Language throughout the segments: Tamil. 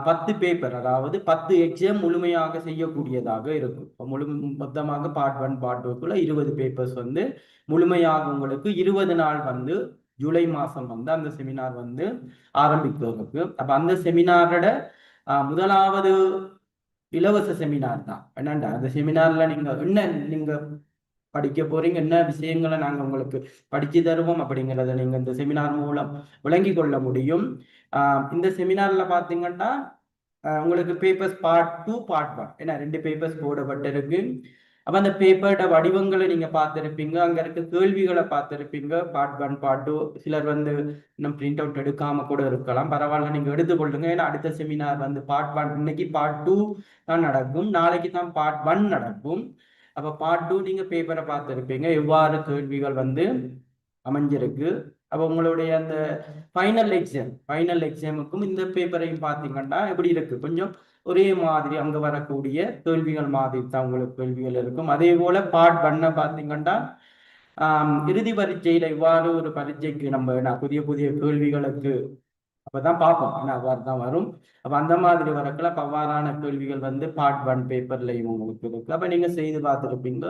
10 பேப்பர், அதாவது 10 எக்ஸாம் முழுமையாக செய்யக்கூடியதாக இருக்கும். மொத்தமாக பார்ட் 1 பார்ட் 2க்குள்ள 20 பேப்பர்ஸ் வந்து முழுமையாக உங்களுக்கு 20 நாள் வந்து ஜூலை மாதம் வந்து அந்த செமினார் வந்து ஆரம்பிக்கிறதுக்கு. அப்ப அந்த செமினாரோட முதலாவது இலவச செமினார் தான். என்னண்டா அந்த செமினார்ல நீங்க படிக்க போறீங்க, என்ன விஷயங்களை நாங்க உங்களுக்கு படிச்சு தருவோம் அப்படிங்கிறத நீங்க இந்த செமினார் மூலம் விளங்கி கொள்ள முடியும். இந்த செமினார்ல பாத்தீங்கன்னா உங்களுக்கு பேப்பர்ஸ் பார்ட் 2 பார்ட் 1 ஏன்னா 2 பேப்பர்ஸ் போடப்பட்டிருக்கு. அப்ப அந்த பேப்பரோட வடிவங்களை நீங்க பார்த்திருப்பீங்க, அங்க இருக்க கேள்விகளை பார்த்திருப்பீங்க. பார்ட் 1 பார்ட் 2 சிலர் வந்து இன்னும் பிரிண்ட் அவுட் எடுக்காம கூட இருக்கலாம், பரவாயில்ல நீங்க எடுத்துக்கொள்ளுங்க. ஏன்னா அடுத்த செமினார் வந்து பார்ட் 1, இன்னைக்கு பார்ட் 2 தான் நடக்கும், நாளைக்கு தான் பார்ட் 1 நடக்கும். அப்ப பார்ட் 2 நீங்க பேப்பரை பார்த்திருப்பீங்க, எவ்வாறு கேள்விகள் வந்து அமைஞ்சிருக்கு. அப்ப உங்களுடைய அந்த ஃபைனல் எக்ஸாமுக்கும் இந்த பேப்பரையும் பார்த்தீங்கன்னா எப்படி இருக்கு, கொஞ்சம் ஒரே மாதிரி அங்க வரக்கூடிய கேள்விகள் மாதிரி தான் உங்களுக்கு கேள்விகள் இருக்கும். அதே போல பார்ட் 1 பார்த்தீங்கன்னா இறுதி பரீட்சையில இவ்வாறு ஒரு பரீட்சைக்கு நம்ம புதிய புதிய கேள்விகளுக்கு அப்பதான் பார்ப்போம், ஏன்னா அவ்வாறு தான் வரும். அப்ப அந்த மாதிரி வரக்குள்ள அவ்வாறான கேள்விகள் வந்து பார்ட் 1 பேப்பர்லையும் உங்களுக்கு இருக்கு. அப்ப நீங்க செய்து பார்த்துருப்பீங்க.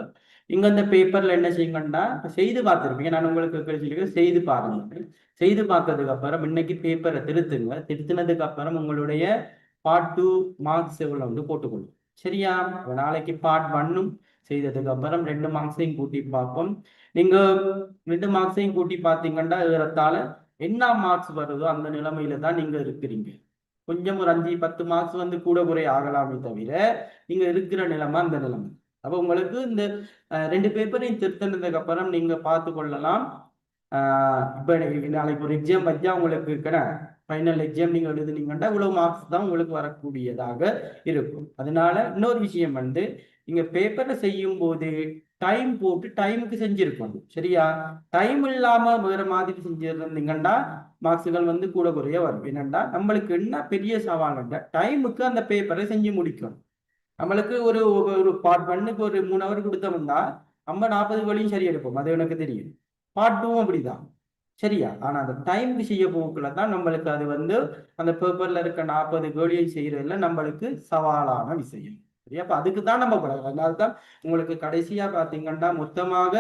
நீங்க அந்த பேப்பர்ல என்ன செய்யுங்கன்னா செய்து பார்த்துருப்பீங்க, நான் உங்களுக்கு செய்து பாருங்க. செய்து பார்த்ததுக்கு அப்புறம் இன்னைக்கு பேப்பரை திருத்துங்க. திருத்தினதுக்கு அப்புறம் உங்களுடைய பார்ட் 2 மார்க்ஸ் எவ்வளவு வந்து போட்டுக்கொள்ளும். சரியா? நாளைக்கு பார்ட் 1 செய்ததுக்கு அப்புறம் 2 மார்க்ஸையும் கூட்டி பார்ப்போம். நீங்க 2 மார்க்ஸையும் கூட்டி பார்த்தீங்கன்னா ஏறத்தாழ என்ன மார்க்ஸ் வருதோ அந்த நிலைமையில தான் நீங்க இருக்கிறீங்க. கொஞ்சம் ஒரு 5-10 மார்க்ஸ் வந்து கூட குறை ஆகலாமே தவிர நீங்க இருக்கிற நிலைமை அந்த நிலைமை. அப்ப உங்களுக்கு இந்த 2 பேப்பரையும் திருத்தினதுக்கு அப்புறம் நீங்க பார்த்து கொள்ளலாம். இப்ப நாளைக்கு ஒரு எக்ஸாம் வச்சா உங்களுக்கு ஃபைனல் எக்ஸாம் நீங்க எழுதுனீங்கன்னா இவ்வளவு மார்க்ஸ் தான் உங்களுக்கு வரக்கூடியதாக இருக்கும். அதனால இன்னொரு விஷயம் வந்து நீங்க பேப்பரை செய்யும் போது டைம் போட்டு டைமுக்கு செஞ்சிருக்கணும். சரியா? டைம் இல்லாம வேற மாதிரி செஞ்சிருந்தீங்கன்னா மார்க்ஸுகள் வந்து கூட குறைய வரும். என்னன்னா நம்மளுக்கு என்ன பெரிய சவால்னா டைமுக்கு அந்த பேப்பரை செஞ்சு முடிக்கணும். நம்மளுக்கு ஒரு ஒரு பார்ட் 1க்கு ஒரு 3 ஹவர் கொடுத்தோம்னா நம்ம 40 வழியும் சரி எடுப்போம், அது எனக்கு தெரியும். பார்ட் 2 அப்படிதான். சரியா? ஆனா அந்த டைமுக்கு செய்ய போக்குல தான் நம்மளுக்கு அது வந்து அந்த பேப்பர்ல இருக்க 40 கேள்வியை செய்யறதுல நம்மளுக்கு சவாலான விஷயம். சரியா? அப்ப அதுக்கு தான் நம்ம பழகும். அதனால்தான் உங்களுக்கு கடைசியா பாத்தீங்கன்னா மொத்தமாக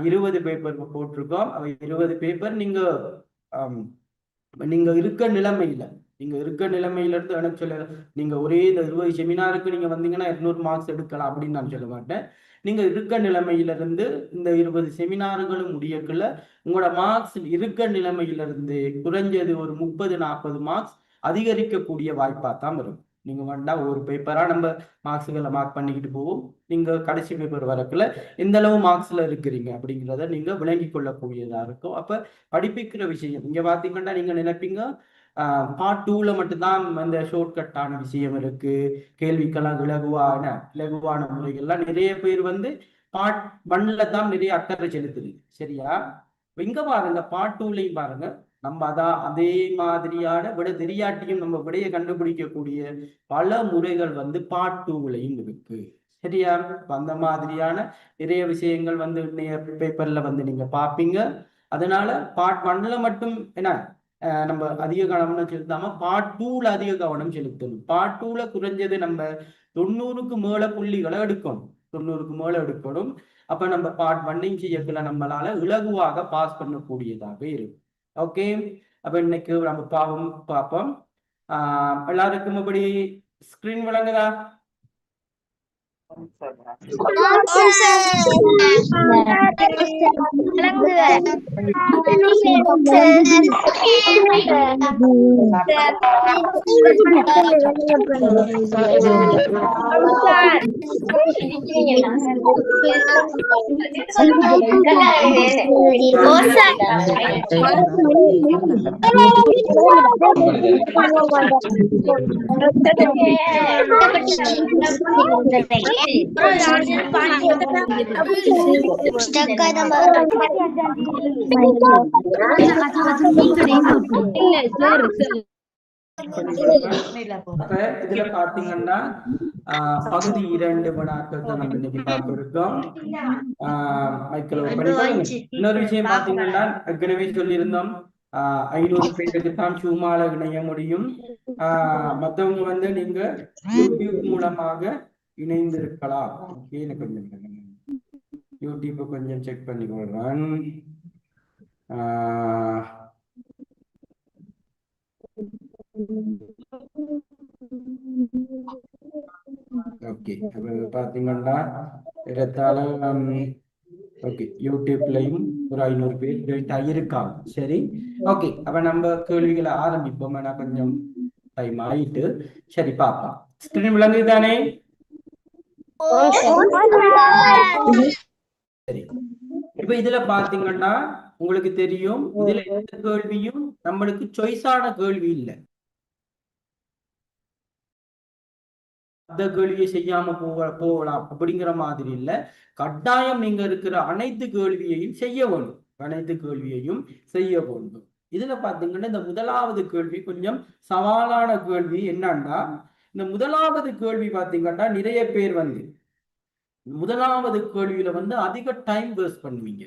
20 பேப்பர் போட்டிருக்கோம். 20 பேப்பர் நீங்க இருக்க நிலைமையில இருந்து எனக்கு சொல்ல, நீங்க ஒரே இந்த 20 செமினாருக்கு நீங்க வந்தீங்கன்னா 200 மார்க்ஸ் எடுக்கலாம் அப்படின்னு நான் சொல்ல மாட்டேன். நீங்க இருக்க நிலைமையில இருந்து இந்த 20 செமினார்களும் முடியக்குள்ள உங்களோட மார்க்ஸ் இருக்க நிலைமையில இருந்து குறைஞ்சது ஒரு 30-40 மார்க்ஸ் அதிகரிக்கக்கூடிய வாய்ப்பா தான் வரும். நீங்க வேண்டா ஒரு பேப்பரா நம்ம மார்க்ஸுகளை மார்க் பண்ணிக்கிட்டு போவோம். நீங்க கடைசி பேப்பர் வரக்குள்ள எந்த அளவு மார்க்ஸ்ல இருக்கிறீங்க அப்படிங்கிறத நீங்க விளங்கி கொள்ளக்கூடியதா இருக்கும். அப்ப படிப்பிக்கிற விஷயம் இங்க பாத்தீங்கன்னா நீங்க நினைப்பீங்க பார்ட் 2ல மட்டும்தான் அந்த ஷார்ட்கட்டான விஷயம் இருக்கு, கேள்விக்கெல்லாம் இலகுவான முறைகள்லாம் நிறைய பேர் வந்து பார்ட் 1ல தான் நிறைய அக்கறை செலுத்துது. சரியா? இங்க பாருங்க பார்ட் 2லையும் பாருங்க, நம்ம அதே மாதிரியான விட தெரியாட்டியும் நம்ம விடையை கண்டுபிடிக்கக்கூடிய பல முறைகள் வந்து பார்ட் 2லையும் இருக்கு. சரியா? அந்த மாதிரியான நிறைய விஷயங்கள் வந்து பேப்பர்ல வந்து நீங்க பாப்பீங்க. அதனால பார்ட் 1ல மட்டும் என்ன நம்ம அதிக கவனம் செலுத்தாம பார்ட் 2ல அதிக கவனம் செலுத்தணும். பார்ட் 2ல குறைஞ்சது நம்ம 90க்கு மேல புள்ளிகளை எடுக்கணும். 90க்கு மேல எடுக்கணும். அப்ப நம்ம பார்ட் 1 செய்யக்குள்ள நம்மளால இலகுவாக பாஸ் பண்ணக்கூடியதாக இருக்கும். ஓகே, அப்ப இன்னைக்கு நம்ம பார்ப்போம். எல்லாருக்கும் அப்படி ஸ்கிரீன் விளங்குதா? இதுல பாத்தீங்கன்னா பகுதி 2 வினாக்கள் தான் நம்ம இன்னைக்கு பார்த்திருக்கோம். இன்னொரு விஷயம் பாத்தீங்கன்னா ஏற்கனவே சொல்லியிருந்தோம், 500 பேருக்கு தான் ஜூமால இணைய முடியும். மற்றவங்க வந்து நீங்க யூடியூப் மூலமாக இணைந்திருக்கலாம். ஓகே, எனக்கு கொஞ்சம் யூடியூப் கொஞ்சம் செக் பண்ணி கொள்றேன். ஓகே, பாத்தீங்கன்னா இடத்தால ஓகே, யூடியூப்லயும் ஒரு 500 பேர் ஜாயின் ஆகியிருக்காங்க. சரி, ஓகே, அப்ப நம்ம கேள்விகளை ஆரம்பிப்போம். ஆனா கொஞ்சம் டைம் ஆயிட்டு. சரி, பாப்போம். ஸ்கிரீன் விளங்குது தானே? சரி, இப்ப இதுல பாத்தீங்கன்னா உங்களுக்கு தெரியும், இதுல எந்த கேள்வியும் நம்மளுக்கு சாய்ஸான கேள்வி இல்லை. அந்த கேள்வியை செய்யாம போகலாம் அப்படிங்கிற மாதிரி இல்ல. கட்டாயம் நீங்க இருக்கிற அனைத்து கேள்வியையும் செய்ய வேண்டும். அனைத்து கேள்வியையும் செய்ய வேண்டும். இதுல பாத்தீங்கன்னா இந்த முதலாவது கேள்வி கொஞ்சம் சவாலான கேள்வி. என்னன்னா, இந்த முதலாவது கேள்வி பாத்தீங்கன்னா நிறைய பேர் வந்து முதலாவது கேள்வியில வந்து அதிக டைம் வேஸ்ட் பண்ணுவீங்க.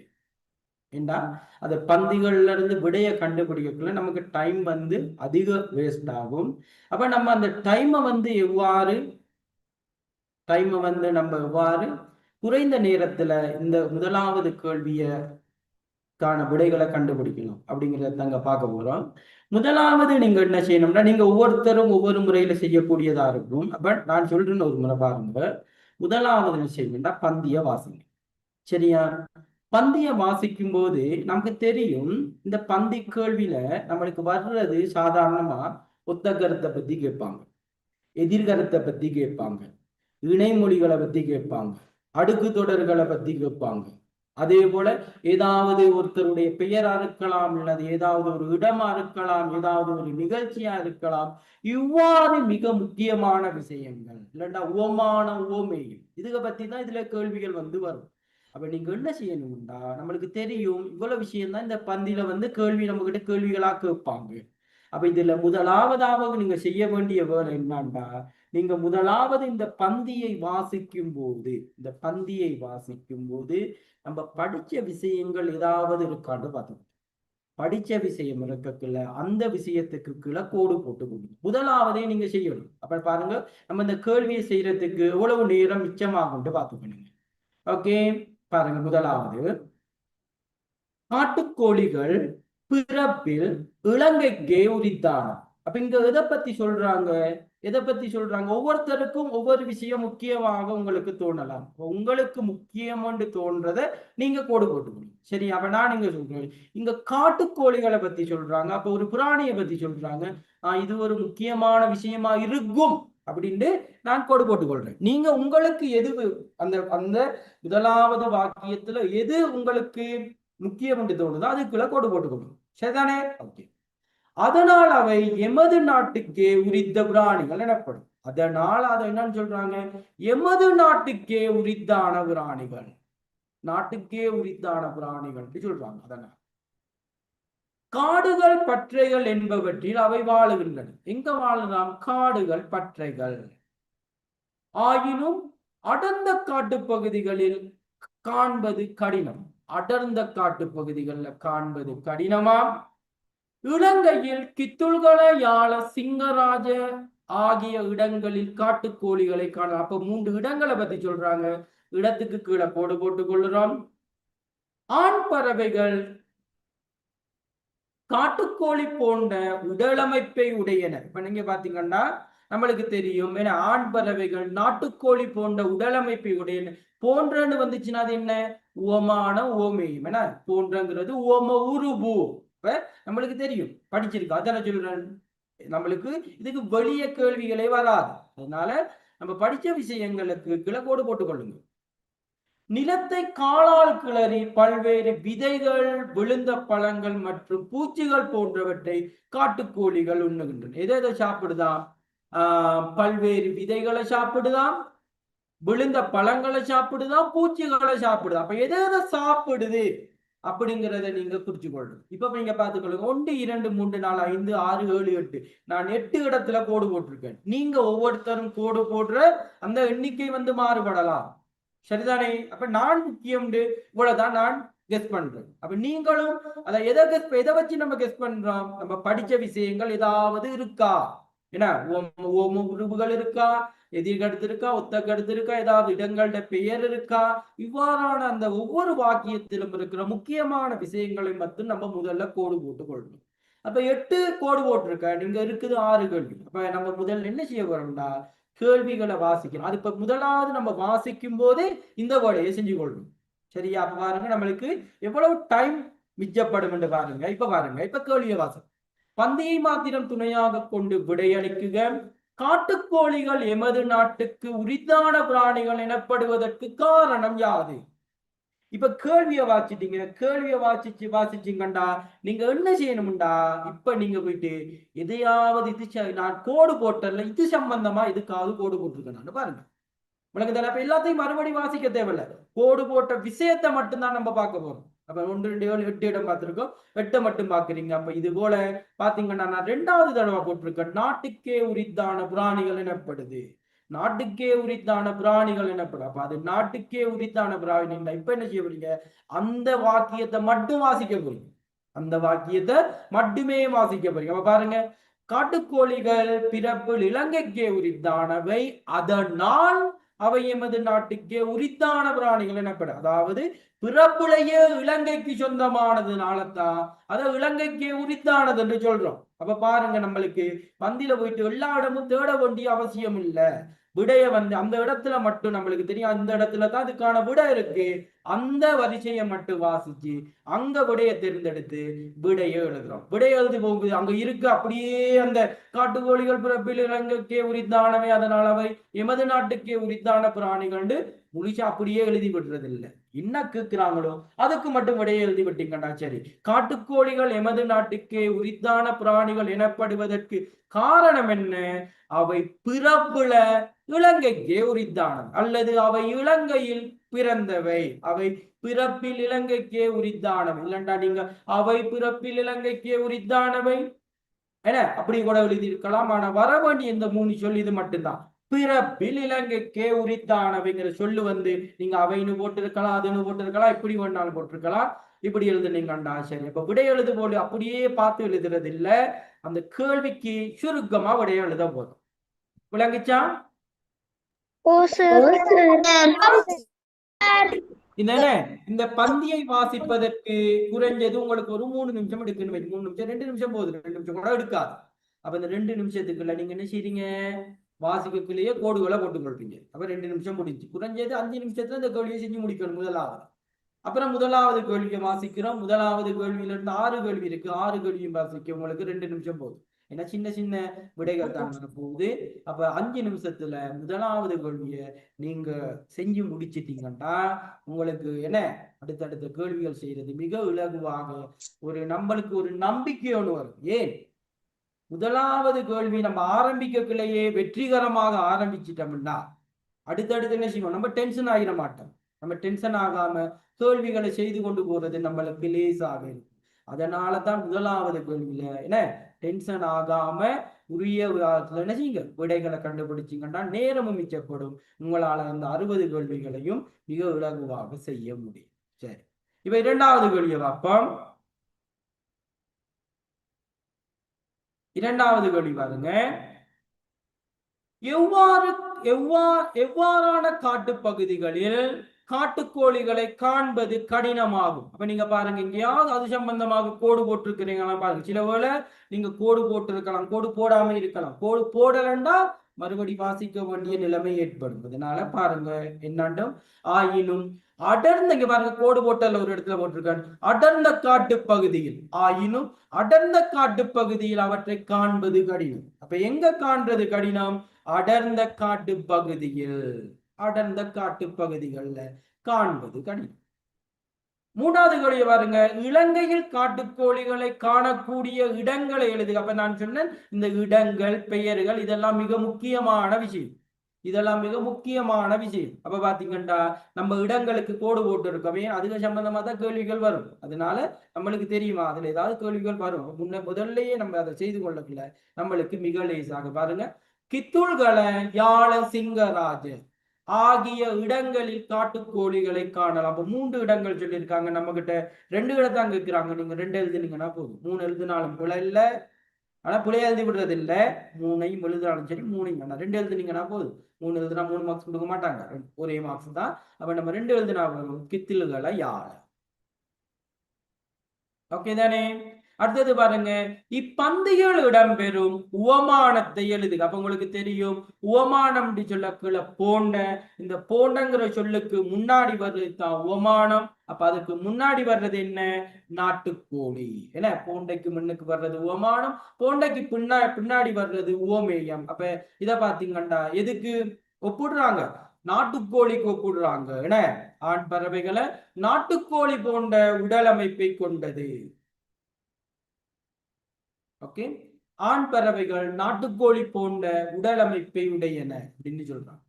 ஏண்டா அந்த பந்திகள்ல இருந்து விடைய கண்டுபிடிக்கக்குள்ள நமக்கு டைம் வந்து அதிக வேஸ்ட் ஆகும். அப்ப நம்ம அந்த டைமை வந்து எவ்வாறு குறைந்த நேரத்துல இந்த முதலாவது கேள்வியக்கான விடைகளை கண்டுபிடிக்கணும் அப்படிங்கிறத தாங்க பார்க்க போறோம். முதலாவது நீங்க என்ன செய்யணும்னா, நீங்க ஒவ்வொருத்தரும் ஒவ்வொரு முறையில செய்யக்கூடியதா இருக்கும். அப்ப நான் சொல்றேன்னு ஒரு முறை பாருங்க. முதலாவது என்ன செய்யணும்னா, பந்திய வாசிங்க. சரியா? பந்திய வாசிக்கும் போது நமக்கு தெரியும், இந்த பந்தி கேள்வியில நம்மளுக்கு வர்றது சாதாரணமா ஒத்த கருத்தை பத்தி கேட்பாங்க, எதிர்கருத்தை பத்தி கேட்பாங்க, இணைமொழிகளை பத்தி கேட்பாங்க, அடுக்கு தொடர்களை பத்தி கேட்பாங்க. அதே போல ஏதாவது ஒருத்தருடைய பெயரா இருக்கலாம், அல்லது ஏதாவது ஒரு இடமா இருக்கலாம், ஏதாவது ஒரு நிகழ்ச்சியா இருக்கலாம். இவ்வாறு மிக முக்கியமான விஷயங்கள் இல்லைன்னா உவமான உவமைகள், இதுக பத்தி தான் இதுல கேள்விகள் வந்து வரும். அப்ப நீங்க என்ன செய்யணும்டா, நம்மளுக்கு தெரியும் இவ்வளவு விஷயம் தான் இந்த பந்தில வந்து கேள்வி நம்ம கிட்ட கேள்விகளா கேட்பாங்க. அப்ப இதுல முதலாவதாக நீங்க செய்ய வேண்டிய வேலை என்னன்னா, நீங்க முதலாவது இந்த பந்தியை வாசிக்கும் போது நம்ம படிச்ச விஷயங்கள் ஏதாவது இருக்கான்னு பார்த்தோம். படிச்ச விஷயம் இருக்கக்குள்ள அந்த விஷயத்துக்கு கீழே கோடு போட்டு கொடுக்கும். முதலாவதே நீங்க செய்யணும். அப்ப பாருங்க, நம்ம இந்த கேள்வியை செய்யறதுக்கு எவ்வளவு நேரம் மிச்சமாகும்ட்டு பார்த்துக்கணுங்க. ஓகே, பாருங்க, முதலாவது காட்டுக்கோழிகள் பிறப்பில் இலங்கைக்கே உரித்தான. அப்ப இங்க எதை பத்தி சொல்றாங்க? ஒவ்வொருத்தருக்கும் ஒவ்வொரு விஷயம் முக்கியமாக உங்களுக்கு தோணலாம். உங்களுக்கு முக்கியம் என்று தோன்றதை நீங்க கோடு போட்டுக்கணும். சரி, அப்ப நான் இங்க சொல்றேன், இங்க காட்டுக்கோழிகளை பத்தி சொல்றாங்க. அப்ப ஒரு பிராணியை பத்தி சொல்றாங்க. இது ஒரு முக்கியமான விஷயமா இருக்கும் அப்படின்னு நான் கோடு போட்டுக்கொள்றேன். நீங்க உங்களுக்கு எது அந்த அந்த முதலாவது வாக்கியத்துல எது உங்களுக்கு முக்கியம் என்று தோணுதோ அதுக்குள்ள கோடு போட்டுக்கணும். சரிதானே? ஓகே. அதனால் அவை எமது நாட்டுக்கே உரித்த பிராணிகள் எனப்படும். அதனால் அதை என்னன்னு சொல்றாங்க? எமது நாட்டுக்கே உரித்தான பிராணிகள், நாட்டுக்கே உரித்தான பிராணிகள் சொல்றாங்க. அதனால் காடுகள் பற்றைகள் என்பவற்றில் அவை வாழுகின்றன. எங்க வாழலாம்? காடுகள் பற்றைகள். ஆயினும் அடர்ந்த காட்டு பகுதிகளில் காண்பது கடினம். அடர்ந்த காட்டு பகுதிகளில் காண்பது கடினமா? இலங்கையில் கித்துள்களை யாழ சிங்கராஜ ஆகிய இடங்களில் காட்டுக்கோழிகளை காணலாம். அப்ப 3 இடங்களை பத்தி சொல்றாங்க. இடத்துக்கு கீழே கோடு போட்டுக் கொள்ளுறோம். ஆண் பறவைகள் காட்டுக்கோழி போன்ற உடலமைப்பை உடையன. இப்ப நீங்க பாத்தீங்கன்னா நம்மளுக்கு தெரியும், ஏன்னா ஆண் பறவைகள் நாட்டுக்கோழி போன்ற உடலமைப்பை உடையன. போன்றன்னு வந்துச்சுன்னா அது என்ன? உவமான உவமையும். என்ன போன்றங்கிறது? உவம உருபு. இப்ப நம்மளுக்கு தெரியும், படிச்சிருக்கு, அதான சொல்றேன். நம்மளுக்கு இதுக்கு வெளிய கேள்விகளே வராது. அதனால நம்ம படிச்ச விஷயங்களுக்கு கிழக்கோடு போட்டுக் கொள்ளுங்க. நிலத்தை காலால் கிளறி பல்வேறு விதைகள், விழுந்த பழங்கள் மற்றும் பூச்சிகள் போன்றவற்றை காட்டுக்கோழிகள் உண்ணுகின்றன. எதை சாப்பிடுதான்? பல்வேறு விதைகளை சாப்பிடுதான், விழுந்த பழங்களை சாப்பிடுதான், பூச்சிகளை சாப்பிடுதான். அப்ப எதை சாப்பிடுது அப்படிங்கிறத நீங்க குறிச்சு கொள்ளணும். இப்ப நீங்க பார்த்துக்கொள்ளுங்க. 1 2 3 4 5 6 7 8, நான் 8 இடத்துல கோடு போட்டிருக்கேன். நீங்க ஒவ்வொருத்தரும் கோடு போடுற அந்த எண்ணிக்கை வந்து மாறுபடலாம். சரிதானே? அப்ப நான் முக்கியம் இவ்வளவுதான் நான் கெஸ் பண்றோம். அப்ப நீங்களும் அதை எதை வச்சு நம்ம கெஸ் பண்றோம்? நம்ம படிச்ச விஷயங்கள் ஏதாவது இருக்கா, என்ன உருவுகள் இருக்கா, எதிர்கடுத்து இருக்கா, ஒத்த கருத்து இருக்கா, ஏதாவது இடங்களோட பெயர் இருக்கா, இவ்வாறான அந்த ஒவ்வொரு வாக்கியத்திலும் இருக்கிற முக்கியமான விஷயங்களை மட்டும் நம்ம முதல்ல கோடு போட்டு கொள்ளணும். அப்ப 8 கோடு போட்டிருக்க, நீங்க இருக்குது 6 கேள்வி. அப்ப நம்ம முதல்ல என்ன செய்ய போறோம்டா, கேள்விகளை வாசிக்கணும். அது இப்ப முதலாவது நம்ம வாசிக்கும் போதே இந்த வேலையை செஞ்சு கொள்ளணும். சரியா? அப்ப பாருங்க நம்மளுக்கு எவ்வளவு டைம் மிச்சப்படும் என்று பாருங்க. இப்ப பாருங்க, இப்ப கேள்வியை வாசம். பந்தியை மாத்திரம் துணையாக கொண்டு விடையளிக்குக. காட்டுக்கோழிகள் எமது நாட்டுக்கு உரித்தான பிராணிகள் எனப்படுவதற்கு காரணம் யாது? இப்ப கேள்வியை வாசிட்டீங்க, கேள்வியை வாசிச்சீங்கண்டா நீங்க என்ன செய்யணும்டா, இப்ப நீங்க போயிட்டு எதையாவது இது நான் கோடு போட்டல, இது சம்பந்தமா இதுக்காவது கோடு போட்டிருக்கேன் பாருங்க. உனக்கு தானே எல்லாத்தையும் மறுபடி வாசிக்க தேவையில்ல, கோடு போட்ட விஷயத்தை மட்டும்தான் நம்ம பார்க்க போறோம். அப்ப 1 2 7 8 இடம் பார்த்திருக்கோம், 8 மட்டும் பாக்குறீங்க. அப்ப இது போல பாத்தீங்கன்னா நான் 2வது தடவை போட்டிருக்கேன், நாட்டுக்கே உரித்தான பிராணிகள் எனப்படுது. நாட்டுக்கே உரித்தான பிராணிகள் எனப்படும். அப்ப அது நாட்டுக்கே உரித்தான பிராணி. இப்ப என்ன செய்ய போறீங்க, அந்த வாக்கியத்தை மட்டும் வாசிக்க போறீங்க, அந்த வாக்கியத்தை மட்டுமே வாசிக்க போறீங்க. அப்ப பாருங்க, காட்டுக்கோழிகள் பிறப்பில் இலங்கைக்கே உரித்தானவை, அதனால் அவை எமது நாட்டுக்கே உரித்தான பிராணிகள் எனப்படும். அதாவது பிறப்புலையே இலங்கைக்கு சொந்தமானதுனாலதான் அதை இலங்கைக்கே உரித்தானது என்று சொல்றோம். அப்ப பாருங்க, நம்மளுக்கு பந்தில போயிட்டு எல்லா இடமும் தேட வேண்டிய அவசியம் இல்லை. விடைய அந்த இடத்துல மட்டும் நம்மளுக்கு தெரியும், அந்த இடத்துல தான் அதுக்கான விடை இருக்கு. அந்த வரிசையை மட்டும் வாசிச்சு அங்க விடைய தேர்ந்தெடுத்து விடைய எழுதுறோம். விடைய எழுதி போகுது அங்க இருக்கு அப்படியே அந்த காட்டுக்கோழிகள் பிறப்பில் இலங்கைக்கே உரித்தானவை, அதனால் அவை எமது நாட்டுக்கே உரித்தான பிராணிகள் முழுசா அப்படியே எழுதி விடுறது இல்லை. என்ன கேட்கிறாங்களோ அதுக்கு மட்டும் விடைய எழுதி விட்டீங்கன்னா சரி. காட்டுக்கோழிகள் எமது நாட்டுக்கே உரித்தான பிராணிகள் எனப்படுவதற்கு காரணம் என்ன? அவை பிறப்புல இலங்கைக்கே உரித்தானது, அல்லது அவை இலங்கையில் பிறந்தவை, அவை பிறப்பில் இலங்கைக்கே உரித்தானவை. இல்லண்டா நீங்க அவை பிறப்பில் இலங்கைக்கே உரித்தானவை என்ன அப்படி கூட எழுதி இருக்கலாம். ஆனா வர வேண்டிய இந்த 3 சொல் இது மட்டும்தான். பிறப்பில் இலங்கைக்கே உரித்தானவைங்கிற சொல்லு நீங்க அவைன்னு போட்டிருக்கலாம், அதுன்னு போட்டிருக்கலாம், இப்படி வேணாலும் போட்டிருக்கலாம். இப்படி எழுதுனீங்கண்டா சரி. அப்ப விடை எழுது போது அப்படியே பார்த்து எழுதுறது இல்ல, அந்த கேள்விக்கு சுருக்கமா விடைய எழுத போதும். விளங்குச்சா? இந்த பந்தியை வாசிப்பதற்கு குறைஞ்சது உங்களுக்கு ஒரு 3 நிமிஷம் எடுக்கணும். 3 நிமிஷம் 2 நிமிஷம் போகுது, 2 நிமிஷம் கூட எடுக்காது. அப்ப இந்த 2 நிமிஷத்துக்குள்ள நீங்க என்ன செய்றீங்க, வாசிப்புக்குள்ளேயே கோடுகளை போட்டுக் கொள்றீங்க. அப்ப 2 நிமிஷம் முடிஞ்சு. குறைஞ்சது 5 நிமிஷத்துல இந்த கேள்வியை செஞ்சு முடிக்கணும் முதலாவது. அப்புறம் முதலாவது கேள்வியை வாசிக்கிறோம். முதலாவது கேள்வியில இருந்து 6 கேள்வி இருக்கு, 6 கேள்வியும் வாசிக்க உங்களுக்கு 2 நிமிஷம் போகுது. ஏன்னா சின்ன சின்ன விடைகள் தான் போகுது. அப்ப 5 நிமிஷத்துல முதலாவது கேள்வியை நீங்க செஞ்சு முடிச்சிட்டீங்கன்னா உங்களுக்கு என்ன அடுத்தடுத்த கேள்விகள் செய்யறது மிக இலகுவாக நம்மளுக்கு ஒரு நம்பிக்கை ஒன்று வரும். ஏன், முதலாவது கேள்வி நம்ம ஆரம்பிக்கக்குள்ளேயே வெற்றிகரமாக ஆரம்பிச்சிட்டோம்னா அடுத்தடுத்து என்ன செய்வோம், நம்ம டென்ஷன் ஆகிட மாட்டோம். நம்ம டென்ஷன் ஆகாம கேள்விகளை செய்து கொண்டு போறது நம்மளுக்கு லேசாக இருக்கும். அதனாலதான் முதலாவது கேள்வியில என்ன டென்ஷன் ஆகாம உரிய என்ன செய்யுங்க, விடைகளை கண்டுபிடிச்சிங்கன்னா நேரமும் மிச்சப்படும். உங்களால அந்த 60 கேள்விகளையும் மிக இலகுவாக செய்ய முடியும். சரி, இப்ப 2வது கேள்வியை பார்ப்போம். 2வது கேள்வி பாருங்க, எவ்வாறான காட்டுப்பகுதிகளில் காட்டுக்கோழிகளை காண்பது கடினமாகும்? அப்ப நீங்க பாருங்க, எங்கேயாவது அது சம்பந்தமாக கோடு போட்டிருக்கிறீங்களா பாருங்க. சில வேளை நீங்க கோடு போட்டு இருக்கலாம், கோடு போடாம இருக்கலாம். கோடு போடலன்னா மறுபடி வாசிக்க வேண்டிய நிலைமை ஏற்படும். அதனால பாருங்க என்னண்டும் ஆயினும் அடர்ந்த, இங்க பாருங்க கோடு போட்டல ஒரு இடத்துல போட்டிருக்காங்க, அடர்ந்த காட்டு பகுதியில், ஆயினும் அடர்ந்த காட்டு பகுதியில் அவற்றை காண்பது கடினம். அப்ப எங்க காண்றது கடினம்? அடர்ந்த காட்டு பகுதியில், அடர்ந்த காட்டு பகுதிகள்ல காண்பது கடினம். 3வது கேள்வி பாருங்க, இலங்கையில் காட்டுக்கோழிகளை காணக்கூடிய இடங்களை எழுதுக. அப்ப நான் சொன்னேன் இந்த இடங்கள் பெயர்கள் இதெல்லாம் மிக முக்கியமான விஷயம், இதெல்லாம் மிக முக்கியமான விஷயம். அப்ப பாத்தீங்கன்னா நம்ம இடங்களுக்கு கோடு போட்டு இருக்கவே அதுக்கு சம்பந்தமா தான் கேள்விகள் வரும். அதனால நம்மளுக்கு தெரியுமா அதுல ஏதாவது கேள்விகள் வரும். முதல்லயே நம்ம அதை செய்து கொள்ளல நம்மளுக்கு மிக லேசாக. பாருங்க, கித்துள்கள யாழ சிங்கராஜ ஆகிய இடங்களில் காட்டுக்கோழிகளை காணலாம். அப்ப 3 இடங்கள் சொல்லியிருக்காங்க. நம்ம கிட்ட 2 இடத்தான் கேட்கிறாங்க. நீங்க 2 எழுதுனீங்கன்னா போதும். 3 எழுதினாலும் பிழை இல்ல. ஆனா பிழையா எழுதி விடுறது இல்ல. 3ஐயும் எழுதினாலும் சரி, 3ஐயும் வேணாம். 2 எழுதுனீங்கன்னா போதும். 3 எழுதுனா 3 மார்க்ஸ் கொடுக்க மாட்டாங்க. ஒரே மார்க்ஸ் தான். அப்ப நம்ம 2 எழுதினா கித்தில்களை யார்? ஓகே தானே? அடுத்தது பாருங்க, இப்பந்தியில் இடம்பெறும் உவமானத்தை எழுதுக. அப்ப உங்களுக்கு தெரியும் உவமானம் சொல்லக்குள்ள போண்ட, இந்த போண்டங்கிற சொல்லுக்கு முன்னாடி வர்றது தான் உவமானம். அப்ப அதுக்கு முன்னாடி வர்றது என்ன? நாட்டுக்கோழி. என்ன போண்டைக்கு முன்னுக்கு வர்றது உவமானம், போண்டைக்கு பின்னாடி வர்றது உவமேயம். அப்ப இத பாத்தீங்கன்னா எதுக்கு ஒப்பிடுறாங்க? நாட்டுக்கோழிக்கு ஒப்பிடுறாங்க. என்ன ஆண் பறவைகளை நாட்டுக்கோழி போன்ற உடல் அமைப்பை கொண்டது. ஓகே, ஆண் பறவைகள் நாட்டுக்கோழி போன்ற உடல் அமைப்பை உடையன அப்படின்னு சொல்றாங்க.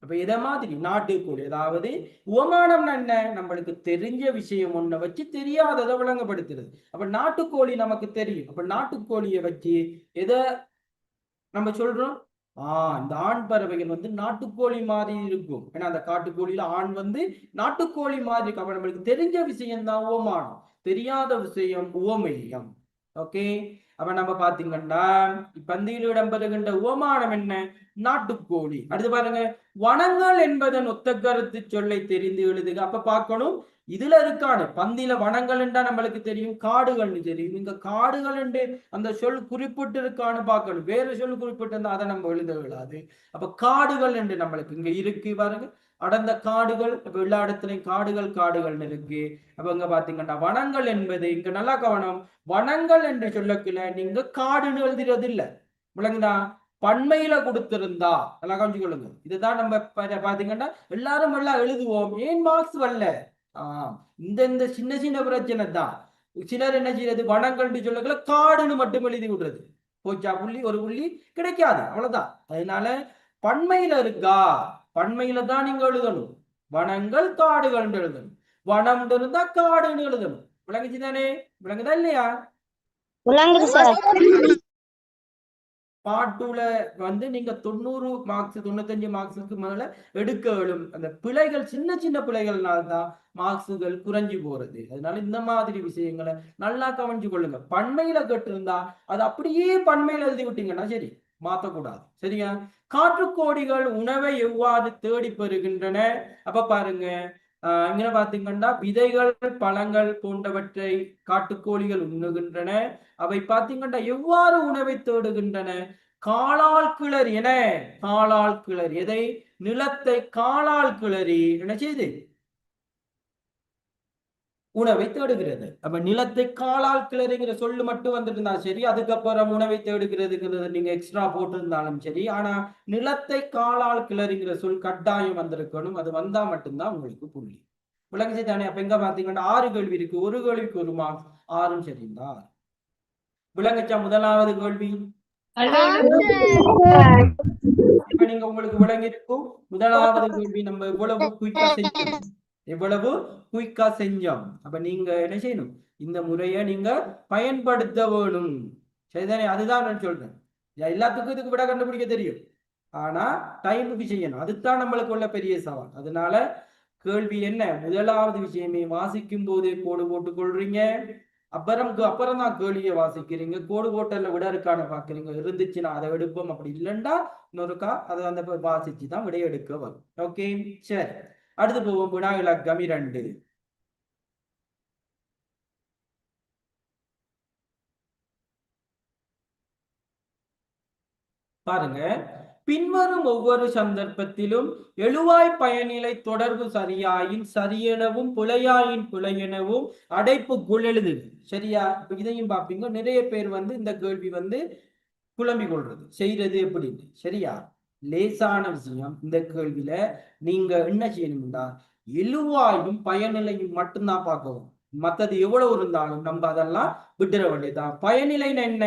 அப்ப இத மாதிரி நாட்டுக்கோழி, அதாவது உவமானம் என்ன? நம்மளுக்கு தெரிஞ்ச விஷயம் ஒன்றை வச்சு தெரியாததை விளங்கப்படுத்துறது. அப்ப நாட்டுக்கோழி நமக்கு தெரியும். அப்ப நாட்டுக்கோழியை வச்சு எதை நம்ம சொல்றோம்? இந்த ஆண் பறவைகள் வந்து நாட்டுக்கோழி மாதிரி இருக்கும். ஏன்னா அந்த காட்டுக்கோழியில ஆண் வந்து நாட்டுக்கோழி மாதிரி இருக்கும். அப்ப நம்மளுக்கு தெரிஞ்ச விஷயம் தான் உவமானம், தெரியாத விஷயம் உவமேயம். ஓகே, அப்ப நம்ம பாத்தீங்கன்னா பந்தியில் இடம்பெறுகின்ற உவமானம் என்ன? நாட்டுக்கோழி. அடுத்து பாருங்க, வனங்கள் என்பதன் ஒத்த கருத்து சொல்லை தெரிந்து எழுதுக. அப்ப பார்க்கணும் இதுல இருக்காது. பந்தியில வனங்கள் என்றா நம்மளுக்கு தெரியும், காடுகள்னு தெரியும். இங்க காடுகள் என்று அந்த சொல் குறிப்பிட்டு இருக்கான்னு பார்க்கணும். வேற சொல் குறிப்பிட்டு இருந்தா அதை நம்ம எழுத விடாது. அப்ப காடுகள் என்று நம்மளுக்கு இங்க இருக்கு பாருங்க, அடர்ந்த காடுகள். இப்ப எல்லா இடத்துலையும் காடுகள் காடுகள்னு இருக்கு. அப்ப இங்க பாத்தீங்கன்னா வனங்கள் என்பது இங்க நல்லா கவனம், வனங்கள் என்று சொல்லக்குள்ள நீங்க காடுன்னு எழுதுறது இல்ல. விளங்குதா? பண்மையில கொடுத்திருந்தா நல்லா கவனிச்சு கொள்ளுங்க. இதுதான் நம்ம பாத்தீங்கன்னா எல்லாரும் எல்லாம் எழுதுவோம், ஏன் மார்க்ஸ் வரல? இந்த இந்த சின்ன சின்ன பிரச்சனை தான். சிலர் என்ன செய்யறது, வனங்கள் சொல்லக்குள்ள காடுன்னு மட்டும் எழுதி விடுறது. போச்சா புள்ளி, ஒரு புள்ளி கிடைக்காது, அவ்வளவுதான். அதனால பண்மையில இருக்கா, பண்மையில தான் நீங்க எழுதணும். வனங்கள் காடுகள் எழுதணும், வனம் இருந்தா காடுன்னு எழுதணும். விளங்குச்சு தானே? விளங்குதா இல்லையா? பாட்டுல வந்து நீங்க 90 மார்க்ஸ் 95 மார்க்ஸுக்கு மேல எடுக்க வேணும். அந்த பிழைகள் சின்ன சின்ன பிழைகள்னால்தான் மார்க்ஸுகள் குறைஞ்சு போறது. அதனால இந்த மாதிரி விஷயங்களை நல்லா கவனிச்சு கொள்ளுங்க. பண்மையில கேட்டிருந்தா அது அப்படியே பண்மையில எழுதி விட்டீங்கன்னா சரி, மாத்தக்கூடாது. சரியா? காட்டுக்கோழிகள் உணவை எவ்வாறு தேடி பெறுகின்றன? அப்ப பாருங்க, இங்க பாத்தீங்கன்னா விதைகள் பழங்கள் போன்றவற்றை காட்டுக்கோழிகள் உண்ணுகின்றன. அவை பாத்தீங்கன்னா எவ்வாறு உணவை தேடுகின்றன? காலால் கிளறி. என காலால் கிளறி, எதை? நிலத்தை காலால் கிளறி என்ன செய்து உணவை தேடுகிறது. அப்ப நிலத்தை காலால் கிளறுங்கிற சொல்லு மட்டும் வந்துட்டு இருந்தா சரி, அதுக்கப்புறம் உணவை தேடுகிறதுங்கிறது நீங்க எக்ஸ்ட்ரா போட்டிருந்தாலும் சரி. ஆனா நிலத்தை காலால் கிளறுங்கிற சொல் கட்டாயம் வந்திருக்கணும். அது வந்தா மட்டும்தான் உங்களுக்கு புள்ளி. விளங்குச்சு தானே? அப்ப எங்க பாத்தீங்கன்னா 6 கேள்வி இருக்கு, ஒரு கேள்விக்கு 1 மார்க்ஸ். 6ம் சரிங்களா? விளங்குச்சா முதலாவது கேள்வி? இப்ப நீங்க உங்களுக்கு விளங்கிருக்கும். முதலாவது கேள்வி நம்ம எவ்வளவு குயிக்கா செஞ்சோம், எவ்வளவு குயிக்கா செஞ்சோம். அப்ப நீங்க என்ன செய்யணும், இந்த முறையை நீங்க பயன்படுத்த வேணும். சரிதானே? அதுதான் நான் சொல்றேன். எல்லாத்துக்கும் இதுக்கு விட கண்டுபிடிக்க தெரியும், ஆனா டைமுக்கு செய்யணும். அதுதான் நம்மளுக்கு உள்ள பெரிய சவால். அதனால கேள்வி என்ன? முதலாவது விஷயமே வாசிக்கும் போதே கோடு போட்டுக் கொள்றீங்க. அப்புறம் தான் கேள்வியை வாசிக்கிறீங்க. கோடு போட்டல விட இருக்கான்னு பாக்குறீங்க. இருந்துச்சுன்னா அதை எடுப்போம், அப்படி இல்லைண்டா இன்னொருக்கா அதை அந்த வாசிச்சு தான் விடைய எடுக்க வரும். ஓகே, சரி. அடுத்து போவோம் வினா இலக்கம் 2. பாருங்க, பின்வரும் ஒவ்வொரு சந்தர்ப்பத்திலும் எழுவாய் பயனிலை தொடர்பு சரியாயின் சரியெனவும் பிழையாயின் பிழையெனவும் அடைப்புக்குள் எழுது. சரியா? இதையும் பார்ப்பீங்க. நிறைய பேர் வந்து இந்த கேள்வி வந்து குழம்பிக் கொள்றது செய்யறது எப்படின்னு. சரியா? லேசான விஷயம். இந்த கேள்வியில நீங்க என்ன செய்யணும்னா எழுவாயும் பயனிலையும் மட்டும்தான் பார்க்கவும். மற்றது எவ்வளவு இருந்தாலும் நம்ம அதெல்லாம் விட்டுற வேண்டியதுதான். பயனிலைன்னு என்ன?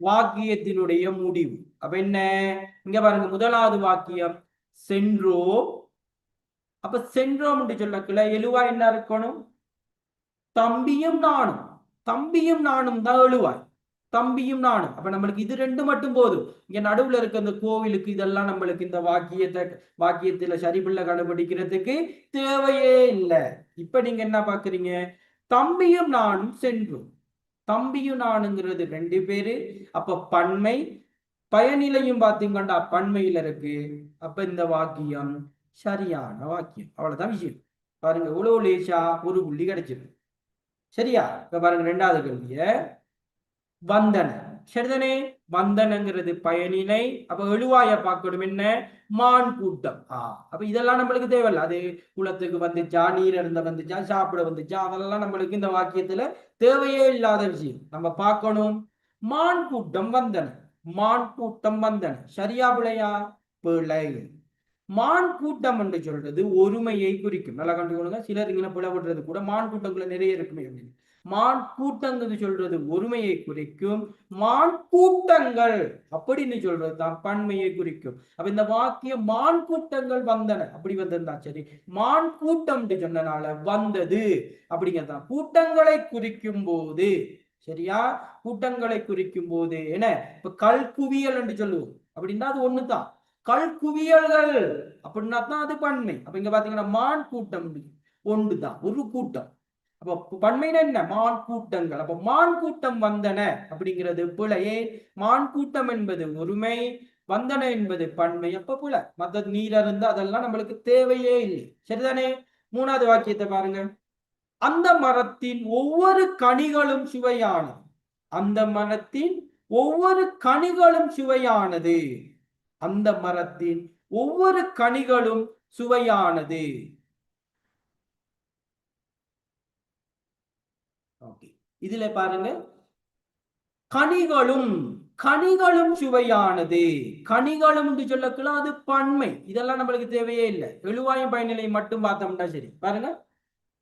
வாக்கியத்தினுடைய முடிவு. அப்ப என்ன? இங்க பாருங்க, முதலாவது வாக்கியம் சென்றோம். அப்ப சென்றோம் என்று சொல்லக்குள்ள எழுவாய் என்ன இருக்கணும்? தம்பியும் நானும். தம்பியும் நானும் தான் எழுவாய். தம்பியும் நானும். அப்ப நம்மளுக்கு இது ரெண்டு மட்டும் போதும். இங்க நடுவுல இருக்க இந்த கோவிலுக்கு இதெல்லாம் நம்மளுக்கு இந்த வாக்கியத்துல சரிபுள்ள கண்டுபிடிக்கிறதுக்கு தேவையே இல்லை. இப்ப நீங்க என்ன பாக்குறீங்க? தம்பியும் நானும் சென்றோம். தம்பியும் நானுங்கிறது ரெண்டு பேரு. அப்ப பன்மை. பயனிலையும் பாத்தீங்கன்னா பன்மையில இருக்கு. அப்ப இந்த வாக்கியம் சரியான வாக்கியம். அவ்வளவுதான் விஷயம். பாருங்க, இவ்வளவு லேசா ஒரு புள்ளி கிடைச்சிருக்கு. சரியா? இப்ப பாருங்க, ரெண்டாவது கேள்விய வந்தன. சரிதானே? வந்தனங்கிறது பயனிலை. அப்ப எழுவாய பார்க்கணும் என்ன? மான் கூட்டம். அப்ப இதெல்லாம் நம்மளுக்கு தேவையில்ல. அது குளத்துக்கு வந்துச்சா, நீர் இருந்த வந்துச்சா, சாப்பிட வந்துச்சா, அதெல்லாம் நம்மளுக்கு இந்த வாக்கியத்துல தேவையே இல்லாத விஷயம். நம்ம பார்க்கணும். மான் கூட்டம் வந்தன. மான் கூட்டம் வந்தன. சரியா பிழையா? பிழை. மான் கூட்டம் என்று சொல்றது ஒருமையை குறிக்கும். நல்லா கண்டுக்கொள்ளுங்க. சிலர் இங்கே பிளவுறது கூட மான் கூட்டங்களை நிறைய இருக்குமே அப்படின்னு. மான் கூட்டங்கள் சொல்றது ஒருமையை குறிக்கும். மான் கூட்டங்கள் அப்படின்னு சொல்றது தான் பன்மையை குறிக்கும். அப்ப இந்த வாக்கியம் மான் கூட்டங்கள் வந்தன அப்படி வந்திருந்தா சரி, மான் கூட்டம் சொன்னனால வந்தது அப்படிங்கிறதான். கூட்டங்களை குறிக்கும் போது, சரியா, கூட்டங்களை குறிக்கும் போது என்ன, இப்ப கல் குவியல் என்று சொல்லுவோம் அப்படின்னா அது ஒண்ணுதான். கல் குவியல்கள் அப்படின்னா தான் அது பன்மை. அப்ப இங்க பாத்தீங்கன்னா மான் கூட்டம் ஒன்றுதான், ஒரு கூட்டம். அப்ப பன்மைனா என்ன? மான் கூட்டங்கள். அப்ப மான் கூட்டம் வந்தன அப்படிங்கிறது பிழையே. மான் கூட்டம் என்பது ஒருமை, வந்தன என்பது பன்மை. அப்ப பிழை. மற்ற நீர் இருந்தா அதெல்லாம் நம்மளுக்கு தேவையே இல்லை. சரிதானே? மூணாவது வாக்கியத்தை பாருங்க. அந்த மரத்தின் ஒவ்வொரு கனிகளும் சுவையானது. அந்த மரத்தின் ஒவ்வொரு கனிகளும் சுவையானது. அந்த மரத்தின் ஒவ்வொரு கனிகளும் சுவையானது. இதுல பாருங்க, கனிகளும் கனிகளும் சுவையானது. கனிகளும் சொல்லக்கலாம், அது பன்மை. இதெல்லாம் நம்மளுக்கு தேவையே இல்லை. எழுவாயும் பயனிலை மட்டும் பார்த்தோம்னா சரி. பாருங்க,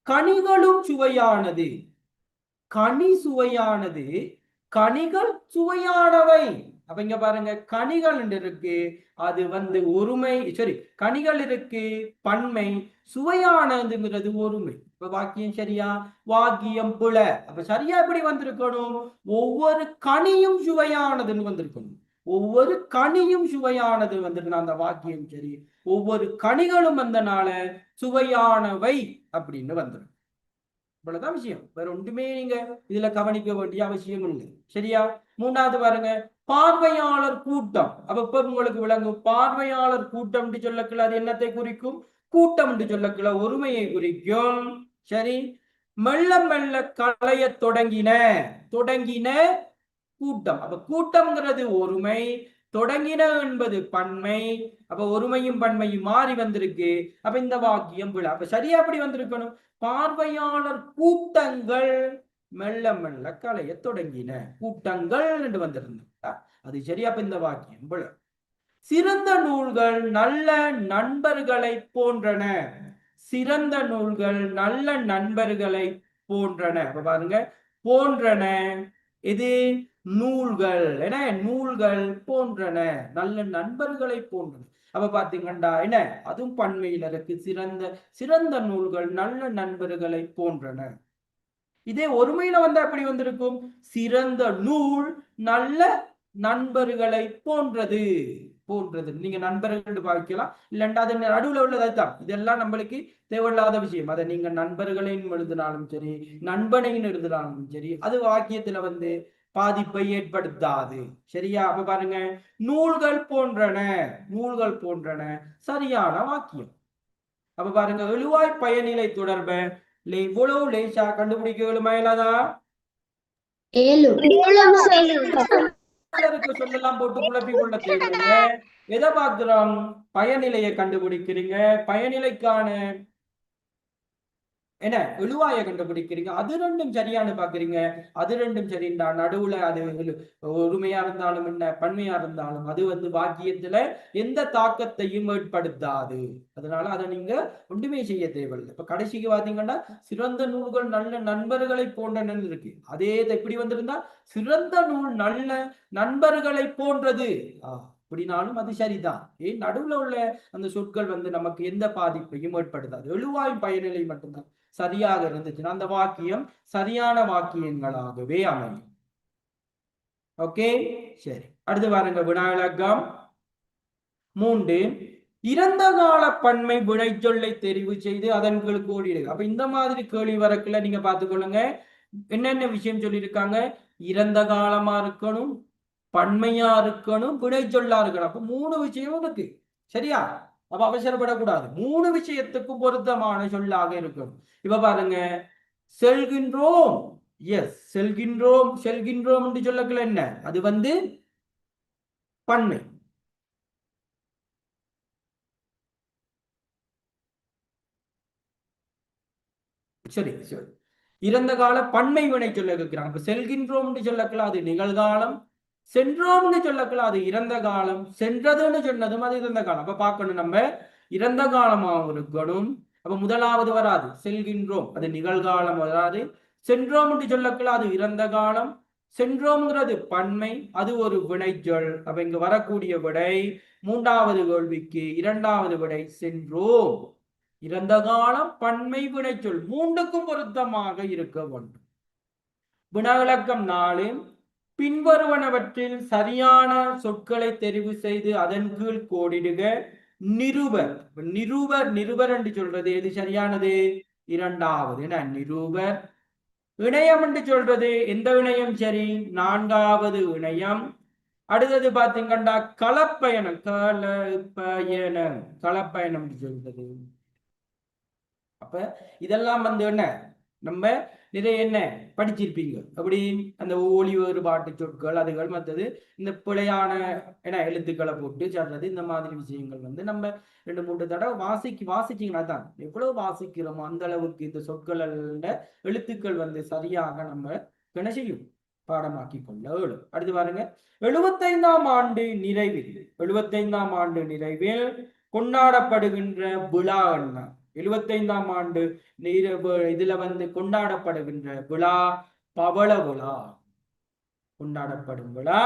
கனிகளும் சுவையானது. கனி சுவையானது, கனிகள் சுவையானவை. அப்ப இங்க பாருங்க, கனிகள் இருக்கு, அது ஒருமை. சரி, கனிகள் இருக்கு பன்மை, சுவையானதுங்கிறது ஒருமை. இப்ப வாக்கியம் சரியா? வாக்கியம் புல. அப்ப சரியா எப்படி வந்திருக்கணும்? ஒவ்வொரு கனியும் சுவையானதுன்னு வந்திருக்கணும். ஒவ்வொரு கனியும் சுவையானது வந்துட்டு அந்த வாக்கியம் சரி. ஒவ்வொரு கனிகளும் வந்தனால சுவையானவை அப்படின்னு வந்துடும். இவ்வளவுதான் விஷயம். வேற ஒன்றுமே நீங்க இதுல கவனிக்க வேண்டிய அவசியம் இல்லை. சரியா? மூணாவது பாருங்க, பார்வையாளர் கூட்டம். அப்ப இப்ப உங்களுக்கு விளங்கும். பார்வையாளர் கூட்டம் சொல்லக்குள்ள அது என்னத்தை குறிக்கும்? கூட்டம் சொல்லக்குள்ள ஒருமையை குறிக்கும். சரி, மெல்ல மெல்ல களைய தொடங்கின. தொடங்கின கூட்டம். அப்ப கூட்டம்ங்கிறது ஒருமை, தொடங்கின என்பது பன்மை. அப்ப ஒருமையும் பன்மையும் மாறி வந்திருக்கு. அப்ப இந்த வாக்கியம் விழா. அப்ப சரியா அப்படி வந்திருக்கணும். பார்வையாளர் கூட்டங்கள் மெல்ல மெல்ல களைய தொடங்கின. கூட்டங்கள் என்று வந்திருந்தா அது சரியா. அப்ப இந்த வாக்கியம் விழா. சிறந்த நூல்கள் நல்ல நண்பர்களை போன்றன. சிறந்த நூல்கள் நல்ல நண்பர்களை போன்றன. அப்ப பாருங்க, போன்றன இது நூல்கள். என நூல்கள் போன்றன நல்ல நண்பர்களை போன்றன. அப்ப பாத்தீங்கன்னா என்ன, அதுவும் பன்மையில இருக்கு. சிறந்த சிறந்த நூல்கள் நல்ல நண்பர்களை போன்றன. இதே ஒருமையில எப்படி வந்திருக்கும்? சிறந்த நூல் நல்ல நண்பர்களை போன்றது. போன்றது நீங்க நண்பர்கள் பார்க்கலாம், இல்லைண்டா அது நடுவுல உள்ளதான். இதெல்லாம் நம்மளுக்கு தேவையில்லாத விஷயம். அதை நீங்க நண்பர்களையும் எழுதினாலும் சரி, நண்பனையும் எழுதினாலும் சரி, அது வாக்கியத்துல பாதிப்பை ஏற்படுத்தாது. சரியா? அப்ப பாருங்க, நூல்கள் போன்றன. நூல்கள் போன்றன சரியான வாக்கியம். அப்ப பாருங்க, எழுவாய் பயனிலை தொடர்ப இவ்வளவு லேசா கண்டுபிடிக்க இயலுமா? சொல்லலாம் போட்டு குழப்பி கொள்ள தேவையில்லை. எதை பார்க்கிறோம்? பயனிலையை கண்டுபிடிக்கிறீங்க. பயனிலைக்கான என்ன எழுவாய கண்டுபிடிக்கிறீங்க. அது ரெண்டும் சரியானு பாக்குறீங்க. அது ரெண்டும் சரிண்டா நடுவுல அது ஒருமையா இருந்தாலும் என்ன, பன்மையா இருந்தாலும் அது வாக்கியத்துல எந்த தாக்கத்தையும் ஏற்படுத்தாது. அதனால அதை நீங்க ஒன்றுமே செய்ய தேவையில்லை. இப்ப கடைசிக்கு பாத்தீங்கன்னா, சிறந்த நூல்கள் நல்ல நண்பர்களை போன்றன இருக்கு. அதே எப்படி வந்திருந்தா, சிறந்த நூல் நல்ல நண்பர்களை போன்றது அப்படின்னாலும் அது சரிதான். ஏன் நடுவுல உள்ள அந்த சொற்கள் நமக்கு எந்த பாதிப்பையும் ஏற்படுத்தாது. எழுவாய் பயனிலை மட்டும்தான் சரியாக இருந்துச்சுன்னா அந்த வாக்கியம் சரியான வாக்கியங்களாகவே அமையும். ஓகே, சரி. அடுத்து பாருங்க வினா விளக்கம் 3. இறந்த கால பன்மை வினைச்சொல்லை தெரிவு செய்து அதன் கீழ் கோடிடுங்க. அப்ப இந்த மாதிரி கேள்வி வரக்குள்ள நீங்க பார்த்துக்கொள்ளுங்க என்னென்ன விஷயம் சொல்லியிருக்காங்க. இறந்த காலமா இருக்கணும், பன்மையா இருக்கணும், வினைச்சொல்லா இருக்கணும். அப்ப 3 விஷயம் இருக்கு. சரியா? அப்ப அவசரப்படக்கூடாது. 3 விஷயத்துக்கும் பொருத்தமான சொல்லாக இருக்கும். இப்ப பாருங்க, செல்கின்றோம். எஸ், செல்கின்றோம். செல்கின்றோம் என்று சொல்லக்குள்ள என்ன, அது வந்து பன்மை. சரி, சரி. இறந்த கால பன்மை வினை சொல்ல இருக்கிறாங்க. இப்ப செல்கின்றோம் என்று சொல்லக்கலாம் அது நிகழ்காலம், சென்றோம்னு சொல்லக்கலாம் அது இறந்த காலம், சென்றதுன்னு சொன்னதும் அது இறந்த காலம். அப்ப பார்க்கணும் நம்ம இறந்த காலமாகவும் இருக்கணும். அப்ப முதலாவது வராது, செல்கின்றோம் அது நிகழ்காலம் வராது. சென்றோம் என்று சொல்லக்கலாம் அது இறந்த காலம், சென்றோம்ங்கிறது பன்மை, அது ஒரு வினைச்சொல். அப்ப இங்க வரக்கூடிய விடை 3வது கேள்விக்கு 2வது விடை சென்றோம். இறந்த காலம் பன்மை வினைச்சொல் 3க்கும் பொருத்தமாக இருக்க வேண்டும். வினாவிளக்கம் 4. பின்வருவனவற்றில் சரியான சொற்களை தெரிவு செய்து அதன் கீழ் கோடிடுக. நிருபர். நிருபர் நிருபர் என்று சொல்றது எது சரியானது? 2வது நிருபர். இணையம் என்று சொல்றது எந்த இணையம் சரி? 4வது இணையம். அடுத்தது பாத்தீங்கன்னா களப்பயணம். களப்பயணம், களப்பயணம் சொல்றது. அப்ப இதெல்லாம் வந்து என்ன, நம்ம நிறைய என்ன படிச்சிருப்பீங்க. அப்படி அந்த ஒலி வேறுபாட்டு சொற்கள் அதுகள் மற்றது இந்த பிழையான என்ன எழுத்துக்களை போட்டு சொல்றது, இந்த மாதிரி விஷயங்கள் வந்து நம்ம 2-3 தடவை வாசிச்சீங்கன்னா தான் எவ்வளவு வாசிக்கிறோமோ அந்த அளவுக்கு இந்த சொற்கள் எழுத்துக்கள் வந்து சரியாக நம்ம என்ன செய்யும், பாடமாக்கி கொள்ள இயலும். அடுத்து பாருங்க, 75ஆம் ஆண்டு நிறைவில் 75ஆம் ஆண்டு நிறைவில் கொண்டாடப்படுகின்ற விழா என்ன? 75ஆம் ஆண்டு இதுல வந்து கொண்டாடப்படுகின்ற விழா பவள விழா. கொண்டாடப்படும் விழா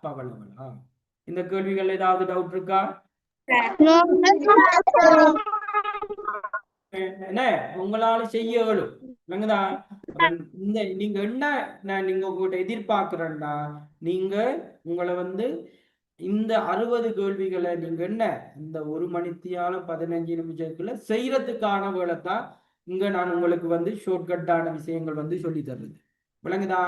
பவள விழா. இந்த கேள்விகள் ஏதாவது டவுட் இருக்கா? என்ன உங்களால செய்ய இயலும். இந்த நீங்க என்ன நீங்க உங்கள்கிட்ட எதிர்பார்க்கிறேன்னா, நீங்க உங்களை வந்து இந்த 60 கேள்விகளை நீங்க என்ன இந்த 1 மணித்தியால 15 நிமிஷத்துக்குள்ள செய்யறதுக்கான வேலை தான் இங்க நான் உங்களுக்கு வந்து ஷார்ட்கட்டான விஷயங்கள் வந்து சொல்லி தர்றது. விளங்குதா?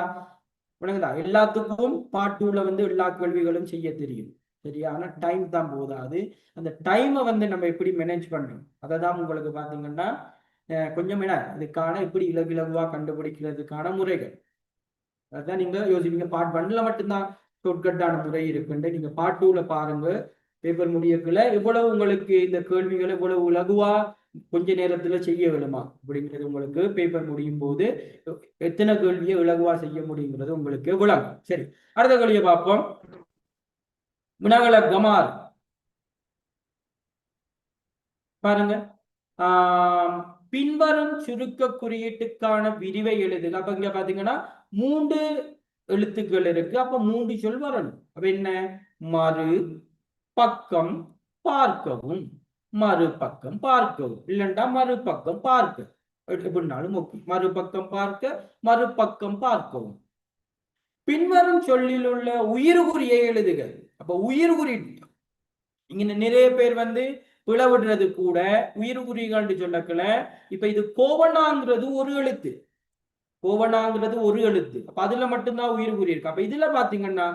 விளங்குதா? எல்லாத்துக்கும் பார்ட் 2ல வந்து எல்லா கேள்விகளும் செய்ய தெரியும். சரியான டைம் தான் போதாது. அந்த டைமை வந்து நம்ம எப்படி மேனேஜ் பண்றோம் அதை தான் உங்களுக்கு பாத்தீங்கன்னா கொஞ்சம் என்ன இதுக்கான எப்படி இலகுவா கண்டுபிடிக்கிறதுக்கான முறைகள் அதான் நீங்க யோசிப்பீங்க. பார்ட் 1ல மட்டும்தான் ஷார்ட்கட்டான முறை இருக்குன்னு, நீங்க பார்ட் 2ல பாருங்க. பேப்பர் முடியக்குள்ள எவ்வளவு உங்களுக்கு இந்த கேள்விகளை எவ்வளவு இலகுவா கொஞ்ச நேரத்துல செய்ய வேணுமா அப்படிங்கிறது உங்களுக்கு பேப்பர் முடியும் போது எத்தனை கேள்வியை இலகுவா செய்ய முடியுங்கிறது உங்களுக்கு விளங்கும். சரி, அடுத்த கேள்வியை பார்ப்போம். வினாவில கமார் பாருங்க. பின்வரும் சுருக்க குறியீட்டுக்கான விரிவை எழுதுக. அப்ப இங்க பாத்தீங்கன்னா 3 எழுத்துக்கள் இருக்கு. அப்ப 3 சொல் வரணும். அப்ப என்ன? மறு பக்கம் பார்க்கவும், மறுபக்கம் பார்க்கவும், இல்லைண்டா மறுபக்கம் பார்க்க எப்படினாலும் ஓகே. மறுபக்கம் பார்க்க, மறுபக்கம் பார்க்கவும். பின்வரும் சொல்லில் உள்ள உயிர்குறியை எழுதுக. அப்ப உயிர்குறி இங்க நிறைய பேர் வந்து பிளவிடுறது கூட உயிர்குறிகள் சொல்லக்கல. இப்ப இது கோவனாங்கிறது ஒரு எழுத்து, கோவனாங்கிறது ஒரு எழுத்து. அப்ப அதுல மட்டும்தான் உயிர்குறி இருக்கு. அப்ப இதுல பாத்தீங்கன்னா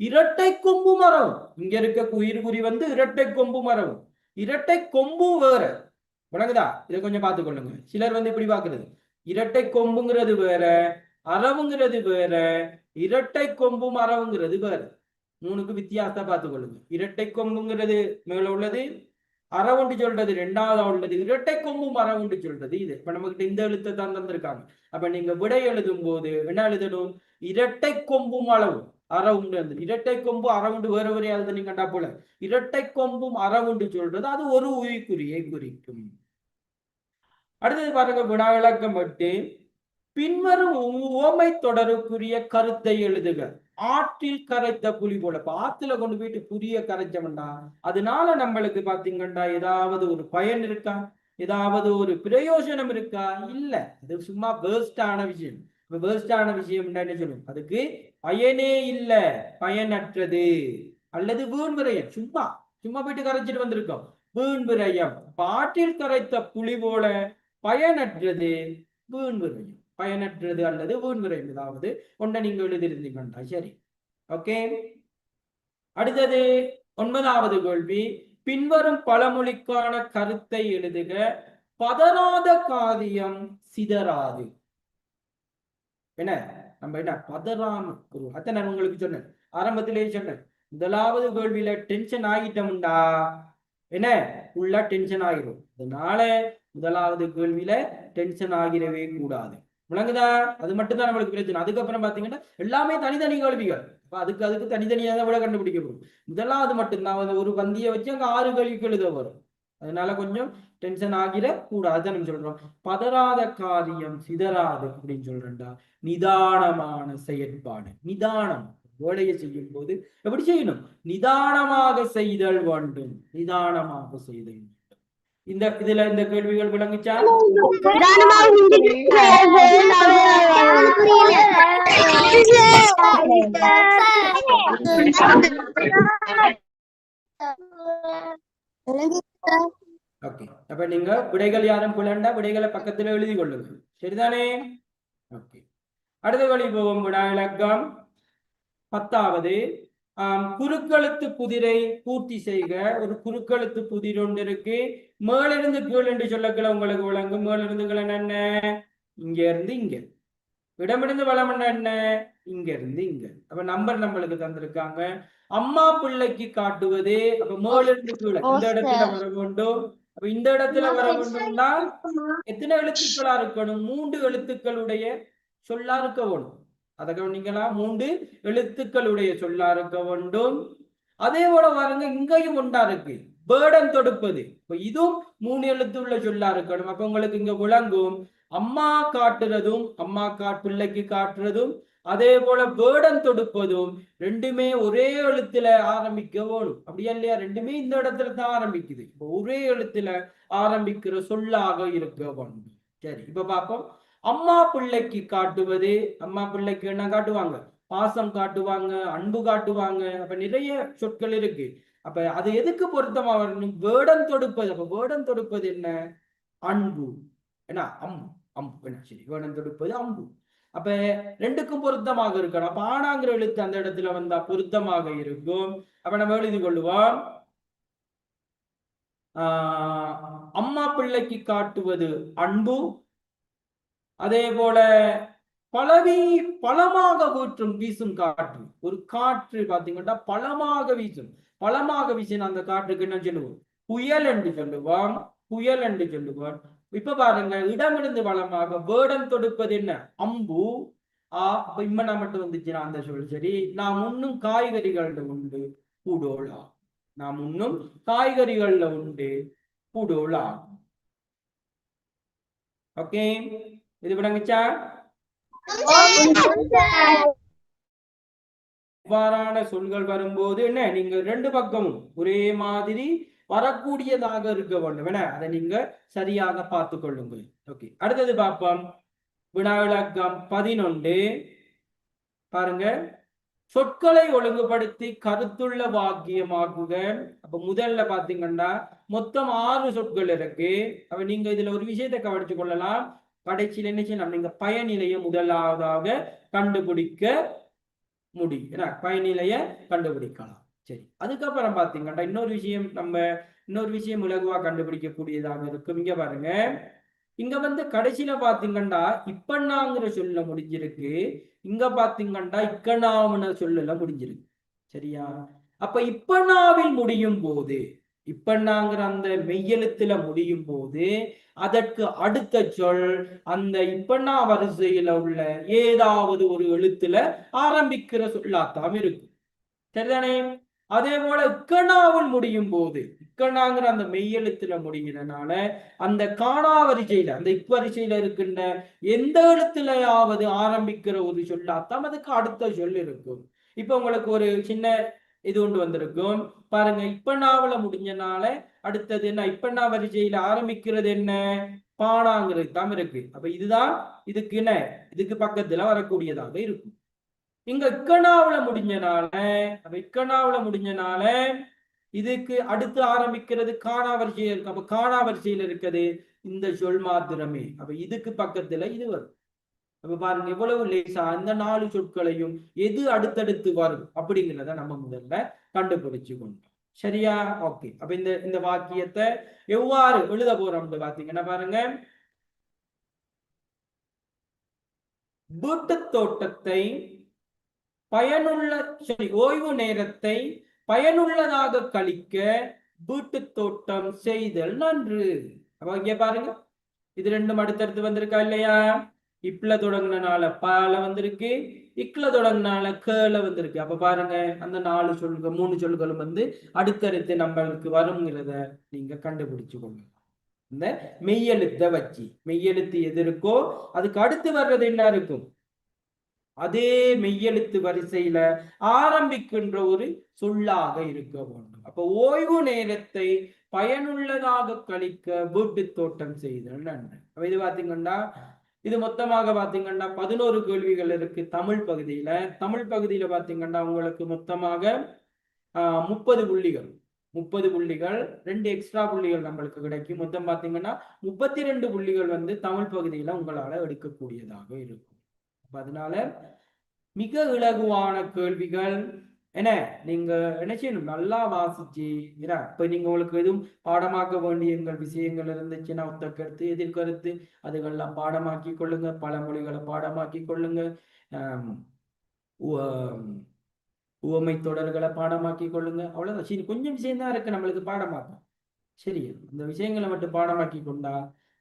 இரட்டை கொம்பு மரம், இங்க இருக்க உயிர்குறி வந்து இரட்டை கொம்பு மரம். இரட்டை கொம்பு வேற, விளங்குதா? இதை கொஞ்சம் பார்த்துக்கொள்ளுங்க. சிலர் வந்து இப்படி பாக்குறது, இரட்டை கொம்புங்கிறது வேற, அரவுங்கிறது வேற, இரட்டை கொம்பும் அரவுங்கிறது வேற. 3க்கு வித்தியாசத்தை பார்த்துக்கொள்ளுங்க. இரட்டை கொம்புங்கிறது மேல உள்ளது, அரவுண்டு சொல்றது 2வது உள்ளது, இரட்டை கொம்பும் அரவுண்டு சொல்றது இது. இப்ப நமக்கு இந்த எழுத்தை தான் தந்திருக்காங்க. அப்ப நீங்க விடை எழுதும் போது என்ன எழுதணும்? இரட்டை கொம்பும் அளவு அரவுண்டு. அந்த இரட்டை கொம்பு அரவுண்டு வேற வேற எழுதுனீங்கண்டா போல, இரட்டை கொம்பும் அரவுண்டு சொல்றது அது ஒரு உயிர்குறியை குறிக்கும். அடுத்தது பாருங்க, வினா விளக்கம் 8. பின்வரும் உவமை தொடருக்குரிய கருத்தை எழுதுக. ஆற்றில் கரைத்த புலி போல. ஆத்துல கொண்டு போயிட்டு புரிய கரைச்சோம்னா அதனால நம்மளுக்கு பாத்தீங்கன்னா ஏதாவது ஒரு பயன் இருக்கா? ஏதாவது ஒரு பிரயோஜனம் இருக்கா? இல்ல, அது சும்மா வேஸ்டான விஷயம். வேர்ஸ்டான விஷயம் என்ன சொல்லும்? அதுக்கு பயனே இல்ல, பயனற்றது அல்லது வீண் விரயம். சும்மா சும்மா போயிட்டு கரைச்சிட்டு வந்திருக்கோம், வீண் விரயம். ஆற்றில் கரைத்த புலி போல பயனற்றது, வீண் விரயம். பயனற்றது அல்லது வீண் விரயம், ஏதாவது ஒன்றை நீங்க எழுதியிருந்தீங்கண்டா சரி. ஓகே, அடுத்தது 9வது கேள்வி. பின்வரும் பழமொழிக்கான கருத்தை எழுதுக. பதறாத காரியம் சிதறாது. என்ன நம்ம என்ன பதறாம அத்தை நான் உங்களுக்கு சொன்னேன், ஆரம்பத்திலேயே சொன்னேன், முதலாவது கேள்வியில டென்ஷன் ஆகிட்டோம்டா என்ன ஃபுல்லா டென்ஷன் ஆகிரும். அதனால முதலாவது கேள்வியில டென்ஷன் ஆகிடவே கூடாது. விளங்குதா? அது மட்டும் தான் நம்மளுக்கு பிரச்சனை. அதுக்கப்புறம் பாத்தீங்கன்னா எல்லாமே தனித்தனி கேள்விகள். அதுக்கு அதுக்கு தனித்தனியாக தான் விட கண்டுபிடிக்க போகும். முதலாவது மட்டும்தான் ஒரு பந்தியை வச்சு அங்க 6 கேள்விக்கு எழுத வரும். அதனால கொஞ்சம் டென்ஷன் ஆகிட கூடாது நம்ம சொல்றோம். பதறாத காரியம் சிதறாது அப்படின்னு சொல்றேன்டா. நிதானமான செயற்பாடு. நிதானம் வேலையை செய்யும் போது எப்படி செய்யணும்? நிதானமாக செய்தல் வேண்டும். நிதானமாக செய்தல் வேண்டும். இதுல இந்த கேள்விகள் விளங்குச்சா? ஓகே, அப்ப நீங்க விடைகள் யாரும் புலண்டா விடைகளை பக்கத்துல எழுதி கொள்ளுங்க, சரிதானே? ஓகே, அடுத்த வழி போவோம். வினா இலக்கம் 10வது. குறுக்கெழுத்து புதிரை பூர்த்தி செய்க. ஒரு குறுக்கெழுத்து புதிர் ஒன்று இருக்கு. மேலிருந்து கீழ் என்று சொல்லக்களை உங்களுக்கு விளங்கும். மேலிருந்து கீழ் என்ன? இங்க இருந்து இங்க. இடமிருந்து வளம் என்ன? இங்க இருந்து இங்க. அப்ப நம்பர் நம்மளுக்கு தந்திருக்காங்க. அம்மா பிள்ளைக்கு காட்டுவது. அப்ப மேலிருந்து கீழே இந்த இடத்துல வர வேண்டும். அப்ப இந்த இடத்துல வர வேண்டும்னா எத்தனை எழுத்துக்களா இருக்கணும்? 3 எழுத்துக்களுடைய சொல்லா இருக்க வேணும். அதை கவனிங்களா, 3 எழுத்துக்களுடைய சொல்லா இருக்க வேண்டும். அதே போல பாருங்க, இங்கேயும் ஒன்றா இருக்கு, பேர்டன் தொடுப்பது. இப்ப இதுவும் 3 எழுத்து உள்ள சொல்லா இருக்கணும். அப்ப உங்களுக்கு இங்க விளங்கும் அம்மா காட்டுறதும் அம்மா பிள்ளைக்கு காட்டுறதும் அதே போல பேர்டன் தொடுப்பதும் ரெண்டுமே ஒரே எழுத்துல ஆரம்பிக்க வேணும். அப்படியா இல்லையா? ரெண்டுமே இந்த இடத்துல தான் ஆரம்பிக்குது. இப்ப ஒரே எழுத்துல ஆரம்பிக்கிற சொல்லாக இருக்க வேண்டும். சரி, இப்ப பார்ப்போம். அம்மா பிள்ளைக்கு காட்டுவது. அம்மா பிள்ளைக்கு என்ன காட்டுவாங்க? பாசம் காட்டுவாங்க, அன்பு காட்டுவாங்க. அப்ப நிறைய சொற்கள் இருக்கு. அப்ப அது எதுக்கு பொருத்தமா வரணும்? வேர்டன் தொடுப்பது. அப்ப வேர்டன் தொடுப்பது என்ன? அன்பு. என்ன? அம்பு. அம்பு என்ன? சரி, வேர்டன் தொடுப்பது அம்பு. அப்ப ரெண்டுக்கும் பொருத்தமாக இருக்கணும். அப்ப ஆனாங்கிற எழுத்து அந்த இடத்துல வந்தா பொருத்தமாக இருக்கும். அப்ப நம்ம எழுதி கொள்ளுவோம். அம்மா பிள்ளைக்கு காட்டுவது அன்பு. அதே போல பலமாக வீசும் காற்று. ஒரு காற்று பாத்தீங்கன்னா பலமாக வீசும். பலமாக வீசின அந்த காற்றுக்கு என்ன சொல்லுவோம்? புயல் என்று சொல்லுவோம். புயல் என்று சொல்லுவோம். இப்ப பாருங்க, இடமிருந்து வளமாக வேர்டன் தொடுப்பது என்ன? அம்பு. அப்ப இம்மனா மட்டும் வந்துச்சுன்னா அந்த சொல் சரி. நாம் உண்ணும் காய்கறிகள்ல உண்டு பூடோலா. நாம் உண்ணும் காய்கறிகள்ல உண்டு பூடோலா. ஓகே, இது விளங்குச்சா? இவ்வாறான சொல்கள் வரும்போது என்ன, நீங்க 2 பக்கமும் ஒரே மாதிரி வரக்கூடியதாக இருக்க வேண்டும். என அதை நீங்க சரியாக பார்த்து கொள்ளுங்கள். ஓகே, அடுத்தது பார்ப்போம். வினா இலக்கம் 11. பாருங்க, சொற்களை ஒழுங்குபடுத்தி கருத்துள்ள வாக்கியமாக்குக. அப்ப முதல்ல பாத்தீங்கன்னா மொத்தம் 6 சொற்கள் இருக்கு. அப்ப நீங்க இதுல ஒரு விஷயத்தை கவனிச்சு கொள்ளலாம். கடைசியில் என்ன செய்யலாம்? நீங்க பயனிலையை முதலாவதாக கண்டுபிடிக்க முடியும். ஏன்னா பயனிலைய கண்டுபிடிக்கலாம். சரி, அதுக்கப்புறம் பாத்தீங்கன்னா இன்னொரு விஷயம் இலகுவா கண்டுபிடிக்கக்கூடியதாக இருக்கும். இங்க பாருங்க, இங்க வந்து கடைசியில பாத்தீங்கன்னா இப்பண்ணாங்கிற சொல்ல முடிஞ்சிருக்கு. இங்க பாத்தீங்கன்னா இக்கண்ணாவுன சொல்லல முடிஞ்சிருக்கு. சரியா? அப்ப இப்பண்ணாவில் முடியும் போது, இப்பண்ணாங்கிற அந்த மெய்யெழுத்துல முடியும் போது அதற்கு அடுத்த சொல் அந்த இப்பண்ணா வரிசையில உள்ள ஏதாவது ஒரு எழுத்துல ஆரம்பிக்கிற சொல்லாத்தான் இருக்கும். சரிதானே? அதே போல இக்கண்ணாவில் முடியும் போது, இக்கண்ணாங்கிற அந்த மெய்யெழுத்துல முடிகிறதுனால அந்த காணா வரிசையில, அந்த இவ்வரிசையில இருக்கின்ற எந்த எழுத்துலயாவது ஆரம்பிக்கிற ஒரு சொல்லாத்தான் அதுக்கு அடுத்த சொல் இருக்கும். இப்ப உங்களுக்கு ஒரு சின்ன இது ஒன்று வந்திருக்கும் பாருங்க. இப்பண்ணாவில முடிஞ்சனால அடுத்தது என்ன? இப்பண்ணா வரிசையில ஆரம்பிக்கிறது என்ன? பானாங்கிறது தான் இருக்கு. அப்ப இதுதான் இதுக்கு என்ன, இதுக்கு பக்கத்துல வரக்கூடியதாக இருக்கும். இங்க இக்கனாவுல முடிஞ்சனால, அப்ப இக்கனாவுல முடிஞ்சனால இதுக்கு அடுத்து ஆரம்பிக்கிறது காணா வரிசையில் இருக்கு. அப்ப காணா வரிசையில் இருக்குது இந்த சொல் மாத்திரமே. அப்ப இதுக்கு பக்கத்துல இது வரும். அப்ப பாருங்க எவ்வளவு லேசா அந்த 4 சொற்களையும் எது அடுத்தடுத்து வரும் அப்படிங்கிறத நம்ம முதல்ல கண்டுபிடிச்சு கொண்டோம். சரியா? ஓகே. அப்ப இந்த இந்த வாக்கியத்தை எவ்வாறு எழுத போறோம்னு பாத்தீங்கன்னா பாருங்க, வீட்டு தோட்டத்தை பயனுள்ள ஓய்வு நேரத்தை பயனுள்ளதாக கழிக்க வீட்டு தோட்டம் செய்தல் நன்று. அப்ப இங்க பாருங்க, இது ரெண்டும் அடுத்தடுத்து வந்திருக்கா இல்லையா? இப்ல தொடங்கினால பால வந்திருக்கு, இக்ல தொடங்கினால கேல வந்திருக்கு. அப்ப பாருங்க அந்த 4 சொல்கள் 3 சொல்களும் அடுத்தடுத்து நம்மளுக்கு வருங்கிறத நீங்க கண்டுபிடிச்சு கொள்ளுங்க. இந்த மெய்யெழுத்தை வச்சு, மெய்யெழுத்து எது இருக்கோ அதுக்கு அடுத்து வர்றது என்ன இருக்கும், அதே மெய்யெழுத்து வரிசையில ஆரம்பிக்கின்ற ஒரு சொல்லாக இருக்க வேண்டும். அப்ப ஓய்வு நேரத்தை பயனுள்ளதாக கழிக்க வீட்டு தோட்டம் செய்தல் நன்று. இது பாத்தீங்கன்னா இது மொத்தமாக பாத்தீங்கன்னா 11 கேள்விகள் இருக்கு தமிழ் பகுதியில. தமிழ் பகுதியில பாத்தீங்கன்னா உங்களுக்கு மொத்தமாக 30 புள்ளிகள் 30 புள்ளிகள், 2 எக்ஸ்ட்ரா புள்ளிகள் நம்மளுக்கு கிடைக்கும். மொத்தம் பாத்தீங்கன்னா 32 புள்ளிகள் தமிழ் பகுதியில உங்களால எடுக்கக்கூடியதாக இருக்கும். அதனால மிக இலகுவான கேள்விகள். என்ன நீங்க என்ன செய்யணும், நல்லா வாசிச்சு இப்ப நீங்க உங்களுக்கு எதுவும் பாடமாக்க வேண்டிய எங்கள் விஷயங்கள் இருந்துச்சுன்னா ஒத்த கருத்து எதிர்கருத்து அதுகள்லாம் பாடமாக்கி கொள்ளுங்க, பழமொழிகளை பாடமாக்கி கொள்ளுங்க, உவமை தொடர்களை பாடமாக்கி கொள்ளுங்க. அவ்வளவுதான். சரி, கொஞ்சம் விஷயம் தான் இருக்கு நம்மளுக்கு பாடமாக்கும். சரி, இந்த விஷயங்களை மட்டும் பாடமாக்கி கொண்டா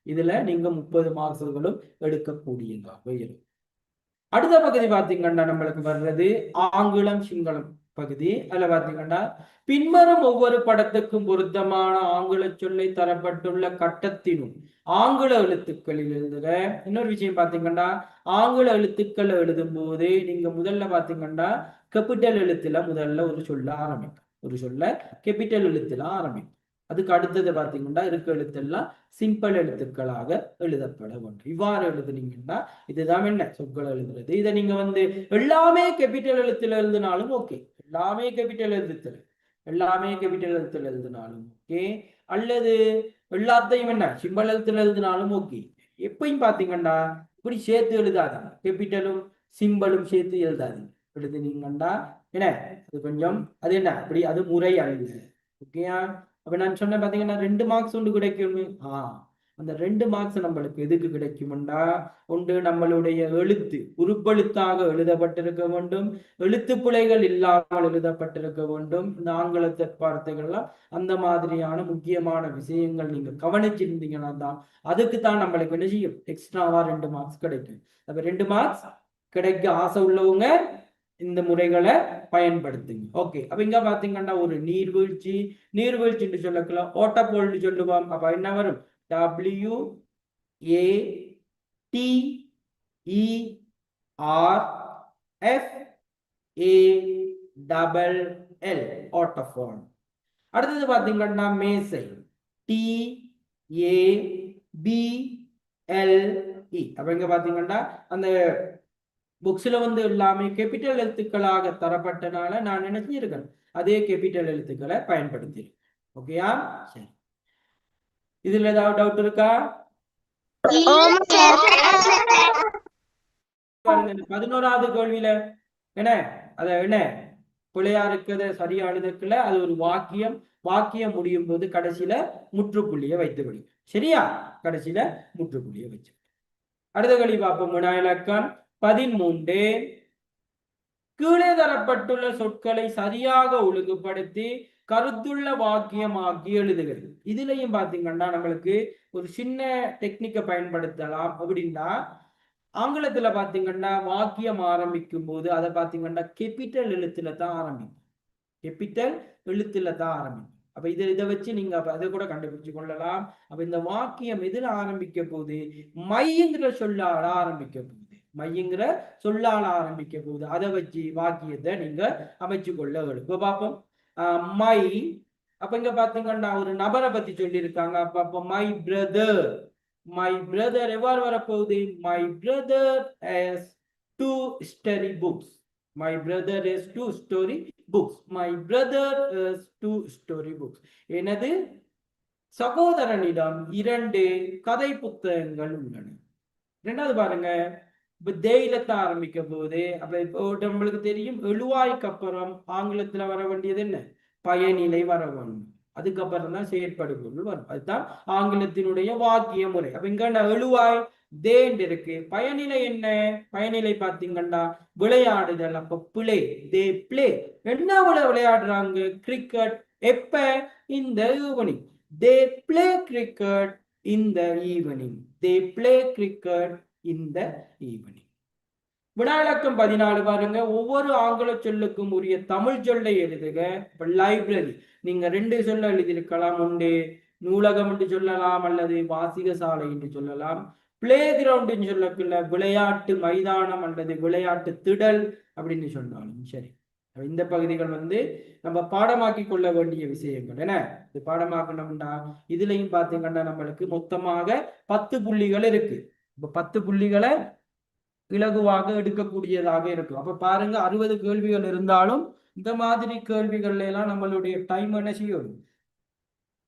இதுல நீங்க 30 மார்க்ஸ்களும் எடுக்கக்கூடியதாக இருக்கும். அடுத்த பகுதி பாத்தீங்கன்னா நம்மளுக்கு வர்றது ஆங்கிலம் சிங்களம் பகுதி. அதுல பாத்தீங்கன்னா பின்வரும் ஒவ்வொரு படத்துக்கும் பொருத்தமான ஆங்கில சொல்லை தரப்பட்டுள்ள கட்டத்தினும் ஆங்கில எழுத்துக்களில் எழுதுக. இன்னொரு விஷயம் பாத்தீங்கன்னா ஆங்கில எழுத்துக்களை எழுதும் போது நீங்க முதல்ல பாத்தீங்கன்னா கேபிட்டல் எழுத்துல முதல்ல ஒரு சொல்ல ஆரம்பிக்கும், ஒரு சொல்ல கேபிட்டல் எழுத்துல ஆரம்பிக்கும். அதுக்கு அடுத்தது பாத்தீங்கன்னா இருக்க எழுத்தெல்லாம் சிம்பிள் எழுத்துக்களாக எழுதப்பட வேண்டும். இவ்வாறு எழுதுனீங்கன்னா இதுதான் என்ன சொற்கள் எழுதுறது. இதை நீங்க எல்லாமே கேபிட்டல் எழுத்துல எழுதினாலும் ஓகே, எல்லாமே கேபிட்டல் எழுத்துல எழுதினாலும் ஓகே, அல்லது எல்லாத்தையும் என்ன சிம்பிள் எழுத்துல எழுதினாலும் ஓகே. எப்பயும் பாத்தீங்கன்னா இப்படி சேர்த்து எழுதாதீங்க, கேபிட்டலும் சிம்பிளும் சேர்த்து எழுதாதீங்க. எழுதுனீங்கன்னா என்ன அது கொஞ்சம் அது என்ன அப்படி அது முறை அல்ல. ஓகேயா? அப்ப நான் சொன்ன பாத்தீங்கன்னா 2 மார்க்ஸ் ஒன்று கிடைக்கும். அந்த 2 மார்க்ஸ் நம்மளுக்கு எதுக்கு கிடைக்கும்டா, ஒன்று நம்மளுடைய எழுத்து உருப்பெழுத்தாக எழுதப்பட்டிருக்க வேண்டும், எழுத்து பிழைகள் இல்லாமல் எழுதப்பட்டிருக்க வேண்டும். இந்த ஆங்கிலத்தை வார்த்தைகள்லாம் அந்த மாதிரியான முக்கியமான விஷயங்கள் நீங்க கவனிச்சிருந்தீங்கன்னா தான் அதுக்கு தான் நம்மளுக்கு என்ன செய்யும், எக்ஸ்ட்ராவா 2 மார்க்ஸ் கிடைக்கும். அப்ப 2 மார்க்ஸ் கிடைக்க ஆசை உள்ளவங்க இந்த முறைகளை பயன்படுத்துங்க. ஓகே. அப்ப இங்க பாத்தீங்கன்னா ஒரு நீர்வீழ்ச்சி, நீர்வீழ்ச்சி சொல்லக்கலாம், ஓட்டப்போல்னு சொல்லுவோம். அப்ப என்ன வரும், WATERFALL, ஓட்டப்போல். அடுத்தது பாத்தீங்கன்னா மேசை, TABLE. அப்ப இங்க பாத்தீங்கன்னா அந்த புக்ஸ்ல எல்லாமே கேபிட்டல் எழுத்துக்களாக தரப்பட்டனால நான் நினைச்சிருக்கேன் அதே கேபிட்டல் எழுத்துக்களை பயன்படுத்தி. ஓகேயா? சரி, இதுல ஏதாவது டவுட் இருக்கா? 11வது கேள்வியில என்ன அத என்ன பிழையா இருக்கிறத சரியா எழுதக்குள்ள அது ஒரு வாக்கியம், வாக்கியம் முடியும் போது கடைசியில முற்றுப்புள்ளியை வைத்து விடும். சரியா? கடைசியில முற்றுப்புள்ளியை வச்சு. அடுத்த கேள்வி பார்ப்போம். இலக்கம் 13. கீழே தரப்பட்டுள்ள சொற்களை சரியாக ஒழுங்குபடுத்தி கருத்துள்ள வாக்கியமாக்கி எழுதுகிறது. இதுலயும் பாத்தீங்கன்னா நம்மளுக்கு ஒரு சின்ன டெக்னிக்கை பயன்படுத்தலாம். அப்படின்னா ஆங்கிலத்துல பாத்தீங்கன்னா வாக்கியம் ஆரம்பிக்கும் போது அதை பாத்தீங்கன்னா கேபிட்டல் எழுத்துல தான் ஆரம்பிக்கும், கேபிட்டல் எழுத்துல தான் ஆரம்பிக்கும். அப்ப இதை வச்சு நீங்க அதை கூட கண்டுபிடிச்சு கொள்ளலாம். அப்ப இந்த வாக்கியம் எதுல ஆரம்பிக்க போகுது, மைங்கிற சொல்லால ஆரம்பிக்க போகுது, மைங்கிற சொல்லால ஆரம்பிக்க போகுது. அதை வச்சு வாக்கியத்தை நீங்க அமைச்சு கொள்ள வேண்டும். இப்ப பார்ப்போம். மை, அப்ப இங்க பாத்தீங்கன்னா ஒரு நபரை பத்தி சொல்லியிருக்காங்க. அப்ப மை பிரதர், மை பிரதர் எவ்வாறு வரப்போகுது? My brother has two story books. My brother has two story books. My brother has two story books. எனது சகோதரனிடம் 2 கதை புத்தகங்கள் உள்ளன. ரெண்டாவது பாருங்க, இப்ப தேயிலத்தை ஆரம்பிக்க போது அப்ப இப்போ நம்மளுக்கு தெரியும் எழுவாய்க்கு அப்புறம் ஆங்கிலத்துல வர வேண்டியது என்ன? பயனிலை வர வேண்டும். அதுக்கப்புறம் தான் செயற்படு பொருள் வரும். அதுதான் ஆங்கிலத்தினுடைய வாக்கிய முறை. அப்ப இங்க எழுவாய் தேண்ட் இருக்கு. பயனிலை என்ன? பயனிலை பார்த்தீங்கன்னா விளையாடுதல். அப்ப பிளே, தே பிளே. என்ன விளையாடுறாங்க? கிரிக்கெட். எப்ப? இந்த evening. They play cricket in the evening. They play cricket in the evening. வினா இலக்கம் 14 பாருங்க. ஒவ்வொரு ஆங்கில சொல்லுக்கும் உரிய தமிழ் சொல்லை எழுதுக. இப்ப லைப்ரரி நீங்க 2 சொல்ல எழுதியிருக்கலாம். உண்டு நூலகம் என்று சொல்லலாம், அல்லது வாசிக சாலை என்று சொல்லலாம். பிளே கிரவுண்ட் சொல்லக்குள்ள விளையாட்டு மைதானம் அல்லது விளையாட்டு திடல் அப்படின்னு சொன்னாலும் சரி. இந்த பகுதிகள் நம்ம பாடமாக்கி கொள்ள வேண்டிய விஷயங்கள். என்ன இது பாடமாக்கணும்னா இதுலயும் பாத்தீங்கன்னா நம்மளுக்கு மொத்தமாக 10 புள்ளிகள் இருக்கு. இப்ப 10 புள்ளிகளை இலகுவாக எடுக்கக்கூடியதாக இருக்கும். அப்ப பாருங்க 60 கேள்விகள் இருந்தாலும் இந்த மாதிரி கேள்விகள்ல எல்லாம் நம்மளுடைய டைம் என்ன செய்யும்?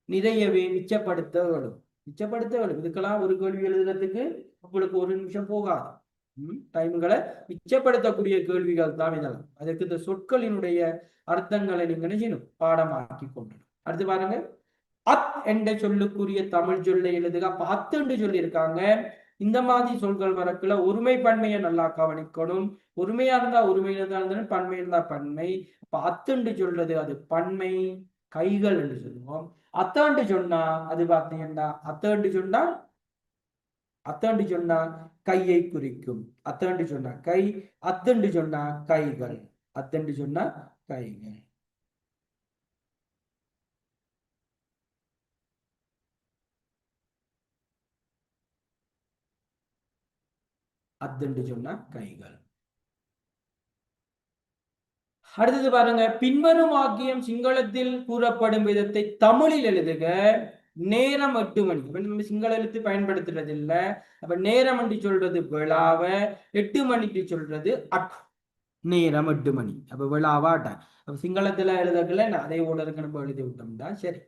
நிறையவே மிச்சப்படுத்த வேணும். இதுக்கெல்லாம் ஒரு கேள்வி எழுதுறதுக்கு உங்களுக்கு 1 நிமிஷம் போகாது. டைம்களை மிச்சப்படுத்தக்கூடிய கேள்விகள் தான் இதெல்லாம். அதுக்கு இந்த சொற்களினுடைய அர்த்தங்களை நீங்க நினைக்கணும், பாடமாக்கி கொள்ளணும். அடுத்து பாருங்க, அத் என்ற சொல்லுக்குரிய தமிழ் சொல்லை எழுதுக. அப்ப அத்து என்று சொல்லி இருக்காங்க. இந்த மாதிரி சொல்கள் வரக்குள்ள ஒருமை பன்மையை நல்லா கவனிக்கணும். ஒருமையா இருந்தா ஒருமையில இருந்தாலும் பன்மை இருந்தா பன்மை. அப்ப அத்துண்டு சொல்றது அது பன்மை, கைகள் என்று சொல்லுவோம். அத்தாண்டு சொன்னா அது பார்த்தீங்கன்னா அத்தாண்டு சொன்னா கையை குறிக்கும். அத்தாண்டு சொன்னா கை, அத்தண்டு சொன்னா கைகள். அத்தண்டு சொன்னா கைகள். அத்தண்டு சொன்னா கைகள். அடுத்தது பாருங்க, பின்வரும் வாக்கியம் சிங்களத்தில் கூறப்படும் விதத்தை தமிழில் எழுதுக. நேரம் 8 மணி. நம்ம சிங்கள எழுத்து பயன்படுத்துறது இல்ல. அப்ப நேரம் என்று சொல்றது விழாவ, 8 மணிக்கு சொல்றது அட். நேரம் 8 மணி. அப்ப விழாவா அட்ட. அப்ப சிங்களத்துல எழுதக்கல அதே ஓடருக்கு நம்ம எழுதி விட்டோம்னா சரி.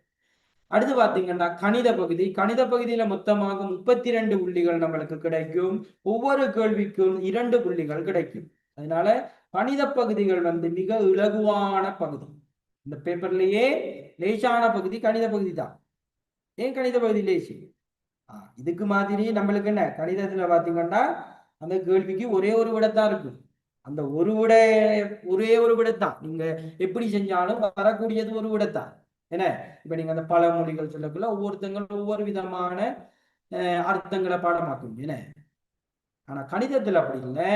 அடுத்து பாத்தீங்கன்னா கணித பகுதி. கணித பகுதியில மொத்தமாக 32 புள்ளிகள் நம்மளுக்கு கிடைக்கும். ஒவ்வொரு கேள்விக்கும் 2 புள்ளிகள் கிடைக்கும். அதனால கணித பகுதிகள் மிக இலகுவான பகுதி. இந்த பேப்பர்லயே லேசான பகுதி கணித பகுதி தான். ஏன் கணித பகுதி லேசி? இதுக்கு மாதிரி நம்மளுக்கு என்ன கணிதத்துல பாத்தீங்கன்னா அந்த கேள்விக்கு ஒரே ஒரு விடத்தான் இருக்கும். அந்த ஒரே ஒரு விடத்தான் நீங்க எப்படி செஞ்சாலும் வரக்கூடியது ஒரு விடத்தான். என்ன இப்ப நீங்க அந்த பழமொழிகள் சொல்லக்குள்ள ஒவ்வொருத்தங்களும் ஒவ்வொரு விதமான அர்த்தங்களை பாடமாக்கும். என்ன ஆனா கணிதத்துல அப்படி இல்லை.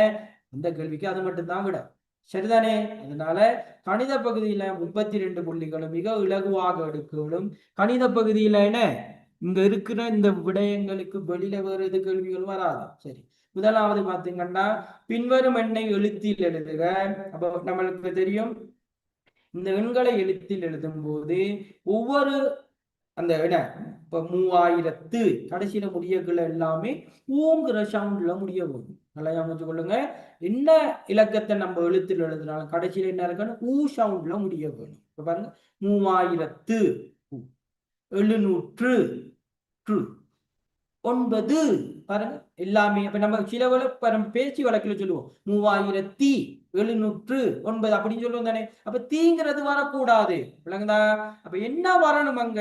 இந்த கேள்விக்கு அது மட்டும்தான் விட. சரிதானே? அதனால கணித பகுதியில 32 புள்ளிகளும் மிக இலகுவாக எடுக்கணும். கணித பகுதியில என்ன இங்க இருக்கிற இந்த விடயங்களுக்கு வெளியில வேறு எது கேள்விகள் வராது. சரி, முதலாவது பாத்தீங்கன்னா பின்வரும் எண்ணை எழுத்தில் எழுதுக. அப்ப நம்மளுக்கு தெரியும் இந்த எண்களை எழுத்தில் எழுதும் போது ஒவ்வொரு அந்த என்ன இப்ப 3000 கடைசியில முடியக்குள்ள எல்லாமே ஊங்குற சவுண்ட்ல முடிய போகுது. நல்லா யோசிச்சு கொள்ளுங்க. என்ன இலக்கத்தை நம்ம எழுத்துல எழுதுனாலும் கடைசியில என்ன இருக்கணும்? ஊ சவுண்ட்ல முடிய போகணும். இப்ப பாருங்க 3709 பாருங்க எல்லாமே. அப்ப நம்ம சில பேச்சு வழக்கில் சொல்லுவோம் 3709 அப்படின்னு சொல்லுவோம் தானே. அப்ப தீங்கிறது வரக்கூடாது. விளங்குதா? அப்ப என்ன வரணும் அங்க?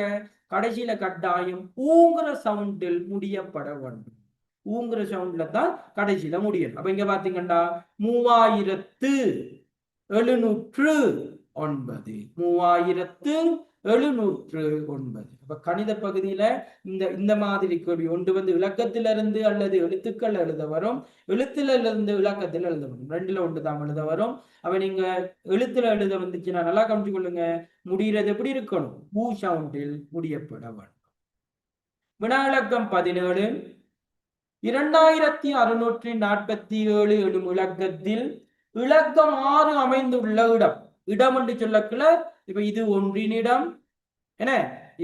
கடைசியில கட்டாயம் ஊங்குற சவுண்டில் முடியப்பட வேண்டும். ஊங்குற சவுண்ட்ல தான் கடைசியில முடியும். அப்ப இங்க பாத்தீங்கன்னா 3709 3709. அப்ப கணித பகுதியில இந்த மாதிரி கேள்வி ஒன்று இலக்கத்திலிருந்து அல்லது எழுத்துக்கள் எழுத வரும். எழுத்துல இருந்து இலக்கத்தில் எழுத வரும். 2ல ஒன்று தான் எழுத வரும். அப்ப நீங்க எழுத்துல எழுத வந்துச்சுன்னா நல்லா கவனிச்சு கொள்ளுங்க. முடிகிறது எப்படி இருக்கணும்? ஊ சவுண்டில் முடியப்பட வேண்டும். வினா இலக்கம் 17. 2647 எனும் இலக்கத்தில் இலக்கம் 6 அமைந்துள்ள இடம் என்று சொல்லக்குள்ள இப்ப இது ஒன்றினிடம். என்ன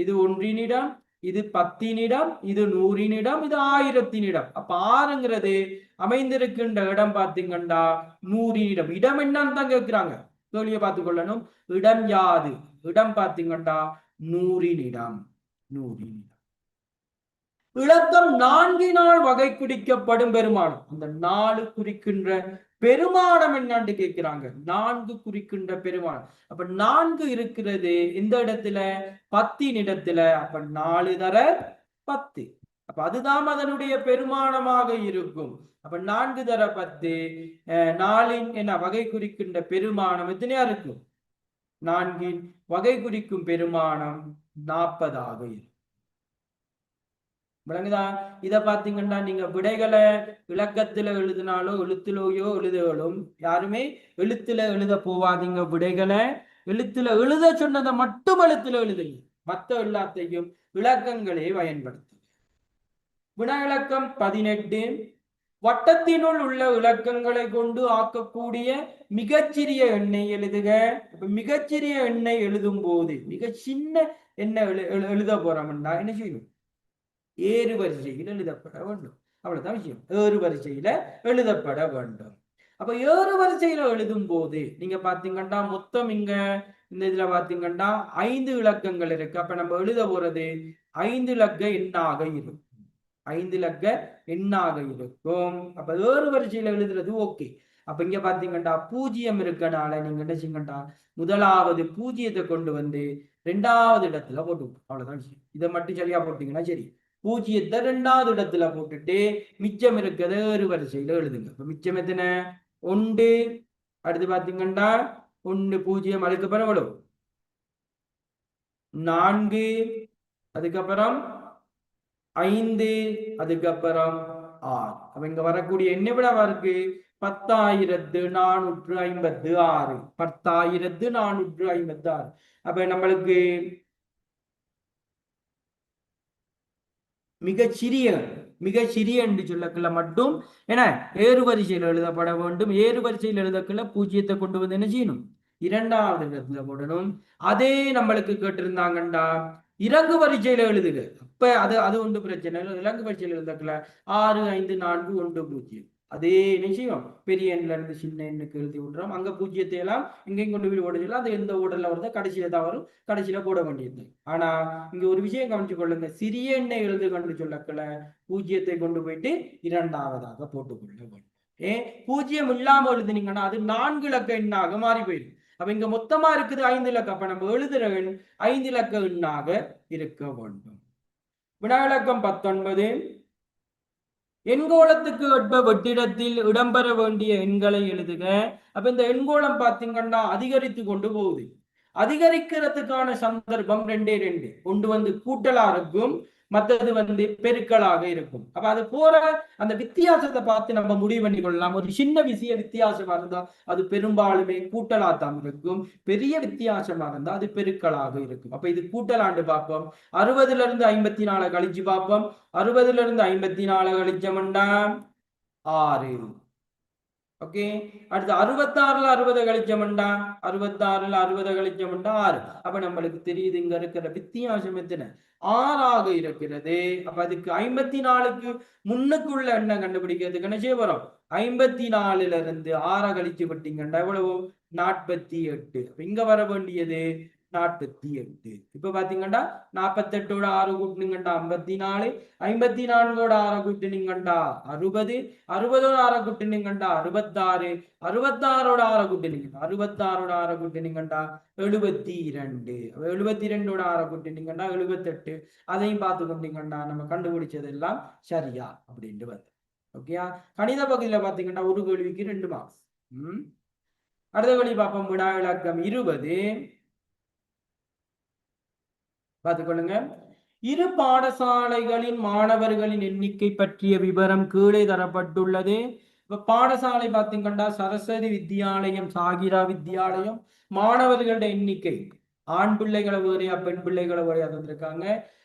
இது ஒன்றினிடம், இது 10 இது 100 இது 1000 அப்ப ஆறுங்கிறது அமைந்திருக்கின்ற இடம் பார்த்தீங்கன்னா 100 இடம் என்னன்னு தான் கேட்கிறாங்க. கேள்வியை பார்த்துக் கொள்ளணும். இடம் யாது? இடம் பார்த்தீங்கன்னா 100 இலக்கம் 4 வகை குறிக்கப்படும் பெருமானம். அந்த 4 குறிக்கின்ற பெருமானம் என்னன்னு கேட்கிறாங்க. 4 குறிக்கின்ற பெருமானம். அப்ப 4 இருக்கிறது இந்த இடத்துல 10 இடத்துல. அப்ப 4 தர 10. அப்ப அதுதான் அதனுடைய பெருமானமாக இருக்கும். அப்ப 4 தர 10 4 என்ன வகை குறிக்கின்ற பெருமானம் எத்தனையா இருக்கும்? 4 வகை குறிக்கும் பெருமானம் 40 இருக்கும். விளங்குதா? இதை பார்த்தீங்கன்னா நீங்க விடைகளை விளக்கத்துல எழுதினாலோ எழுத்துலயோ எழுதுகளும் யாருமே எழுத்துல எழுத போவாதீங்க. விடைகளை எழுத்துல எழுத சொன்னதை மட்டும் எழுத்துல எழுதுங்க. மற்ற எல்லாத்தையும் விளக்கங்களே பயன்படுத்து. வினா இலக்கம் 18. வட்டத்தினுள் உள்ள இலக்கங்களை கொண்டு ஆக்கக்கூடிய மிகச்சிறிய எண்ணை எழுதுக. மிகச்சிறிய எண்ணை எழுதும் போது மிக சின்ன எண்ணை எழுத போறோம்னா என்ன செய்யணும்? ஏறு வரிசையில் எழுதப்பட வேண்டும். அவ்வளவுதான் விஷயம். ஏறு வரிசையில எழுதப்பட வேண்டும். அப்ப ஏறு வரிசையில எழுதும் போது நீங்க பாத்தீங்கன்னா மொத்தம் இங்க இந்த இதுல பாத்தீங்கன்னா 5 இலக்கங்கள் இருக்கு. அப்ப நம்ம எழுத போறது 5 இலக்க எண்ணாக இருக்கும். 5 இலக்க எண்ணாக இருக்கும். அப்ப ஏறு வரிசையில எழுதுறது ஓகே. அப்ப இங்க பாத்தீங்கன்னா 0 இருக்கனால நீங்க என்ன செய்யுங்கண்டா முதலாவது 0 கொண்டு வந்து 2வது இடத்துல போட்டு அவ்வளவுதான் விஷயம். இதை மட்டும் சரியா போட்டீங்கன்னா சரி. 0 2வது இடத்துல போட்டுட்டு மிச்சம் இருக்கிறத ஏறு வரிசையில எழுதுங்க. இப்ப மிச்சம் எத்தனை? 1. அடுத்து பாத்தீங்கன்னா 1 0 அதுக்கப்புறம் எவ்வளவு? 4. அதுக்கப்புறம் 5. அதுக்கப்புறம் 6. அப்ப இங்க வரக்கூடிய என்ன விடவா இருக்கு? 10,456. 10,456. அப்ப நம்மளுக்கு மிக சிறிய என்று சொல்லக்குள்ள மட்டும் என ஏறு வரிசையில் எழுதப்பட வேண்டும். ஏறு வரிசையில் எழுதக்குள்ள 0 கொண்டு வந்து என்ன செய்யணும்? 2வது இடத்துல போடணும். அதே நம்மளுக்கு கேட்டிருந்தாங்கண்டா இறங்கு வரிசையில எழுதுக. அப்ப அது ஒன்று பிரச்சனை. இறங்கு வரிசையில் எழுதக்குள்ள 6 5 4 1 0. அதே நிச்சயம் பெரிய எண்ணில இருந்து சின்ன எண்ணுக்கு எழுதி விடுறோம். அங்க 0 எல்லாம் எங்கேயும் கொண்டு போய் ஓடுறோம். அது எந்த ஓடல வருதோ கடைசியில தான் வரும். கடைசியில போட வேண்டியது. ஆனா இங்க ஒரு விஷயம் கவனிச்சு கொள்ளுங்க. சிறிய எண்ணை எழுது கொண்டு சொல்லக்கல 0 கொண்டு போயிட்டு 2வதாக போட்டுக்கொள்ள வேண்டும். 0 இல்லாம எழுதுனீங்கன்னா அது 4 இலக்க எண்ணாக மாறி போயிடும். அப்ப இங்க மொத்தமா இருக்குது 5 இலக்க. அப்ப நம்ம எழுதுற எண் 5 இலக்க எண்ணாக இருக்க வேண்டும். வினா இலக்கம் 19. எண்கோளத்துக்கு ஒட்ட வெற்றிடத்தில் இடம்பெற வேண்டிய எண்களை எழுதுக. அப்ப இந்த எண்கோளம் பார்த்தீங்கன்னா அதிகரித்து கொண்டு போகுது. அதிகரிக்கிறதுக்கான சந்தர்ப்பம் 2 ஒன்று வந்து கூட்டலா இருக்கும், மற்றது வந்து பெருக்கலாக இருக்கும். அப்ப அது போற அந்த வித்தியாசத்தை பார்த்து நம்ம முடிவு பண்ணி கொள்ளலாம். ஒரு சின்ன விஷய வித்தியாசமா இருந்தா அது பெரும்பாலுமே கூட்டலா தான் இருக்கும். பெரிய வித்தியாசமா இருந்தா அது பெருக்கலாக இருக்கும். அப்ப இது கூட்டலாண்டு பார்ப்போம். 60ல இருந்து 54 கழிச்சு பார்ப்போம். 60ல இருந்து 54 கழிச்சோம்னா 6. ஓகே. அடுத்து 66ல 60 கழிச்சோம்னா 66ல 60 கழிச்சோம்னா 6. அப்ப நம்மளுக்கு தெரியுது இங்க இருக்கிற வித்தியாசம் எத்தனை? 6ஆக இருக்கிறது. அப்ப அதுக்கு 54க்கு முன்னுக்குள்ள என்ன கண்டுபிடிக்கிறதுக்கு என்ன செய்ய போறோம்? 54ல இருந்து 6 கழிச்சு விட்டீங்கன்னா எவ்வளவு? 48. இங்க வர வேண்டியது 48. இப்ப பாத்தீங்கன்னா 48ஓட 6 கூட்டினீங்கண்டா 54, 54ஓட 6 கூட்டினீங்கண்டா 60, 60ஓட 6 கூட்டினீங்கண்டா 66, 66ஓட 6 கூட்டினீங்கண்டா 66ஓட 6 கூட்டினீங்கண்டா 72. 72ஓட 6 கூட்டினீங்கண்டா 78. அதையும் பார்த்து கொண்டீங்கன்னா நம்ம கண்டுபிடிச்சது எல்லாம் சரியா அப்படின்ட்டு வந்து. ஓகேயா? கணித பகுதியில பாத்தீங்கன்னா ஒரு கேள்விக்கு 2 மார்க்ஸ். அடுத்த கேள்வி பார்ப்போம். வினா இலக்கம் 20. பார்த்துக்கொள்ளுங்க. இரு பாடசாலைகளின் மாணவர்களின் எண்ணிக்கை பற்றிய விவரம் கீழே தரப்பட்டுள்ளது. இப்ப பாடசாலை பார்த்தீங்கன்னா சரஸ்வதி வித்யாலயம், சாகிரா வித்யாலயம். மாணவர்களுடைய எண்ணிக்கை ஆண் பிள்ளைகளை வேறையா பெண் பிள்ளைகளை வேறையா தந்திருக்காங்க.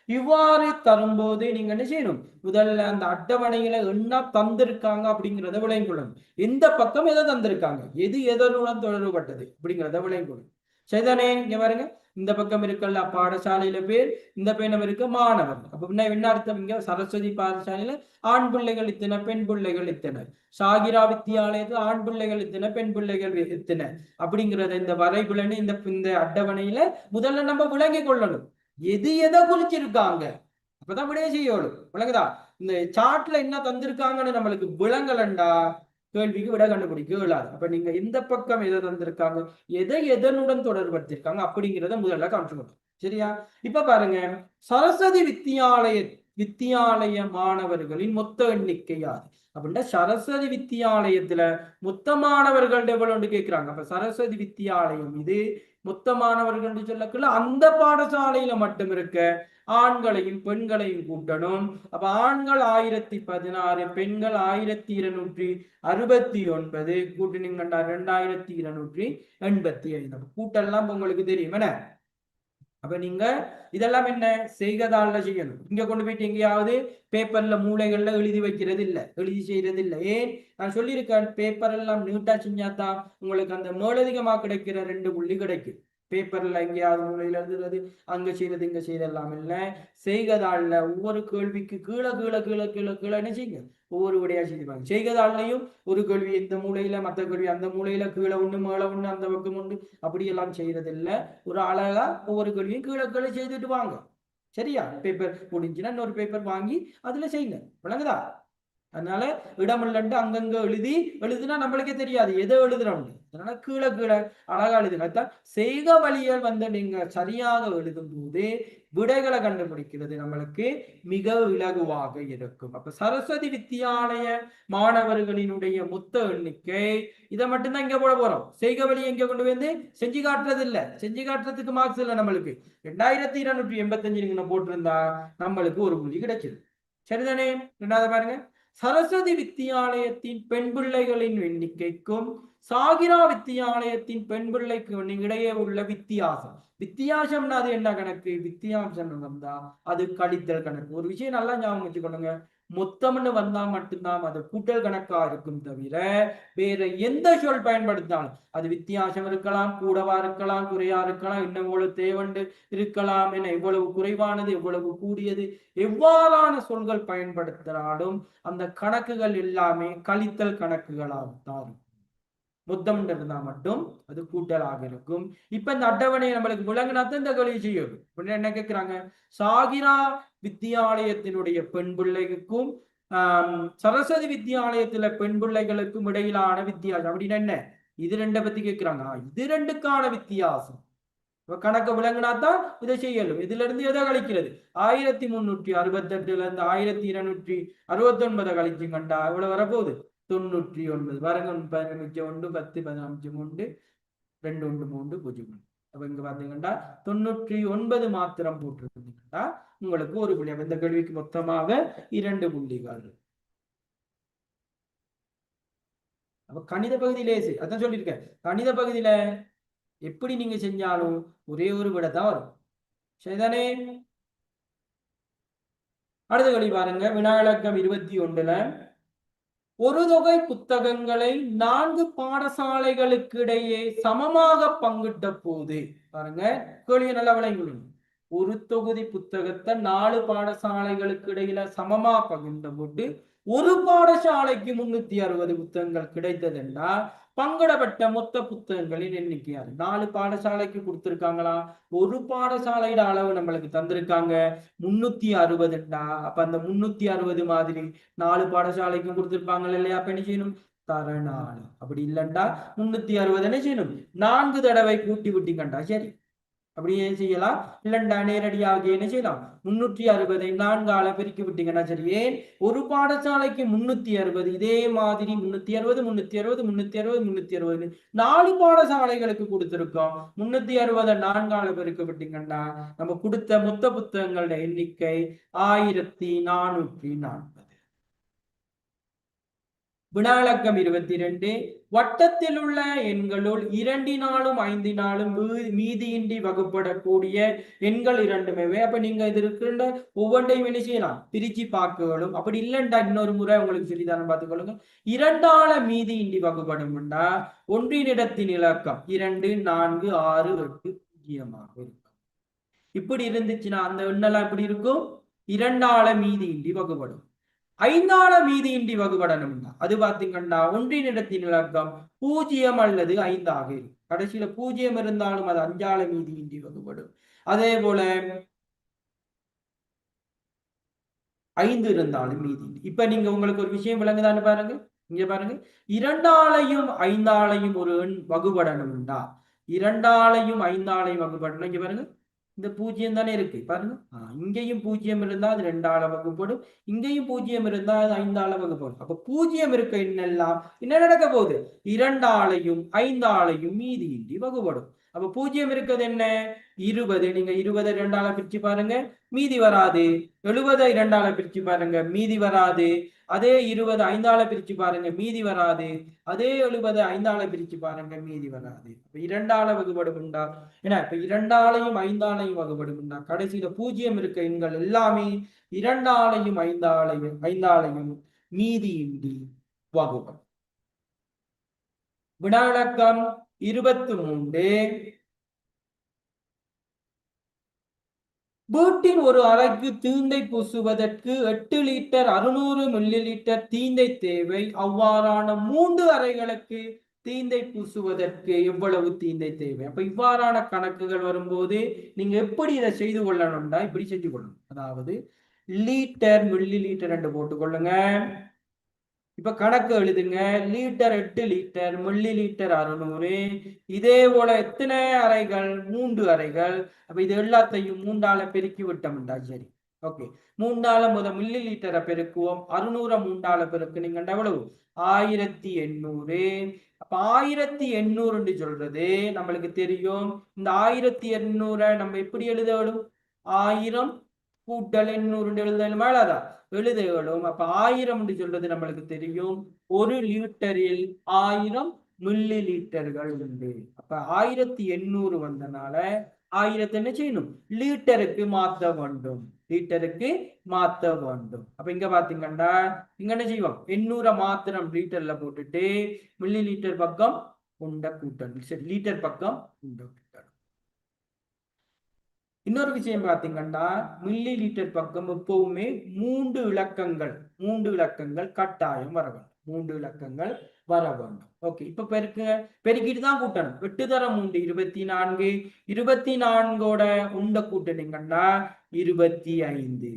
இவ்வாறு தரும்போது நீங்க என்ன செய்யணும்? முதல்ல அந்த அட்டவணையில என்ன தந்திருக்காங்க அப்படிங்கிறத விளங்கிக் கொள்ளணும். எந்த பக்கம் எதை தந்திருக்காங்க, எது எதனுடன் தொடர்புபட்டது அப்படிங்கிறத விளங்கிக் கொள்ளணும். சரிதானே? இங்க பாருங்க, இந்த பக்கம் இருக்கல்ல பாடசாலையில பேர், இந்த பக்கம் இருக்க மாணவர்கள். அப்ப என்ன அர்த்தம்? இங்க சரஸ்வதி பாடசாலையில ஆண் பிள்ளைகள் இத்தனை, பெண் பிள்ளைகள் இத்தனை. ஷாகிரா வித்தியாலயத்துல ஆண் பிள்ளைகள் இத்தனை, பெண் பிள்ளைகள் இத்தனை. அப்படிங்கிறத இந்த வரைபுலன்னு இந்த அட்டவணையில முதல்ல நம்ம விளங்கி கொள்ளணும். எது எதை குறிச்சிருக்காங்க, அப்பதான் விடைய செய்யணும். விளங்குதா? இந்த சார்ட்ல என்ன தந்திருக்காங்கன்னு நம்மளுக்கு விளங்கலண்டா கேள்விக்கு விட கண்டுபிடிக்க இயலாது. அப்ப நீங்க இந்த பக்கம் எதை தந்திருக்காங்க, எதை எதனுடன் தொடர்படுத்திருக்காங்க அப்படிங்கிறத முதல்ல காமிச்சுக்கணும். சரியா? இப்ப பாருங்க, சரஸ்வதி வித்தியாலய மாணவர்களின் மொத்த எண்ணிக்கை யாரு அப்படின்னா, சரஸ்வதி வித்தியாலயத்துல மொத்த மாணவர்கள் எவ்வளவு கேட்கிறாங்க. அப்ப சரஸ்வதி வித்தியாலயம் இது மொத்த மாணவர்கள் சொல்லக்குள்ள அந்த பாடசாலையில மட்டும் இருக்க ஆண்களையும் பெண்களையும் கூட்டணும். அப்ப ஆண்கள் 1016, பெண்கள் 1269, கூட்டினீங்கன்னா 2285. கூட்டெல்லாம் உங்களுக்கு தெரியும் என்ன? அப்ப நீங்க இதெல்லாம் என்ன செய்கதால செய்யணும். இங்க கொண்டு போயிட்டு எங்கேயாவது பேப்பர்ல மூளைகள்ல எழுதி வைக்கிறது இல்ல, எழுதி செய்யறது இல்ல. ஏன்? நான் சொல்லியிருக்கேன், பேப்பர் எல்லாம் நீட்டா செஞ்சாதான் உங்களுக்கு அந்த மேலதிகமா கிடைக்கிற 2 புள்ளி கிடைக்கும். பேப்பர்ல எங்கேயாவது மூலையில எழுதுறது, அங்க செய்யறது இங்க செய்யறதெல்லாம் இல்லை. செய்கதாள்ல ஒவ்வொரு கேள்விக்கு கீழே கீழே கீழே கீழே கீழே என்ன செய்யுங்க, ஒவ்வொரு விடையா செய்வாங்க. செய்கதாள்லையும் ஒரு கேள்வி இந்த மூலையில, மற்ற கேள்வி அந்த மூலையில, கீழே ஒண்ணு மேல ஒண்ணு அந்த பக்கம் ஒண்ணு, அப்படியெல்லாம் செய்யறது இல்லை. ஒரு அழகா ஒவ்வொரு கேள்வியும் கீழே கீழே செய்துட்டு வாங்க. சரியா? பேப்பர் முடிஞ்சுன்னா இன்னொரு பேப்பர் வாங்கி அதுல செய்யுங்க. விளங்குதா? அதனால இடமில்லண்டு அங்கங்க எழுதுனா நம்மளுக்கே தெரியாது எதை எழுதுறோம். அதனால கீழே கீழே அழகா எழுதுனா செய்க வழியல் நீங்க சரியாக எழுதும் போது விடைகளை கண்டுபிடிக்கிறது நம்மளுக்கு மிக இலகுவாக இருக்கும். அப்ப சரஸ்வதி வித்தியாலய மாணவர்களினுடைய மொத்த எண்ணிக்கை இதை மட்டும்தான் இங்க போட போறோம். செய்க வழியை இங்க கொண்டு வந்து செஞ்சு காட்டுறது இல்ல, செஞ்சு காட்டுறதுக்கு மார்க்ஸ் இல்லை. நம்மளுக்கு 2285 நீங்க போட்டிருந்தா நம்மளுக்கு ஒரு புள்ளி கிடைக்குது. சரிதானே? ரெண்டாவது பாருங்க, சரஸ்வதி வித்தியாலயத்தின் பெண் பிள்ளைகளின் எண்ணிக்கைக்கும் சாகிரா வித்தியாலயத்தின் பெண் பிள்ளைக்கு இடையே உள்ள வித்தியாசம். வித்தியாசம்னா அது என்ன கணக்கு? வித்தியாசம் வந்தா அது கழித்தல் கணக்கு. ஒரு விஷயம் நல்லா ஞாபகம் வச்சுக்கொள்ளுங்க, மொத்தம்னு வந்தா மட்டும்தான் அது கூட்டல் கணக்கா இருக்கும் தவிர வேற எந்த சொல் பயன்படுத்தினாலும் அது வித்தியாசம் இருக்கலாம், கூடவா இருக்கலாம், குறையா இருக்கலாம், இன்னும் எவ்வளவு தேவண்டு இருக்கலாம், என்ன எவ்வளவு குறைவானது எவ்வளவு கூடியது, எவ்வாறான சொல்கள் பயன்படுத்தினாலும் அந்த கணக்குகள் எல்லாமே கழித்தல் கணக்குகளாகத்தான். மொத்தம் இருந்தா மட்டும் அது கூட்டலாக இருக்கும். இப்ப இந்த அட்டவணையை நம்மளுக்கு விளங்கினாத்தான் இந்த கேள்வி செய்யும். என்ன கேட்கிறாங்க, சாகிரா வித்தியாலயத்தினுடைய பெண் பிள்ளைக்கும் சரஸ்வதி வித்தியாலயத்துல பெண் பிள்ளைகளுக்கும் இடையிலான வித்தியாசம் அப்படின்னு என்ன, இது ரெண்டை பத்தி கேட்கிறாங்க. இது ரெண்டுக்கான வித்தியாசம் கணக்கு விளங்கினாத்தான் இதை செய்யலும். இதுல இருந்து எதை கழிக்கிறது, 1368 இருந்து 1269 கழிச்சு கண்டா இவ்வளவு வரப்போகுது 99. பாருங்க, 15 1 10 15 3 2 1 3 0. அப்ப இங்க பாத்தீங்கன்னா 99 மாத்திரம் போட்டிருந்தீங்கன்னா உங்களுக்கு ஒரு புள்ளி. இந்த கேள்விக்கு மொத்தமாக 2 புள்ளிகள். அப்ப கணித பகுதி லேசு, அதான் சொல்லியிருக்கேன். கணித பகுதியில எப்படி நீங்க செஞ்சாலும் ஒரே ஒரு விட தான் வரும். சரிதானே? அடுத்த கேள்வி பாருங்க, வினாவிலக்கம் 21ல ஒரு தொகை புத்தகங்களை 4 பாடசாலைகளுக்கு இடையே சமமாக பங்கிட்ட போது, பாருங்க கேள்வியை நல்லா விளங்கி, ஒரு தொகுதி புத்தகத்தை 4 பாடசாலைகளுக்கு இடையில சமமா பகிர்ந்த போட்டு ஒரு பாடசாலைக்கு 360 புத்தகங்கள் கிடைத்ததுன்னா பங்கிடப்பட்ட மொத்த புத்தகங்களின் எண்ணிக்கையாது. 4 பாடசாலைக்கு கொடுத்திருக்காங்களா, ஒரு பாடசாலையோட அளவு நம்மளுக்கு தந்திருக்காங்க 360ண்டா. அப்ப அந்த 360 மாதிரி 4 பாடசாலைக்கும் கொடுத்திருப்பாங்க இல்லையா? அப்ப என்ன செய்யணும், தர 4. அப்படி இல்லைண்டா 360 என்ன செய்யணும், 4 தடவை கூட்டி விட்டீங்கண்டா சரி. அப்படியே செய்யலாம். இல்லைண்டா நேரடியாக என்ன செய்யலாம், 360 4ஆல பெருக்கி விட்டீங்கன்னா சரி. ஏன், ஒரு பாடசாலைக்கு 360, இதே மாதிரி 360 360 360 360 4 பாடசாலைகளுக்கு கொடுத்திருக்கோம். 360 4ஆல பெருக்கி விட்டீங்கன்னா நம்ம கொடுத்த மொத்த புத்தகங்களோட எண்ணிக்கை 1440. வினாலக்கம் 22. வட்டத்தில் உள்ள எண்களுள் 2 5 மீதியின்றி வகுப்படக்கூடிய எண்கள் இரண்டுமே. அப்ப நீங்க இது இருக்கின்ற ஒவ்வொன்றையும் என்ன செய்யலாம், பிரிச்சு பார்க்கணும். அப்படி இல்லைண்டா இன்னொரு முறை உங்களுக்கு சொல்லித்தான பார்த்துக்கொள்ளுங்க. 2 மீதியின்றி வகுப்படும்டா ஒன்றினிடத்தின் இலக்கம் 2 4 6 8 0 இப்படி இருந்துச்சுன்னா அந்த எண்ணெல்லாம் எப்படி இருக்கும், 2 மீதியின்றி வகுப்படும். 5 மீதியின்றி வகுபடணும்னா அது பாத்தீங்கன்னா ஒன்றினிடத்தின் இலக்கம் 0 அல்லது 5 இருக்கும். கடைசியில 0 இருந்தாலும் அது 5 மீதியின்றி வகுபடும். அதே போல 5 இருந்தாலும் மீதி. இப்ப நீங்க உங்களுக்கு ஒரு விஷயம் விளங்குதான்னு பாருங்க. இங்க பாருங்க, 2 5 ஒரு எண் வகுபடணும்டா 2 5 வகுபடணும். இங்க பாருங்க, இந்த 0 தானே இருக்கு பாருங்க. இங்கேயும் 0 இருந்தா அது 2 வகுப்படும், இங்கேயும் 0 இருந்தா அது 5 வகுப்படும். அப்ப 0 இருக்க என்னெல்லாம் என்ன நடக்க போகுது, 2 5 மீதியின்றி வகுப்படும். அப்ப 0 இருக்கிறது என்ன, 20. நீங்க 20 2 பிரிச்சு பாருங்க, மீதி வராது. 70 2 பிரிச்சு பாருங்க, மீதி வராது. அதே 20 5 பிரிச்சு பாருங்க, மீதி வராது. அதே 70 5 பிரிச்சு பாருங்க, மீதி வராது. இப்ப 2 வகுபடும்டா ஏன்னா இப்ப 2 5 கடைசியில 0 இருக்க எண்கள் எல்லாமே 2 5 மீதியின்றி வகுப்படும். வினாவிளக்கம் 23. வீட்டின் ஒரு அறைக்கு தீந்தை பூசுவதற்கு 8 லிட்டர் 600 மில்லி லிட்டர் தீந்தை தேவை. அவ்வாறான 3 அறைகளுக்கு தீந்தை பூசுவதற்கு எவ்வளவு தீந்தை தேவை? அப்ப இவ்வாறான கணக்குகள் வரும்போது நீங்க எப்படி இதை செய்து கொள்ளணும்னா இப்படி செஞ்சு கொள்ளணும். அதாவது லிட்டர் மில்லி லிட்டர் என்று போட்டுக்கொள்ளுங்க. இப்ப கணக்கு எழுதுங்க. Litre 8 litre, milli litre 600. இதே போல எத்தனை அறைகள், 3 அறைகள். அப்ப இது எல்லாத்தையும் 3ஆல பெருக்கி விட்டோம்டா. சரி, ஓகே. 3ஆல மில்லி லிட்டரை பெருக்குவோம். 600 3ஆல பெருக்குனீங்கன்னா எவ்வளவு, 1800. அப்ப 1800 சொல்றது நம்மளுக்கு தெரியும். இந்த 1800 நம்ம எப்படி எழுதணும், 1000 கூட்டல் 800 எழுதணுமா, எழுத இயலும். அப்ப 1000 சொல்றது நம்மளுக்கு தெரியும், 1 லிட்டரில் 1000 மில்லி லிட்டர்கள் உண்டு. அப்ப 1800 வந்தனால 1000 என்ன செய்யணும், லிட்டருக்கு மாற்ற வேண்டும், லிட்டருக்கு மாற்ற வேண்டும். அப்ப இங்க பாத்தீங்கன்னா இங்க என்ன செய்வோம், 800 மாத்திரம் லிட்டர்ல போட்டுட்டு மில்லி லிட்டர் பக்கம் உண்ட கூட்டணும். சரி, லிட்டர் பக்கம் உண்ட கூட்டணும். இன்னொரு விஷயம் பாத்தீங்கன்னா மில்லி லிட்டர் பக்கம் எப்பவுமே 3 இலக்கங்கள் கட்டாயம் வர வேண்டும். 3 இலக்கங்கள் வர வேண்டும். ஓகே, இப்ப பெருக்கிட்டு தான் கூட்டணும். 8 தரம் 3 24. 24ஓட உண்ட கூட்டணிங்கன்னா 25.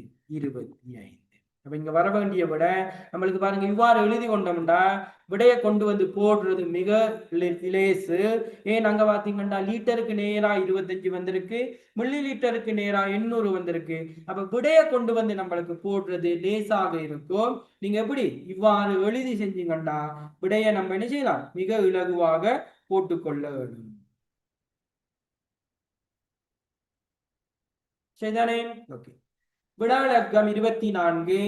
அப்ப இங்க வர வேண்டிய விட நம்மளுக்கு பாருங்க, இவ்வாறு எழுதி கொண்டோம்டா விடைய கொண்டு வந்து போடுறது மிக லேசு. ஏன் அங்க பாத்தீங்கன்னா லிட்டருக்கு நேரா 25 வந்திருக்கு, மில்லி லிட்டருக்கு நேரா 800 வந்திருக்கு. அப்ப விடைய கொண்டு வந்து நம்மளுக்கு போடுறது லேசாக இருக்கும். நீங்க எப்படி இவ்வாறு எழுதி செஞ்சீங்கன்னா விடைய நம்ம என்ன செய்யலாம், மிக இலகுவாக போட்டுக்கொள்ள வேண்டும். சரிதானே? ஓகே. வினாவிளக்கம் 24.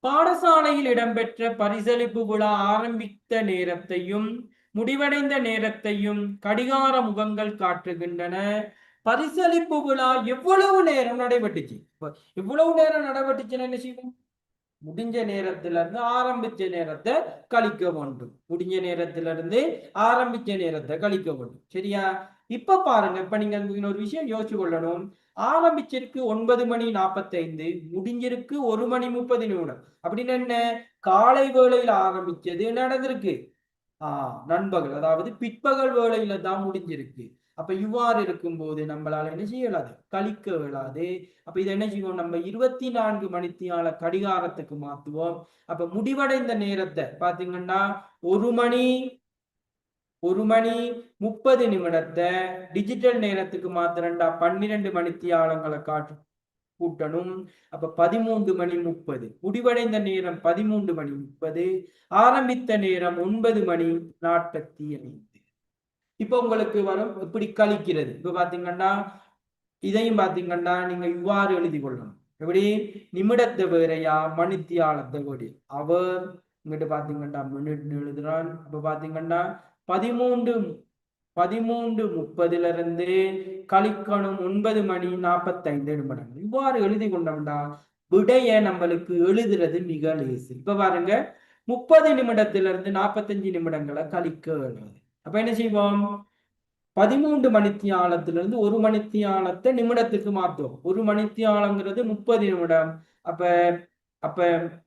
பாடசாலையில் இடம்பெற்ற பரிசளிப்பு விழா ஆரம்பித்த நேரத்தையும் முடிவடைந்த நேரத்தையும் கடிகார முகங்கள் காட்டுகின்றன. பரிசளிப்பு விழா எவ்வளவு நேரம் நடைபெற்றுச்சு, எவ்வளவு நேரம் நடைபெற்றுச்சுன்னு என்ன செய்வோம், முடிஞ்ச நேரத்துல இருந்து ஆரம்பிச்ச நேரத்தை கழிக்க வேண்டும். முடிஞ்ச நேரத்துல இருந்து ஆரம்பிச்ச நேரத்தை கழிக்க வேண்டும். சரியா? இப்ப பாருங்க, இப்ப நீங்க ஒரு விஷயம் யோசிச்சு கொள்ளணும். ஆரம்பிச்சிருக்கு 9:45, முடிஞ்சிருக்கு 1:30. அப்படின்னு என்ன, காலை வேளையில ஆரம்பிச்சது நடந்திருக்கு நண்பகல், அதாவது பிற்பகல் வேளையில தான் முடிஞ்சிருக்கு. அப்ப இவ்வாறு இருக்கும்போது நம்மளால என்ன செய்யலாது, கழிக்க இயலாது. அப்ப இதை என்ன செய்வோம், நம்ம 24 மணித்தியால கடிகாரத்துக்கு மாத்துவோம். அப்ப முடிவடைந்த நேரத்தை பாத்தீங்கன்னா 1:30 டிஜிட்டல் நேரத்துக்கு மாத்திரண்டா 12 மணித்தியாலங்களை கூட்டணும். அப்ப 13:30. முடிவடைந்த நேரம் 13:30. ஆரம்பித்த நேரம் 9:45. இப்ப உங்களுக்கு வரும் எப்படி கழிக்கிறது. இப்ப பாத்தீங்கன்னா இதையும் பாத்தீங்கன்னா நீங்க இவ்வாறு எழுதி கொள்ளணும். எப்படி, நிமிடத்தை வேறையா மணித்தியாலத்தை வேறு. அவர் இங்கிட்டு பாத்தீங்கன்னா மினிட் எழுதுறான். இப்ப பாத்தீங்கன்னா 13 13:30 கழிக்கணும் 9 மணி 45 நிமிடங்கள். இவ்வாறு எழுதி கொண்டோம்னா விடைய நம்மளுக்கு எழுதுறது மிக லேசு. இப்ப பாருங்க 30 நிமிடத்திலிருந்து 45 நிமிடங்களை கழிக்க எழுது. அப்ப என்ன செய்வோம்? 13 மணித்தியாலத்திலிருந்து 1 மணித்தியாலத்தை நிமிடத்துக்கு மாத்துவோம். 1 மணித்தியாலங்கிறது 30 நிமிடம். அப்ப அப்ப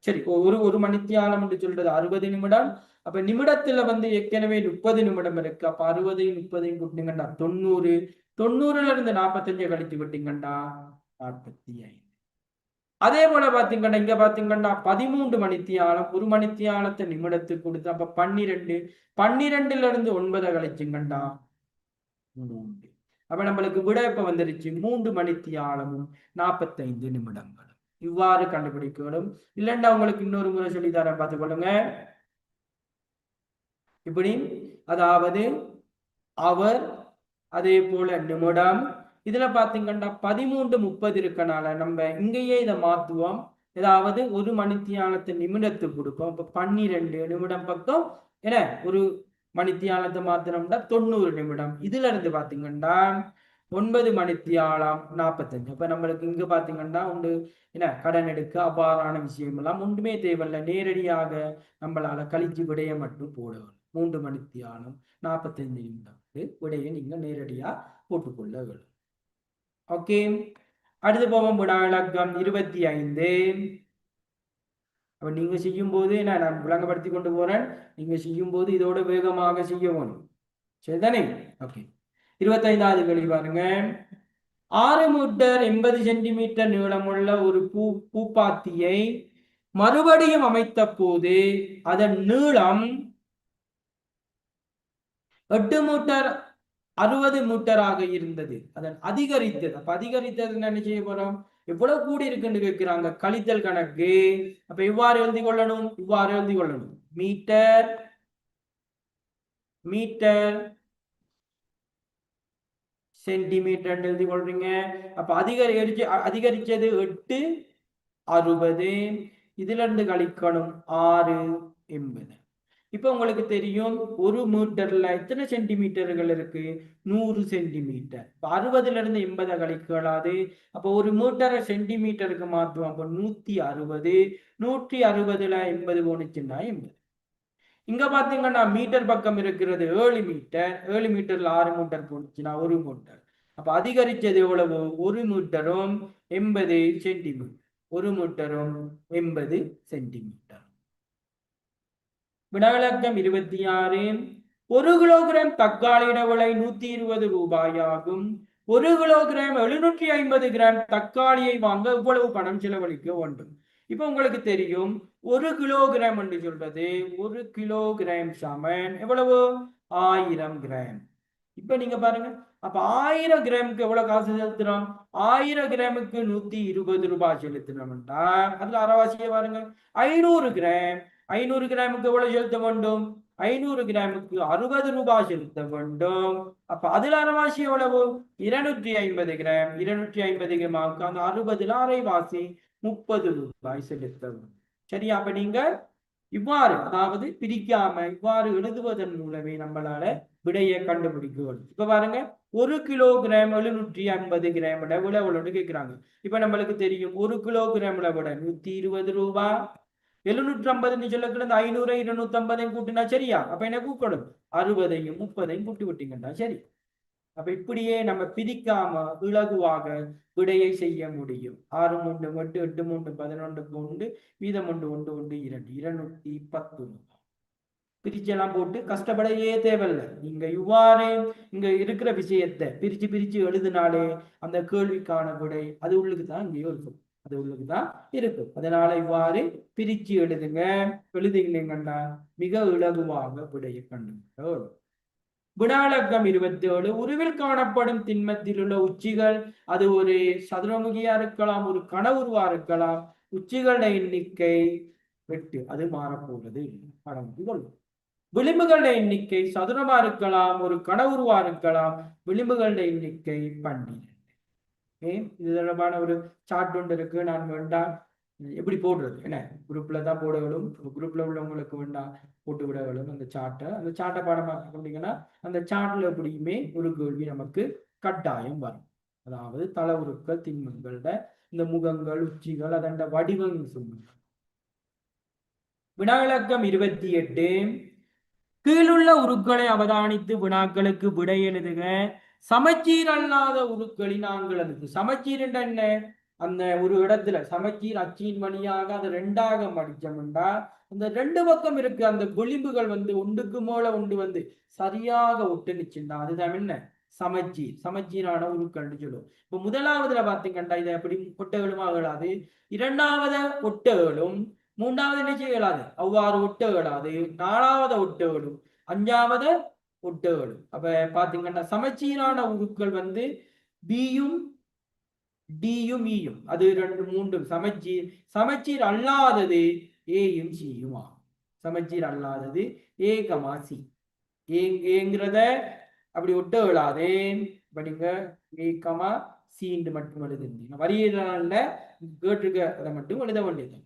சரி, ஒரு மணித்தியாலம் என்று சொல்றது 60 நிமிடம். அப்ப நிமிடத்துல ஏற்கனவே 30 நிமிடம் இருக்கு. அப்ப 60 30 கூட்டினீங்கன்னா 90. 90ல இருந்து 45 கழித்து விட்டீங்கன்னா 45. அதே போல பாத்தீங்கன்னா இங்க பாத்தீங்கன்னா 13 மணித்தியாலம், 1 மணித்தியாலத்தை நிமிடத்துக்கு கொடுத்து அப்ப 12. 12ல இருந்து 9 கழிச்சுங்கன்னா 3. அப்ப நம்மளுக்கு விட இப்ப வந்துருச்சு 3 மணித்தியாலமும் 45 நிமிடங்களும். இவ்வாறு கண்டுபிடிக்கணும். இல்லைன்னா உங்களுக்கு இன்னொரு முறை சொல்லித்தரேன், பார்த்துக்கொள்ளுங்க. இப்படி, அதாவது அவர், அதே போல நிமிடம். இதுல பாத்தீங்கன்னா 13:30 இருக்கனால நம்ம இங்கேயே இதை மாத்துவோம். ஏதாவது 1 மணித்தியாலத்தை நிமிடத்துக்கு கொடுப்போம். இப்ப 12 நிமிடம் பக்கம் என்ன, ஒரு மணித்தியாலத்தை மாத்தினோம்னா 90 நிமிடம். இதுல இருந்து பாத்தீங்கன்னா 9 மணித்தியாலம் 45. அப்ப நம்மளுக்கு இங்க பாத்தீங்கன்னா உண்டு என்ன, கடன் எடுக்க அவ்வாறான விஷயம் எல்லாம் ஒன்றுமே தேவையில்லை. நேரடியாக நம்மளால கழிச்சு விடைய மட்டும் போடணும். 3 மணித்தியாலம் 45 நிமிடம் விடையை நீங்க நேரடியா போட்டுக்கொள்ள வேண்டும். ஓகே, அடுத்து போவோம். வினா இலக்கம் 25. அப்ப நீங்க செய்யும் போது நான் விளங்கப்படுத்தி கொண்டு போறேன். நீங்க செய்யும் போது இதோட வேகமாக செய்யணும். சரிதானே? ஓகே, 25வது கேள்வி பாருங்க. 6 மீட்டர் 80 சென்டிமீட்டர் நீளமுள்ள ஒரு பூப்பாத்தியை மறுபடியும் அமைத்த போது அதன் நீளம் 8 மீட்டர் 60 மீட்டராக இருந்தது. அதன் அதிகரித்தது. அப்ப அதிகரித்தது என்ன செய்ய போறோம்? எவ்வளவு கூடி இருக்குன்னு கேட்கிறாங்க. கழித்தல் கணக்கு. அப்ப இவ்வாறு எழுதி கொள்ளணும். இவ்வாறு எழுதி கொள்ளணும். மீட்டர் மீட்டர் சென்டிமீட்டர் எழுதி கொள்றீங்க. அப்ப அதிகரிச்சது 8 60. இதுல இருந்து கழிக்கணும் 6 80. இப்ப உங்களுக்கு தெரியும் ஒரு மீட்டர்ல எத்தனை சென்டிமீட்டர்கள் இருக்கு? 100 சென்டிமீட்டர். 60ல இருந்து 80 கழிக்கலாது. அப்ப ஒரு மீட்டரை சென்டிமீட்டருக்கு மாற்றுவோம். அப்ப 160. 160ல 80 போனுச்சுன்னா 80. இங்க பாத்தீங்கன்னா மீட்டர் பக்கம் இருக்கிறது 7 மீட்டர். 7 மீட்டர்ல 6 மீட்டர் போனுச்சுன்னா 1 மீட்டர். அப்ப அதிகரிச்சது எவ்வளவு? 1 மீட்டரும் 80 சென்டிமீட்டர். 1 மீட்டரும் 80 சென்டிமீட்டர். வினாவிலக்கம் 26. 1 கிலோகிராம் தக்காளியிட விலை 120 ரூபாயாகும். 1 கிலோகிராம் 750 கிராம் தக்காளியை வாங்க இவ்வளவு பணம் செலவழிக்க வேண்டும். இப்ப உங்களுக்கு தெரியும் 1 கிலோகிராம் என்று சொல்றது 1 கிலோகிராம் சமன் எவ்வளவு? 1000 கிராம். இப்ப நீங்க பாருங்க, அப்ப 1000 கிராமுக்கு எவ்வளவு காசு செலுத்துறோம்? 1000 கிராமுக்கு 120 ரூபாய் செலுத்தினோம்னா அதுல அரைவாசியை பாருங்க. 500 கிராம். 500 கிராமுக்கு எவ்வளவு செலுத்த வேண்டும்? 500 கிராமுக்கு 60 ரூபாய் செலுத்த வேண்டும். அப்ப அதுல அரைவாசி எவ்வளவு? 250 கிராம். 250 கிராமுக்கு அந்த 60ல அரைவாசி 30 ரூபாய் செலுத்த வேண்டும். சரியா? அப்ப நீங்க இவ்வாறு, அதாவது பிரிக்காம இவ்வாறு எழுதுவதன் மூலமே நம்மளால விடையை கண்டுபிடிக்க வேண்டும். இப்ப பாருங்க, 1 கிலோகிராம் 750 கிராம் விட எவ்வளவு கேட்கிறாங்க. இப்ப நம்மளுக்கு தெரியும் 1 கிலோகிராம்ல விட 120 ரூபாய். 750 சொல்லக்கூட 500 250 கூட்டினா சரியா? அப்ப என்ன கூட்டணும்? 60யும் 30யும் கூட்டி விட்டீங்கன்னா சரி. அப்ப இப்படியே நம்ம பிரிக்காம இலகுவாக விடையை செய்ய முடியும். 6 3 8 8 3 11 1 மீதம் 1 1 1 2 210 பிரிச்செல்லாம் போட்டு கஷ்டப்படையே தேவையில்லை. நீங்க இவ்வாறு இங்க இருக்கிற விஷயத்தை பிரிச்சு பிரிச்சு எழுதினாலே அந்த கேள்விக்கான விடை அது உள்ளுக்கு தான் இங்கேயும் இருக்கும். அது உள்ளுக்கு தான் இருக்கும். அதனால இவ்வாறு பிரிச்சு எழுதுங்க. எழுதுங்களீங்கன்னா மிக இலகுவாக விடையை கண்டுபிடிக்கும். வினாவிலக்கம் 27. உருவில் காணப்படும் திண்மத்தில் உள்ள உச்சிகள், அது ஒரு சதுரமுகியா இருக்கலாம், ஒரு கனவுருவா இருக்கலாம். உச்சிகள எண்ணிக்கை 8. அது மாறப்போவது விளிம்புகள எண்ணிக்கை சதுரமா இருக்கலாம், ஒரு கனவுருவா இருக்கலாம். விளிம்புகள எண்ணிக்கை 12. இது தொடர்பான ஒரு சார்ட் ஒன்று இருக்கு. நான் வேண்டாம் எப்படி போடுறது என்ன குரூப்ல தான் போட விடும், குரூப்ல உள்ளவங்களுக்கு வேண்டாம் போட்டு விட விடும் அந்த சார்ட்டை பாடமாக்கி கொண்டீங்கன்னா அந்த சார்ட்ல எப்படியுமே ஒரு கேள்வி நமக்கு கட்டாயம் வரும். அதாவது தலை உருக்கள் திண்மங்களோட இந்த முகங்கள் உச்சிகள் அதண்ட வடிவங்கள் சொல்லுங்க. வினாவிலக்கம் 28. கீழுள்ள உருக்களை அவதானித்து வினாக்களுக்கு விடை எழுதுக. சமச்சீர் அல்லாத உருக்களின் ஆண்கள் எழுது. சமச்சீர் என்ன? அந்த ஒரு இடத்துல சமச்சீர் அச்சின் வழியாக அதை ரெண்டாக மடிச்சோம்டா அந்த ரெண்டு பக்கம் இருக்கு அந்த விளிம்புகள் ஒன்றுக்கு மேல ஒன்று சரியாக ஒட்டுனுச்சுண்டா அதுதான் என்ன சமச்சீர். சமச்சீரான உருக்கள்னு சொல்லுவோம். இப்ப முதலாவதுல பாத்தீங்கன்னா இதை எப்படி ஒட்டகளும் ஆகலாது, இரண்டாவது ஒட்டகளும், மூன்றாவது என்ன செய்யலாது அவ்வாறு ஒட்டகலாது, நாலாவது ஒட்டகளும், அஞ்சாவது ஒட்டகளும். அப்ப பாத்தீங்கன்னா சமச்சீரான உருக்கள் பியும் டியும் ஈயும் அது ரெண்டு மூன்றும் சமச்சீர். சமச்சீர் அல்லாதது ஏயும் சியும் ஆகும். சமச்சீர் அல்லாதது ஏ கமா சி. ஏங்கிறத அப்படி ஒட்ட விழாதே படிங்க. ஏ கமா சின்னு மட்டும் எழுதுங்க. வரியில கேட்டிருக்க அதை மட்டும் எழுத வேண்டியது.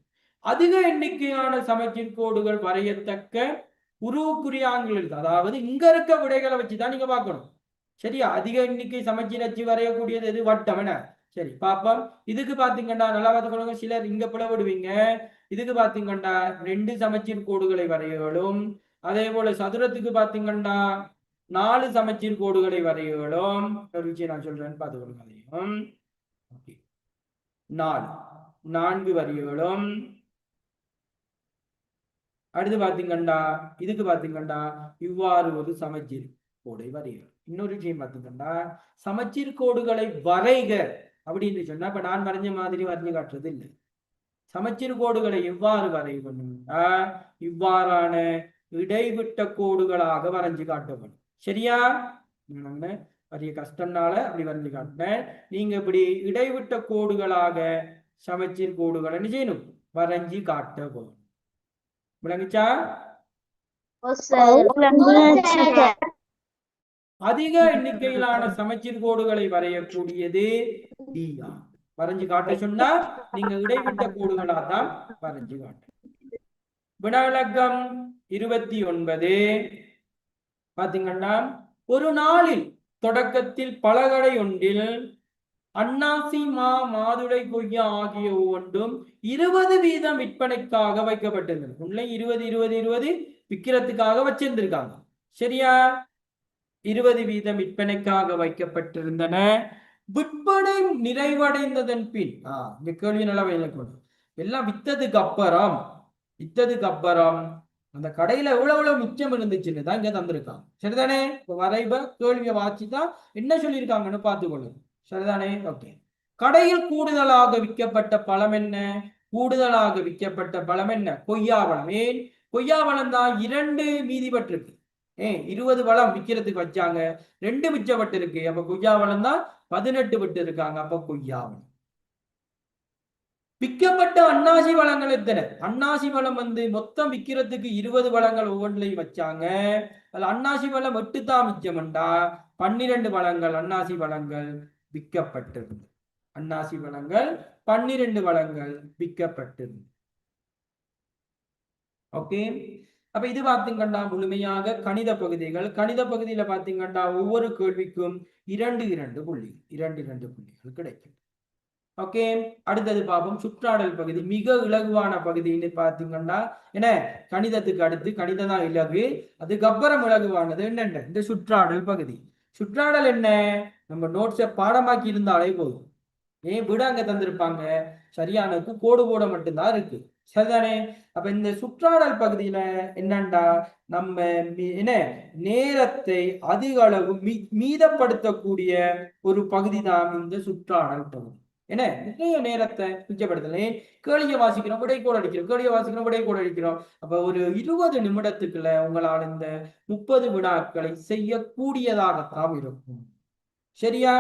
அதிக எண்ணிக்கையான சமச்சீர் கோடுகள் வரையத்தக்க உருவுக்குறியாங்கள் எழுது. அதாவது இங்க இருக்க விடைகளை வச்சுதான் நீங்க பார்க்கணும். சரியா? அதிக எண்ணிக்கை சமச்சீர் அச்சு வரையக்கூடியது எது? வட்டம். என்ன? சரி பாப்போம். இதுக்கு பாத்தீங்கன்னா நல்லா பார்த்துக்கொள்ளுங்க. சிலர் இங்க பிளவிடுவீங்க. இதுக்கு பாத்தீங்கன்னா 2 சமச்சீர் கோடுகளை வரையலும், அதே போல சதுரத்துக்கு பாத்தீங்கன்னா 4 சமச்சீர் கோடுகளை வரையலும். ஒரு விஷயம் நான் சொல்றேன்னு பார்த்துக்கொள்ளுங்க. அதையும் 4 வரிகளும். அடுத்து பாத்தீங்கன்னா இதுக்கு பாத்தீங்கன்னா இவ்வாறு ஒரு சமச்சீர் கோடை வரையணும். இன்னொரு விஷயம் பாத்தீங்கன்னா சமச்சீர் கோடுகளை வரைக அப்படின்னு சொன்னா இப்ப நான் வரைஞ்ச மாதிரி வரைஞ்சு காட்டுறது இல்லை. சமச்சீர் கோடுகளை எவ்வாறு வரையணும்னா இவ்வாறான இடைவிட்ட கோடுகளாக வரைஞ்சு காட்டப்படும். சரியா? வரைய கஷ்டம்னால அப்படி வரைஞ்சு காட்டினேன். நீங்க இப்படி இடைவிட்ட கோடுகளாக சமச்சீர் கோடுகளை என்ன செய்யணும்? வரைஞ்சி காட்ட போகணும். விளங்குச்சா? அதிக எண்ணிக்கையிலான சமச்சீர் கோடுகளை வரையக்கூடியது டியா. வரைஞ்சு காட்ட சொன்னா நீங்க இடைவிட்ட கோடுகளா தான் வரைஞ்சு காட்ட. வினாவிலக்கம் 29 பாத்தீங்கன்னா ஒரு நாளில் தொடக்கத்தில் பலகடை ஒன்றில் அன்னாசி, மாதுளை, கொய்யா ஆகிய ஒவ்வொன்றும் 20 வீதம் விற்பனைக்காக வைக்கப்பட்டிருந்தது. உள்ள 20 விற்கிறதுக்காக வச்சிருந்திருக்காங்க. சரியா? 20 வீதம் விற்பனைக்காக வைக்கப்பட்டிருந்தன. விற்பனை நிறைவடைந்ததன் பின் இந்த கேள்வி நல்லா எல்லாம் வித்ததுக்கு அப்புறம் அந்த கடையில எவ்வளவு மிச்சம் இருந்துச்சுன்னு தான் இங்க தந்திருக்காங்க. சரிதானே? வரைப கேள்வியை வாசிதான் என்ன சொல்லியிருக்காங்கன்னு பார்த்துக்கொள்ளுங்க. சரிதானே? ஓகே. கடையில் கூடுதலாக விற்கப்பட்ட பழம் என்ன? கூடுதலாக விற்கப்பட்ட பழம் என்ன? கொய்யாவளம். ஏன் கொய்யாவளம் தான் 2 மீதிப்பட்டிருக்கு. 20 பழம் விற்கிறதுக்கு வச்சாங்க, 2 மிச்சப்பட்டு இருக்கு. அப்ப கொய்யாவளம் தான் 18 விட்டு இருக்காங்க. அப்ப கொய்யாவளம். விற்கப்பட்ட அன்னாசி பழங்கள் எத்தனை? அன்னாசி பழம் மொத்தம் விற்கிறதுக்கு 20 பழங்கள் ஒவ்வொன்றிலையும் வச்சாங்க. அதுல அன்னாசி பழம் 8 தான் மிச்சம்டா. 12 பழங்கள் அன்னாசி பழங்கள் விற்கப்பட்டிருந்தது. அன்னாசி பழங்கள் 12 பழங்கள் விற்கப்பட்டிருந்தது. ஓகே. அப்ப இது பாத்தீங்கன்னா முழுமையாக கணித பகுதிகள். கணித பகுதியில பாத்தீங்கன்னா ஒவ்வொரு கேள்விக்கும் 2 புள்ளிகள் கிடைக்கும். ஓகே. அடுத்தது பார்ப்போம் சுற்றாடல் பகுதி. மிக இலகுவான பகுதின்னு பாத்தீங்கன்னா என்ன கணிதத்துக்கு அடுத்து கணிதம் தான் இலகு. அதுக்கப்புறம் இலகுவானது என்னென்ன இந்த சுற்றாடல் பகுதி. சுற்றாடல் என்ன? நம்ம நோட்ஸை பாடமாக்கி இருந்தாலே போதும். விட அங்க தந்திருப்பாங்க, சரியானதுக்கு கோடு போட மட்டும்தான் இருக்கு. சரிதானே? அப்ப இந்த சுற்றாடல் பகுதியில என்னண்டா நம்ம என்ன நேரத்தை அதிக அளவு மீதப்படுத்தக்கூடிய ஒரு பகுதி தான் இந்த சுற்றாடல் பகுதி. என்ன நிறைய நேரத்தை மிச்சப்படுத்தல. கேளிய வாசிக்கிறோம், விடைக்கோடு அடிக்கிறோம், கேளிய வாசிக்கிறோம், விடைக்கோடு அடிக்கிறோம். அப்ப ஒரு 20 நிமிடத்துக்குள்ள உங்களால் இந்த 30 வினாக்களை செய்யக்கூடியதாகத்தான் இருக்கும். சரியா?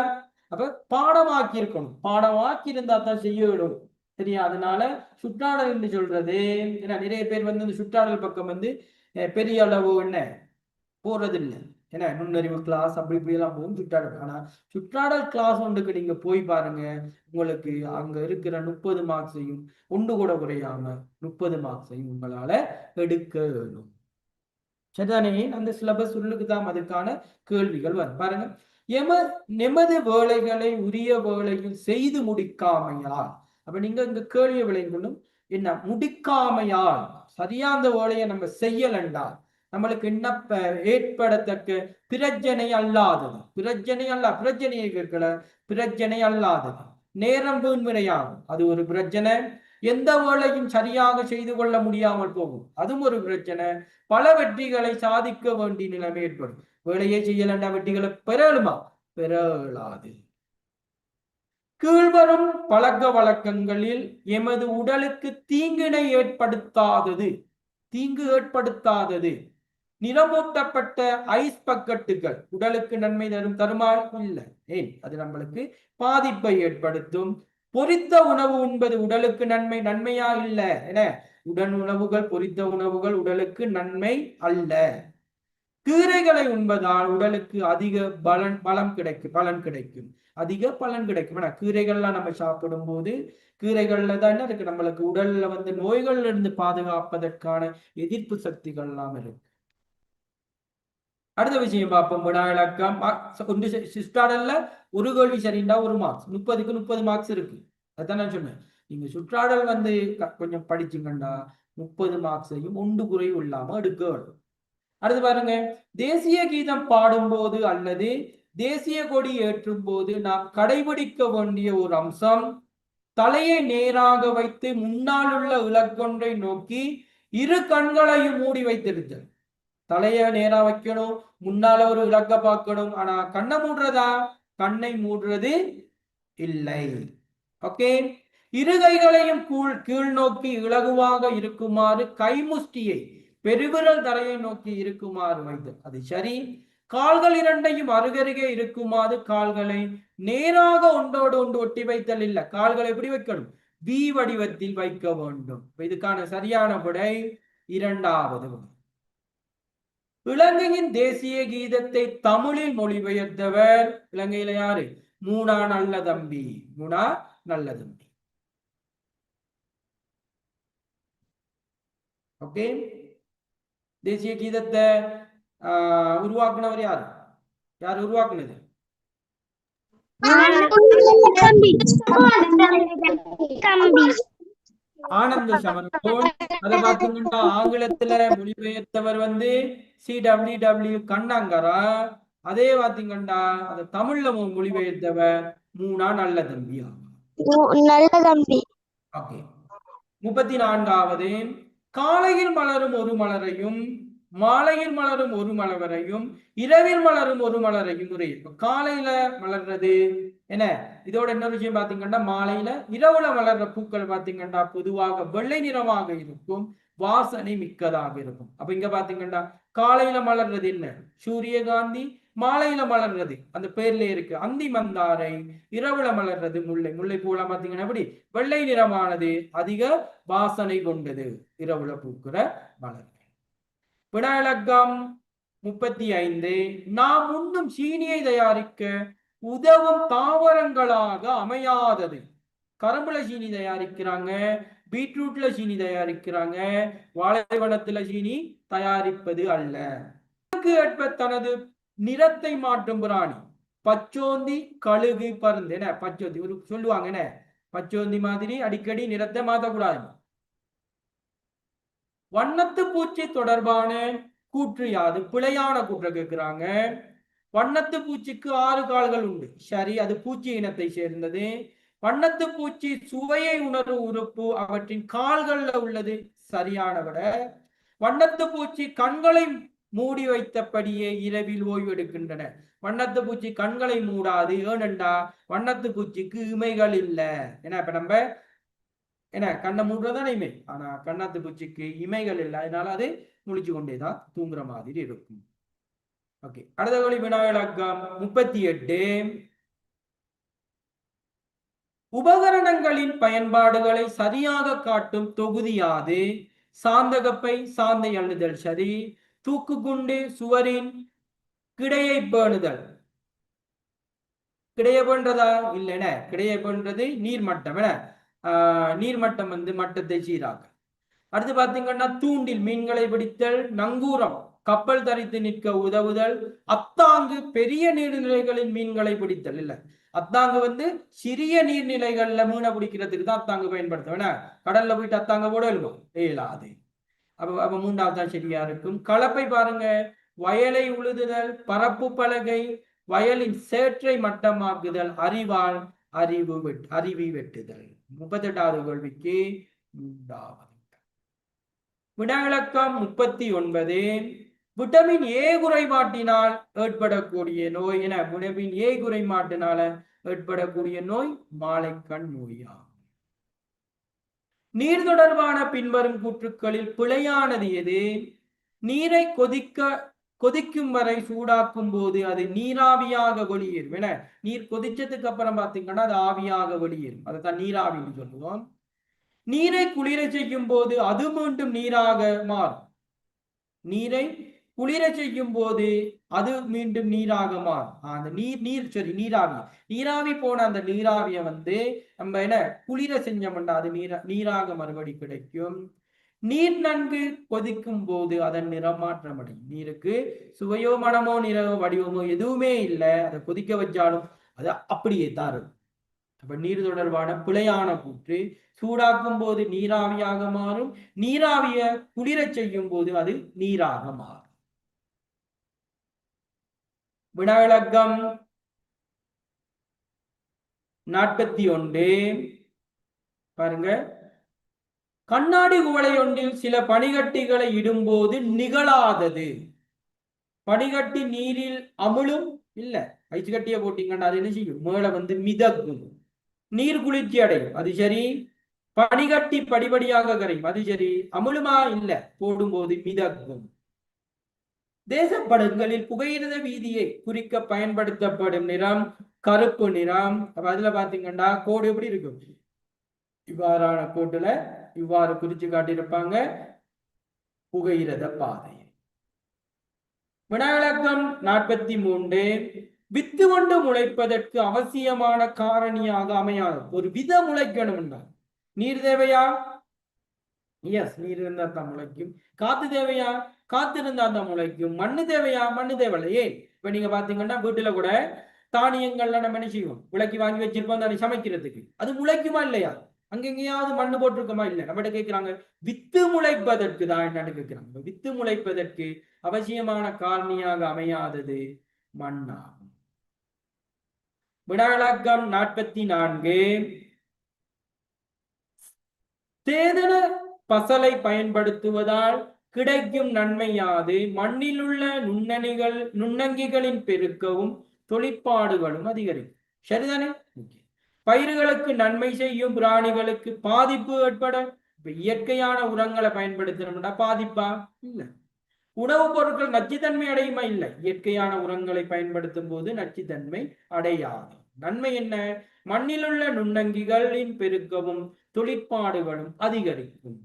அப்ப பாடமாக்கி இருக்கணும். பாடமாக்கி இருந்தா தான் செய்ய விடும். சரியா? அதனால சுற்றாடல் என்று சொல்றது ஏன்னா நிறைய பேர் இந்த சுற்றாடல் பக்கம் பெரிய அளவு என்ன போறது இல்லை. ஏன்னா நுண்ணறிவு கிளாஸ் அப்படி இப்படி எல்லாம் போகும் சுற்றாடல். ஆனா சுற்றாடல் கிளாஸ் ஒன்றுக்கு நீங்க போய் பாருங்க, உங்களுக்கு அங்க இருக்கிற 30 மார்க்ஸையும் ஒன்று கூட குறையாம 30 மார்க்ஸையும் உங்களால எடுக்க வேணும். சரிதானே? அந்த சிலபஸ் உள்ளுக்கு தான் அதுக்கான கேள்விகள் வரும். பாருங்க, எமது வேலைகளை உரிய வேளையில் செய்து முடிக்காமையால். அப்ப நீங்க இந்த கேள்வியை விளையணும், என்ன முடிக்காமையால், சரியா அந்த வேலையை நம்ம செய்யலண்டா நம்மளுக்கு என்ன ஏற்படத்தக்க பிரச்சனை அல்லாதது, பிரச்சனையை கேட்கல, பிரச்சனை அல்லாதது, நேரம் வீண்வினையாகும், அது ஒரு பிரச்சனை. எந்த வேலையும் சரியாக செய்து கொள்ள முடியாமல் போகும், அதுவும் ஒரு பிரச்சனை. பல வெற்றிகளை சாதிக்க வேண்டிய நிலைமை ஏற்படும். வேலையை செய்யலண்டா வெற்றிகளை பெறலுமா? பெறலாது. கீழ்வரும் பழக்க வழக்கங்களில் எமது உடலுக்கு தீங்கு ஏற்படுத்தாதது நிறமூட்டப்பட்ட ஐஸ் பக்கெட்டுகள் உடலுக்கு நன்மை தருமா? இல்லை. ஏன்? அது நம்மளுக்கு பாதிப்பை ஏற்படுத்தும். பொரித்த உணவு உண்பது உடலுக்கு நன்மையா இல்லை என உணவுகள், பொரித்த உணவுகள் உடலுக்கு நன்மை அல்ல. கீரைகளை உண்பதால் உடலுக்கு அதிக பலன் கிடைக்கும், அதிக பலன் கிடைக்கும். கீரைகள்லாம் நம்ம சாப்பிடும் போது கீரைகள்ல தான் என்ன இருக்கு, நம்மளுக்கு உடல்ல வந்து நோய்கள்ல இருந்து பாதுகாப்பதற்கான எதிர்ப்பு சக்திகள் எல்லாம் இருக்கு. அடுத்த விஷயம் பார்ப்போம். வினாவிலக்கம் ஒன்று சுற்றாடல்ல ஒரு கேள்வி சரிண்டா ஒரு மார்க்ஸ், 30க்கு 30 மார்க்ஸ் இருக்கு. அதுதான் நான் சொன்னேன், நீங்க சுற்றாடல் வந்து கொஞ்சம் படிச்சுங்கண்டா 30 மார்க்ஸையும் ஒன்று குறைவு இல்லாம எடுக்க வேண்டும். அடுத்து பாருங்க, தேசிய கீதம் பாடும்போது அல்லது தேசிய கொடி ஏற்றும் போது நாம் கடைபிடிக்க வேண்டிய ஒரு அம்சம், தலையை நேராக வைத்து முன்னால் உள்ள இலக்கொன்றை நோக்கி இரு கண்களையும் மூடி வைத்திருத்தல். தலைய நேரா வைக்கணும், முன்னால ஒரு இலக்க பார்க்கணும். ஆனா கண்ணை மூடுறதா? கண்ணை மூடுறது இல்லை. ஓகே. இரு கைகளையும் கீழ் நோக்கி இலகுவாக இருக்குமாறு கைமுஷ்டியை பெருவிரல் தரையை நோக்கி இருக்குமாறு வைத்தல், அது சரி. கால்கள் இரண்டையும் அருகருகே இருக்குமாறு கால்களை நேராக ஒன்றோடு ஒன்று ஒட்டி வைத்தல் இல்லை. கால்களை எப்படி வைக்கணும்? வி வடிவத்தில் வைக்க வேண்டும். இதுக்கான சரியான விடை இரண்டாவது விடை. இலங்கையின் தேசிய கீதத்தை தமிழில் மொழிபெயர்த்தவர் இலங்கையில யாரு? மூனா நல்ல தம்பி. மூனா நல்ல தம்பி. ஓகே. தேசிய கீதத்தை உருவாக்குனவர் யாரு? யார் உருவாக்குனது? ஆனந்த சமரகோன். அதை பார்த்தீங்கன்னா ஆங்கிலத்துல மொழிபெயர்த்தவர் வந்து CWW கண்ணங்கரா. அதே பார்த்தீங்கன்னா அதை தமிழ்ல மொழிபெயர்த்தவர் மூனா நல்ல தம்பி. நல்ல தம்பி. ஓகே. 34வது, காலையில் மலரும் ஒரு மலரையும் மாலையில் மலரும் ஒரு மலரையும் இரவில் மலரும் ஒரு மலரையும் உரை. காலையில மலர்றது என்ன, இதோட என்ன விஷயம் பாத்தீங்கன்னா, மாலையில இரவுல மலர்ற பூக்கள் பாத்தீங்கன்னா பொதுவாக வெள்ளை நிறமாக இருக்கும், வாசனை மிக்கதாக இருக்கும். அப்ப இங்க பாத்தீங்கன்னா காலையில மலர்றது என்ன? சூரியகாந்தி. மாலையில மலர்றது அந்த பேர்ல இருக்கு அந்தி மந்தாரை. இரவுல மலர்றது முல்லை. முல்லை பூல பாத்தீங்கன்னா எப்படி வெள்ளை நிறமானது, அதிக வாசனை கொண்டது, இரவுல பூக்கிற மலர். வினாவிலக்கம் 35, நாம் உண்ணும் சீனியை தயாரிக்க உதவும் தாவரங்களாக அமையாதது. கரும்புல சீனி தயாரிக்கிறாங்க, பீட்ரூட்ல சீனி தயாரிக்கிறாங்க, வாழைவனத்துல சீனி தயாரிப்பது அல்ல. ஏற்ப தனது நிறத்தை மாற்றும் பிராணி பச்சோந்தி, கழுகு, பருந்து. என்ன பச்சோந்தி ஒரு சொல்லுவாங்க, என்ன பச்சோந்தி மாதிரி அடிக்கடி நிறத்தை மாற்றக்கூடாது. வண்ணத்து பூச்சி தொடர்பான கூற்று யாது? பிழையான கூற்றை கேட்கிறாங்க. வண்ணத்து பூச்சிக்கு 6 கால்கள் உண்டு, சரி, அது பூச்சி இனத்தை சேர்ந்தது. வண்ணத்து பூச்சி சுவையை உணரும் உறுப்பு அவற்றின் கால்கள்ல உள்ளது, சரியான விட. வண்ணத்து பூச்சி கண்களை மூடி வைத்தபடியே இரவில் ஓய்வு எடுக்கின்றன. வண்ணத்து பூச்சி கண்களை மூடாது, ஏனென்றா வண்ணத்து பூச்சிக்கு இமைகள் இல்லை. ஏன்னா இப்ப நம்ம என்ன கண்ணை மூடுறதானே இமை, ஆனா கண்ணாத்து பூச்சிக்கு இமைகள் இல்லை, அதனால அது முழிச்சு கொண்டேதான் தூங்குற மாதிரி இருக்கும். ஓகே. அடுத்த கேள்வி வினாவிலக்கம் 38, உபகரணங்களின் பயன்பாடுகளை சரியாக காட்டும் தொகுதியாது? சாந்தகப்பை, சாந்தை அள்ளுதல் சரி. தூக்குக்குண்டு, சுவரின் கிடையை பேணுதல். கிடையை பண்றதா இல்லைன, கிடையை பண்றது நீர்மட்டம் என. நீர்மட்டம் வந்து மட்டத்தை சீராக. அடுத்து பாத்தீங்கன்னா தூண்டில் மீன்களை பிடித்தல். நங்கூரம் கப்பல் தரித்து நிற்க உதவுதல். அத்தாங்கு பெரிய நீர்நிலைகளில் மீன்களை பிடித்தல். இல்ல, அத்தாங்கு வந்து சிறிய நீர்நிலைகள்ல மீனை பிடிக்கிறதுக்கு தான் அத்தாங்கு பயன்படுத்த. கடல்ல போயிட்டு அத்தாங்க போட இயலாது. அப்ப மூன்றாவது தான் சரியா இருக்கும். கலப்பை பாருங்க, வயலை உழுதுதல், பரப்பு பலகை, வயலின் சேற்றை மட்டமாக்குதல், அறிவால் அருவி வெட்டுதல். 38வது கேள்விக்கு மூன்றாவது வினாவிளக்கம் 39. விட்டமின் ஏ குறைபாட்டினால் ஏற்படக்கூடிய நோய் என. விட்டமின் ஏ குறைபாட்டினால ஏற்படக்கூடிய நோய் மாலைக்கண் நோயா. நீர் தொடர்பான பின்வரும் கூற்றுக்களில் பிழையானது எது? நீரை கொதிக்கும் வரை சூடாக்கும் போது அது நீராவியாக வெளியேறும் என. நீர் கொதிச்சதுக்கு அப்புறம் பாத்தீங்கன்னா அது ஆவியாக வெளியேறும். அதைத்தான் நீராவின்னு சொல்லுவோம். நீரை குளிர செய்யும் போது அது மீண்டும் நீராக மாறும். நீரை குளிர செய்யும் போது அது மீண்டும் நீராக மாறும். அந்த நீராவி போன அந்த நீராவிய வந்து நம்ம என்ன குளிர செஞ்சோம்னா அது நீராக மறுபடி கிடைக்கும். நீர் நன்கு கொதிக்கும் போது அதன் நிறம் மாற்றமடையும். நீருக்கு சுவையோ மனமோ நிறமோ வடிவமோ எதுவுமே இல்லை. அதை கொதிக்க வச்சாலும் அது அப்படியே தான் இருக்கும். அப்ப நீர் தொடர்பான பிழையான கூற்று, சூடாக்கும் போது நீராவியாக மாறும், நீராவிய குளிர செய்யும் போது அது நீராக மாறும். வினாவிளக்கம் 41 பாருங்க. கண்ணாடி குவளை ஒன்றில் சில பனிகட்டிகளை இடும்போது நிகழாதது. பனிகட்டி நீரில் அமுழும் இல்ல, ஐஸ் கட்டிய போட்டீங்கன்னா அது என்ன செய்யும்? மேல வந்து மிதக்கும், நீர் குளிர்ச்சி அடையும், அது சரி. பனிகட்டி படிப்படியாக கரையும், அது சரி. அமுழுமா இல்ல, போடும்போது மிதக்கும். தேசப்படங்களில் புகையிரத வீதியை குறிக்க பயன்படுத்தப்படும் நிறம் கருப்பு நிறம். அப்ப அதுல பாத்தீங்கன்னா கோடு எப்படி இருக்கும்? இவ்வாறான கோட்டுல இவ்வாறு குறிச்சு காட்டியிருப்பாங்க புகையிரத பாதை. வினாவிளக்கம் 43. வித்து கொண்டு முளைப்பதற்கு அவசியமான காரணியாக அமையாது. ஒரு வித முளைக்கணும். நீர் தேவையா? எஸ், நீர் இருந்தா தான் முளைக்கும். காத்து தேவையா? காத்து இருந்தா தான் முளைக்கும். மண்ணு தேவையா? மண்ணு தேவையில்லை. ஏன்? இப்ப நீங்க பாத்தீங்கன்னா வீட்டுல கூட தானியங்கள்ல நம்ம என்ன செய்வோம்? விளக்கி வாங்கி வச்சிருப்போம் அதை சமைக்கிறதுக்கு. அது முளைக்குமா இல்லையா? அங்கெங்கேயாவது மண்ணு போட்டிருக்கோமா? இல்லை. நம்மகிட்ட கேட்கிறாங்க வித்து முளைப்பதற்கு தான் என்னன்னு கேட்கிறாங்க. வித்து முளைப்பதற்கு அவசியமான காரணியாக அமையாதது மண்ணாகும். வினாவிளக்கம் 44. சேதன பசலை பயன்படுத்துவதால் கிடைக்கும் நன்மையாது? மண்ணில் உள்ள நுண்ணங்கிகளின் பெருக்கவும் தொழிற்பாடுகளும் அதிகரிக்கும். சரிதானே? பயிர்களுக்கு நன்மை செய்யும், பிராணிகளுக்கு பாதிப்பு ஏற்பட. இப்ப இயற்கையான உரங்களை பயன்படுத்தணும்னா பாதிப்பா? இல்ல. உணவுப் பொருட்கள் நச்சுத்தன்மை அடையுமா? இல்லை. இயற்கையான உரங்களை பயன்படுத்தும் போது நச்சுத்தன்மை அடையாது. நன்மை என்ன? மண்ணிலுள்ள நுண்ணங்கிகளின் பெருக்கவும் தொழிற்பாடுகளும் அதிகரிக்கும்.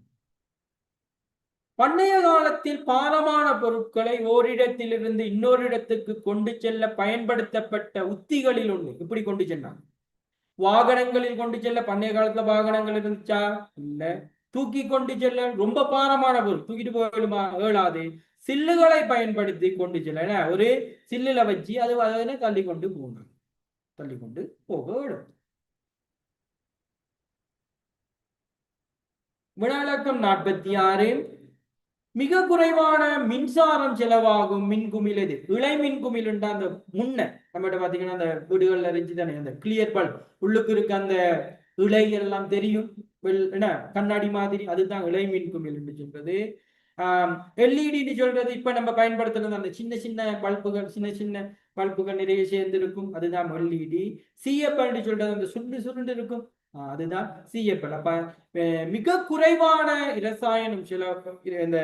பண்டைய காலத்தில் பாரமான பொருட்களை ஓரிடத்திலிருந்து இன்னொரு இடத்துக்கு கொண்டு செல்ல பயன்படுத்தப்பட்ட உத்திகளில் ஒன்று. இப்படி கொண்டு சென்றாங்க. வாகனங்களில் கொண்டு செல்ல பண்டைய காலத்துல வாகனங்கள் இருந்துச்சா? இல்ல. தூக்கி கொண்டு செல்ல ரொம்ப பாரமான பொருள் தூக்கிட்டு போயிடுமா? ஏழாது. சில்லுகளை பயன்படுத்தி கொண்டு செல்ல ஒரு சில்லுல வச்சு அது தள்ளி கொண்டு போகணும், தள்ளி கொண்டு போக விடும். வினாவிளக்கம் 46. மிக குறைவான மின்சாரம் செலவாகும் மின்குமிழ் எது? இலை மின்குமிழ் அந்த முன்ன நம்மகிட்ட பாத்தீங்கன்னா அந்த வீடுகள்ல இருந்துச்சு தானே அந்த கிளியர் பல்ப், உள்ளுக்கு இருக்க அந்த இலை எல்லாம் தெரியும் என்ன கண்ணாடி மாதிரி, அதுதான் இலை மின்குமிழ் என்று சொல்றது. எல்இடின்னு சொல்றது இப்ப நம்ம பயன்படுத்துறது அந்த சின்ன சின்ன பல்புகள், சின்ன சின்ன பல்புகள் நிறைய சேர்ந்து இருக்கும், அதுதான் எல்இடி. சிஎப்எல் சொல்றது அந்த சுண்டு சுருண்டு இருக்கும், அதுதான் சிஎப்எல். அப்ப மிக குறைவான இரசாயனம் செலவு, இந்த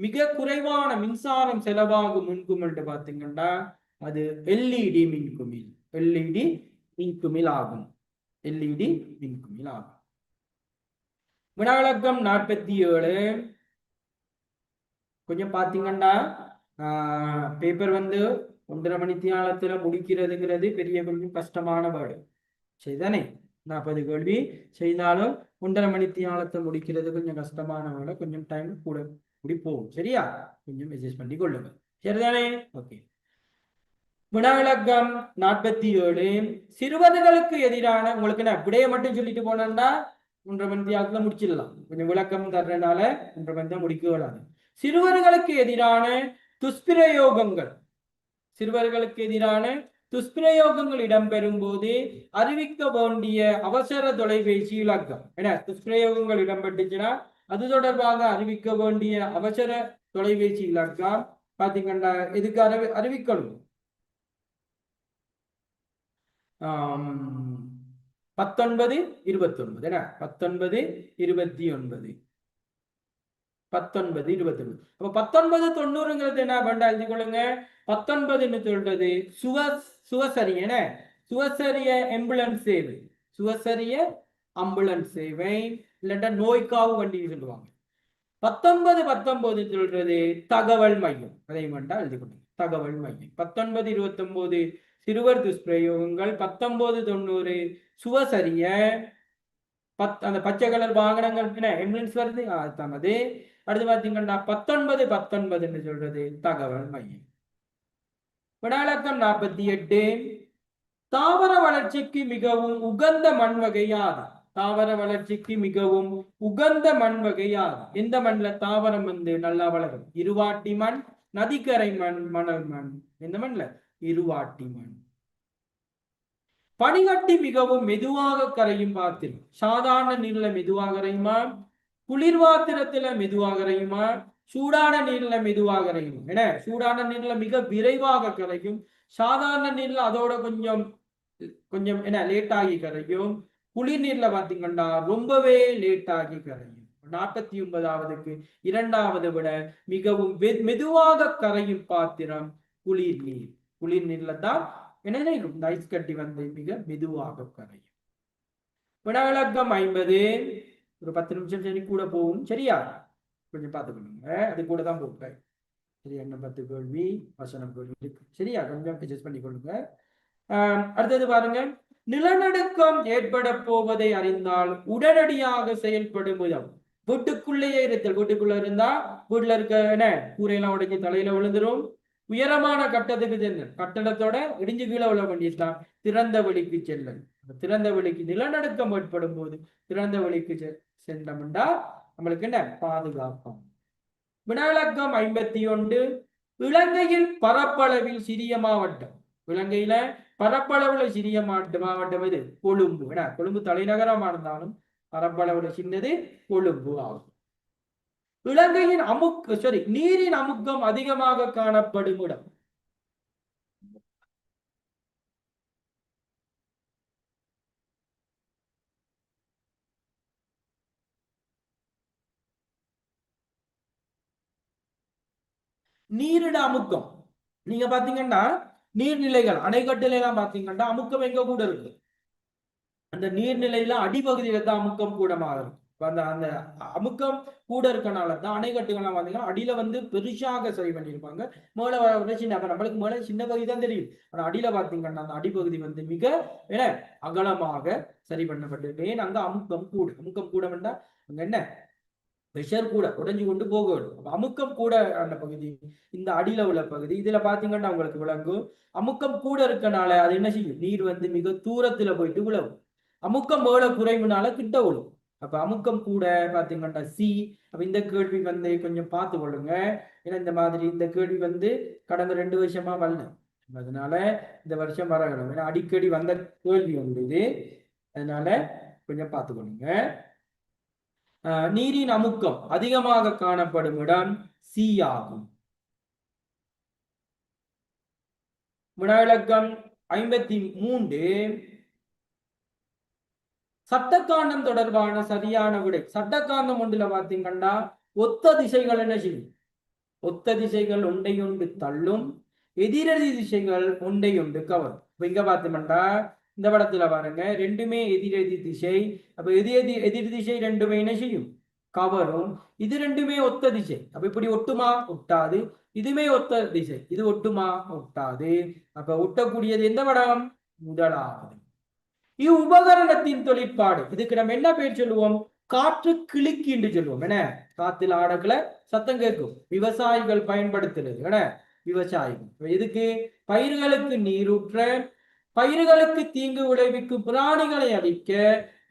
மிக குறைவான மின்சாரம் செலவாகும் மின்குமிழ் பாத்தீங்கன்னா அது எல்இடி மின்குமிழ். எல்இடி மின்குமிழ் ஆகும். எல்இடி மின்குமிழ் ஆகும். வினாவிளக்கம் 47. கொஞ்சம் பாத்தீங்கன்னா பேப்பர் வந்து 1.5 மணித்தியாலத்துல முடிக்கிறதுங்கிறது பெரிய கொஞ்சம் கஷ்டமான வேலை சரிதானே. 40 கேள்வி செய்தாலும் 1.5 மணித்தியாலத்தை முடிக்கிறது கொஞ்சம் கஷ்டமான வேலை, கொஞ்சம் டைம் கூட கூடி போகும் சரியா. கொஞ்சம் அட்ஜஸ்ட் பண்ணி கொள்ளுங்க சரிதானே. ஓகே. வினாவிளக்கம் 47. சிறுவர்களுக்கு எதிரான உங்களுக்கு என்ன விடைய மட்டும் சொல்லிட்டு போனா 1.5 மணித்தியாலத்துல முடிச்சிடலாம். கொஞ்சம் விளக்கம் தர்றதுனால 1.5 மணி முடிக்கலாது. சிறுவர்களுக்கு எதிரான துஷ்பிரயோகங்கள், சிறுவர்களுக்கு எதிரான துஷ்பிரயோகங்கள் இடம்பெறும் போது அறிவிக்க வேண்டிய அவசர தொலைபேசி இலக்கம் என்ன. துஷ்பிரயோகங்கள் இடம்பெற்றுச்சுன்னா அது தொடர்பாக அறிவிக்க வேண்டிய அவசர தொலைபேசி இலக்கம் பாத்தீங்கன்னா எதுக்கு அறிவிக்கணும். 19 29 என்ன 19 29 19 29. அப்ப 19 90ங்கிறது என்ன பண்ணா எழுதி கொள்ளுங்க. 19ன்னு சொல்றது சுவசரிய என்ன சுவசரிய ஆம்புலன்ஸ் சேவை, சுவசரிய ஆம்புலன்ஸ் சேவை இல்லட்டா நோய்க்காவு வண்டி சொல்லுவாங்க. 19 சொல்றது தகவல் மையம், அதை வேண்டாம் எழுதி கொள்ளுங்க தகவல் மையம். 19 29 சிறுவர் துஷ்பிரயோகங்கள், 19 90 சுவசரிய அந்த பச்சை கலர் வாகனங்கள் ஆம்புலன்ஸ் வருது தமது. அடுத்து பாத்தீங்கன்னா 19 சொல்றது தகவல் மையம். வினாவிளக்கம் 48. தாவர வளர்ச்சிக்கு மிகவும் உகந்த மண் வகை யாது. தாவர வளர்ச்சிக்கு மிகவும் உகந்த மண் வகை யாது. எந்த மண்ல தாவரம் நல்லா வளரும். இருவாட்டி மண், நதிக்கரை மண், மணல் மண். எந்த மண்ல இருவாட்டி மண். பனிகட்டி மிகவும் மெதுவாக கரையும் பாத்திரம். சாதாரண நீர்ல மெதுவாக கரையுமா, குளிர்வாத்திரத்துல மெதுவாக கரையுமா, சூடான நீர்ல மெதுவாக கரையும் என்ன. சூடான நீர்ல மிக விரைவாக கரையும், சாதாரண நீர்ல அதோட கொஞ்சம் கொஞ்சம் என்ன லேட் ஆகி கரையும், குளிர் நீர்ல பாத்தீங்கன்னா ரொம்பவே லேட் ஆகி கரையும். 49வதுக்கு இரண்டாவது விட மிகவும் மெதுவாக கரையும் பாத்திரம் குளிர் நீர். குளிர் நீர்ல தான் என்ன ஐஸ் கட்டி மிக மெதுவாக கரையும். வினாவிளக்கம் 50. ஒரு 10 நிமிஷம் சரி கூட போகும் சரியா. கொஞ்சம் பார்த்துக்கணுங்க, அது கூட தான் போட்டேன் சரியா. என்ன 10 கேள்வி வசனம் கேள்வி இருக்கு சரியா, கொஞ்சம் அட்ஜஸ்ட் பண்ணிக்கொள்ளுங்க. அடுத்தது பாருங்க. நிலநடுக்கம் ஏற்பட போவதை அறிந்தால் உடனடியாக செயல்படும் விதம். வீட்டுக்குள்ளேயே இருத்தல். வீட்டுக்குள்ள இருந்தா வீட்டுல இருக்க என்ன கூரையெல்லாம் உடைஞ்சு தலையில விழுந்துரும். உயரமான கட்டத்துக்கு செல்லும், கட்டடத்தோட இடிஞ்சு கீழே விழ வேண்டியதுதான் திறந்த வெளிக்கு செல்லல். திறந்த வெளிக்கு நிலநடுக்கம் ஏற்படும் போது திறந்த வெளிக்கு சென்றோம்னா நம்மளுக்கு என்ன பாதுகாப்பம். வினாவிளக்கம் 51. இலங்கையில் பரப்பளவில் சிறிய மாவட்டம். இலங்கையில பரப்பளவுல சிறிய மாவட்டம் இது கொழும்பு. கொழும்பு தலைநகரமா இருந்தாலும் பரப்பளவுல சின்னது கொழும்பு ஆகும். இலங்கையின் நீரின் அமுக்கம் அதிகமாக காணப்படும் இடம். நீரிட அமுக்கம் நீங்க பாத்தீங்கன்னா நீர்நிலைகள் அணைக்கட்டுல எல்லாம் பாத்தீங்கன்னா அமுக்கம் எங்க கூட இருக்கு. அந்த நீர்நிலையில அடிப்பகுதியில தான் அமுக்கம் கூடமாக இருக்கும். அந்த அந்த அமுக்கம் கூட இருக்கனாலதான் அணைக்கட்டுகள்லாம் பாத்தீங்கன்னா அடியில பெருசாக சரி பண்ணியிருப்பாங்க. மேல சின்ன நம்மளுக்கு மேல சின்ன பகுதி தான் தெரியும். ஆனா அடியில பாத்தீங்கன்னா அந்த அடிப்பகுதி மிக அகலமாக சரி பண்ணப்பட்டிருக்கு. ஏன் அங்க அமுக்கம் கூட வேண்டா அங்க என்ன ப்ரெஷர் கூட உடைஞ்சு கொண்டு போக வேண்டும். அமுக்கம் கூட அந்த பகுதி இந்த அடியில உள்ள பகுதி இதுல பாத்தீங்கன்னா உங்களுக்கு விளங்கும். அமுக்கம் கூட இருக்கனால அது என்ன செய்யும், நீர் மிக தூரத்துல போயிட்டு விழவும். அமுக்கம் மேல குறைவுனால கிட்ட விழும். அப்ப அமுக்கம் கூட பாத்தீங்கன்னா சி. அப்ப இந்த கேள்வி கொஞ்சம் பார்த்து கொள்ளுங்க. ஏன்னா இந்த மாதிரி இந்த கேள்வி கடந்த 2 வருஷமா வரல, அதனால இந்த வருஷம் வரணும். ஏன்னா அடிக்கடி வந்த கேள்வி இது, அதனால கொஞ்சம் பார்த்துக்கொள்ளுங்க. நீரின் அமுக்கம் அதிகமாக காணப்படும் இடம் சி ஆகும். வினாவிளக்கம் 53. சட்டக்காண்டம் தொடர்பான சரியான விடை. சட்டக்காண்டம் ஒன்றுல பாத்தீங்கன்னா ஒத்த திசைகள் என்ன செய்யும், ஒத்த திசைகள் ஒன்றையொன்று தள்ளும், எதிரெதி திசைகள் ஒன்றையொன்று கவரும். இப்ப இங்க பார்த்தோம்னா இந்த படத்துல பாருங்க ரெண்டுமே எதிரெதி திசை. அப்ப எதிர் திசை ரெண்டுமே என்ன செய்யும் கவரும். இது ரெண்டுமே ஒத்த திசை. அப்ப இப்படி ஒட்டுமா ஒட்டாது. இதுமே ஒத்த திசை. இது ஒட்டுமா? ஒட்டாது. அப்ப ஒட்டக்கூடியது எந்த படம்? முதலாவது. இவ்வுபகரணத்தின் தொழிற்பாடு, இதுக்கு நம்ம என்ன பேர் சொல்லுவோம்? காற்று கிளிக்கி என்று சொல்லுவோம். என்ன? காத்தில் ஆடக்குல சத்தம் கேட்கும். விவசாயிகள் பயன்படுத்துறது என்ன? விவசாயிகள் எதுக்கு? பயிர்களுக்கு நீரூற்ற, பயிர்களுக்கு தீங்கு விளைவிக்கும் பிராணிகளை அழிக்க,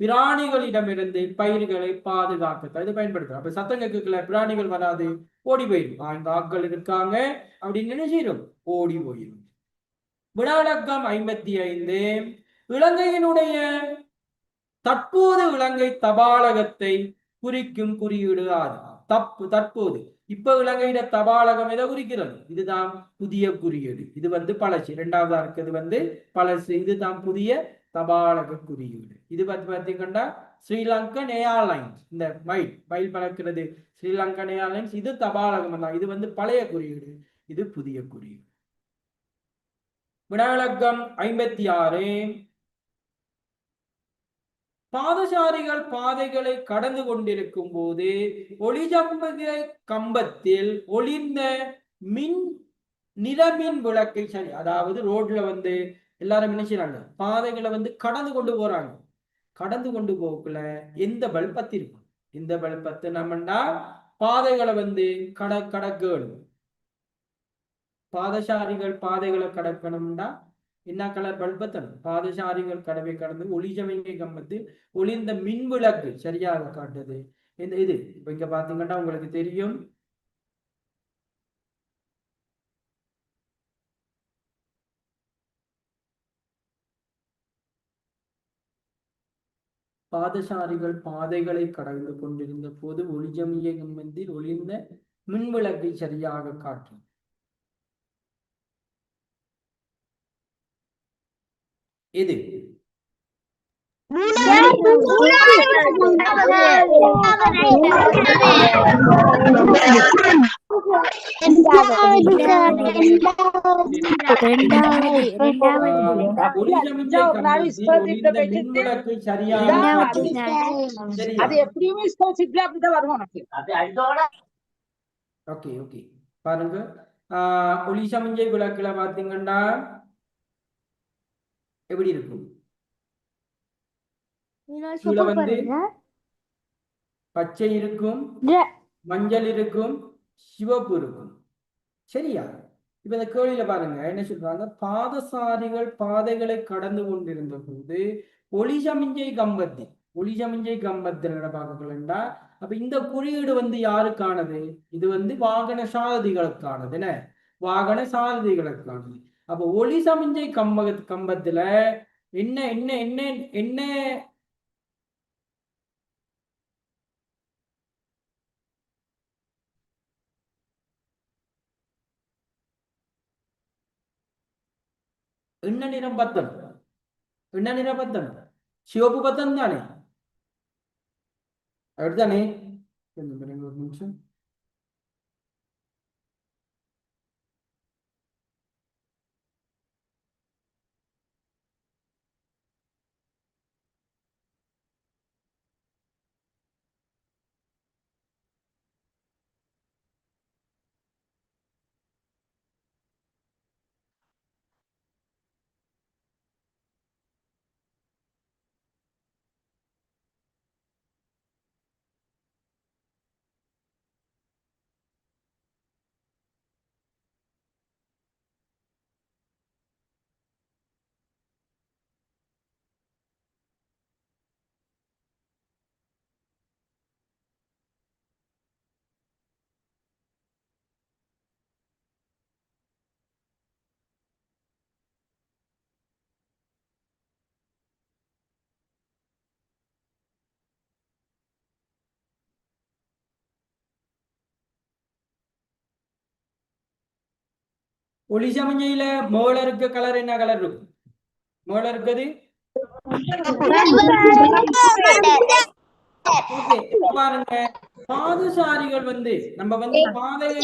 பிராணிகளிடமிருந்து பயிர்களை பாதுகாக்க இது பயன்படுத்தும். அப்ப சத்தம் கேட்கல, பிராணிகள் வராது, ஓடி போயிடும். இந்த ஆட்கள் இருக்காங்க அப்படின்னு நினைச்சிடும், ஓடி போயிடும். வினாவிலக்கம் 55. இலங்கையினுடைய தற்போது இலங்கை தபாலகத்தை குறிக்கும் குறியீடு ஆறு. தற்போது இப்ப இலங்கையில தபாலகம் எதை குறிக்கிறது? இதுதான் புதிய குறியீடு. இது பழசு. இரண்டாவதா இருக்கிறது பழசு. இதுதான் புதிய தபாலக குறியீடு. இது பார்த்தீங்கன்னா ஸ்ரீலங்கன் ஏர்லைன்ஸ். இந்த மயில் பறக்கிறது ஸ்ரீலங்கன் ஏர்லைன்ஸ். இது தபாலகம் தான். இது பழைய குறியீடு, இது புதிய குறியீடு. வினாவிலக்கம் 56. பாதசாரிகள் பாதைகளை கடந்து கொண்டிருக்கும் போது ஒளிஜம்பக கம்பத்தில் ஒளிர்ந்த நிறமின் விளக்கை, சரி, அதாவது ரோட்ல எல்லாரும் என்ன செய்யறாங்க? பாதைகளை கடந்து கொண்டு போறாங்க. கடந்து கொண்டு போகல எந்த பல்பத்து இருக்கும்? இந்த பல்பத்து நம்மண்டா பாதைகளை கடக்கணும். பாதசாரிகள் பாதைகளை கடக்கணும்னா என்ன கலர் பல்பத்தணும்? பாதசாரிகள் கடவை கடந்து ஒளிஜமிகை கம்பத்து ஒளிர்ந்த மின் விளக்கு சரியாக காட்டுது. இது இப்ப இங்க பாத்தீங்கன்னா உங்களுக்கு தெரியும், பாதசாரிகள் பாதைகளை கடந்து கொண்டிருந்த போது ஒளிஜமிகை கம்பத்தில் ஒளிர்ந்த மின் விளக்கை சரியாக காட்டும். எது? பாருங்க, ஒளிசமிஞ்சை விளக்குல பாத்தீங்கன்னா எப்படி இருக்கும்? பச்சை இருக்கும், மஞ்சள் இருக்கும், சிவப்பு இருக்கும். சரியா? இப்ப இந்த கேள்வியில பாருங்க என்ன சொல்றாங்க? பாதசாரிகள் பாதைகளை கடந்து கொண்டிருந்த போது ஒளிசமிஞ்சை கம்பத்தில் பார்க்கலண்டா. அப்ப இந்த குறியீடு யாருக்கானது? இது வாகன சாரதிகளுக்கானது. என்ன? வாகன சாரதிகளுக்கானது. அப்ப ஒளிசமிஞ்சை கம்பத்துல என்ன என்ன என்ன என்ன என்ன நிறம் பத்தம்? என்ன நிறம் பத்தம்? சிவப்பு பத்தம் தானே? அப்படித்தானே? ஒரு நிமிஷம். ஒளிசமிஞ்சையில மேல இருக்க கலர் என்ன கலர் இருக்கும்? மேல இருக்குது பாருங்க. பாதசாரிகள் நம்ம பாதையை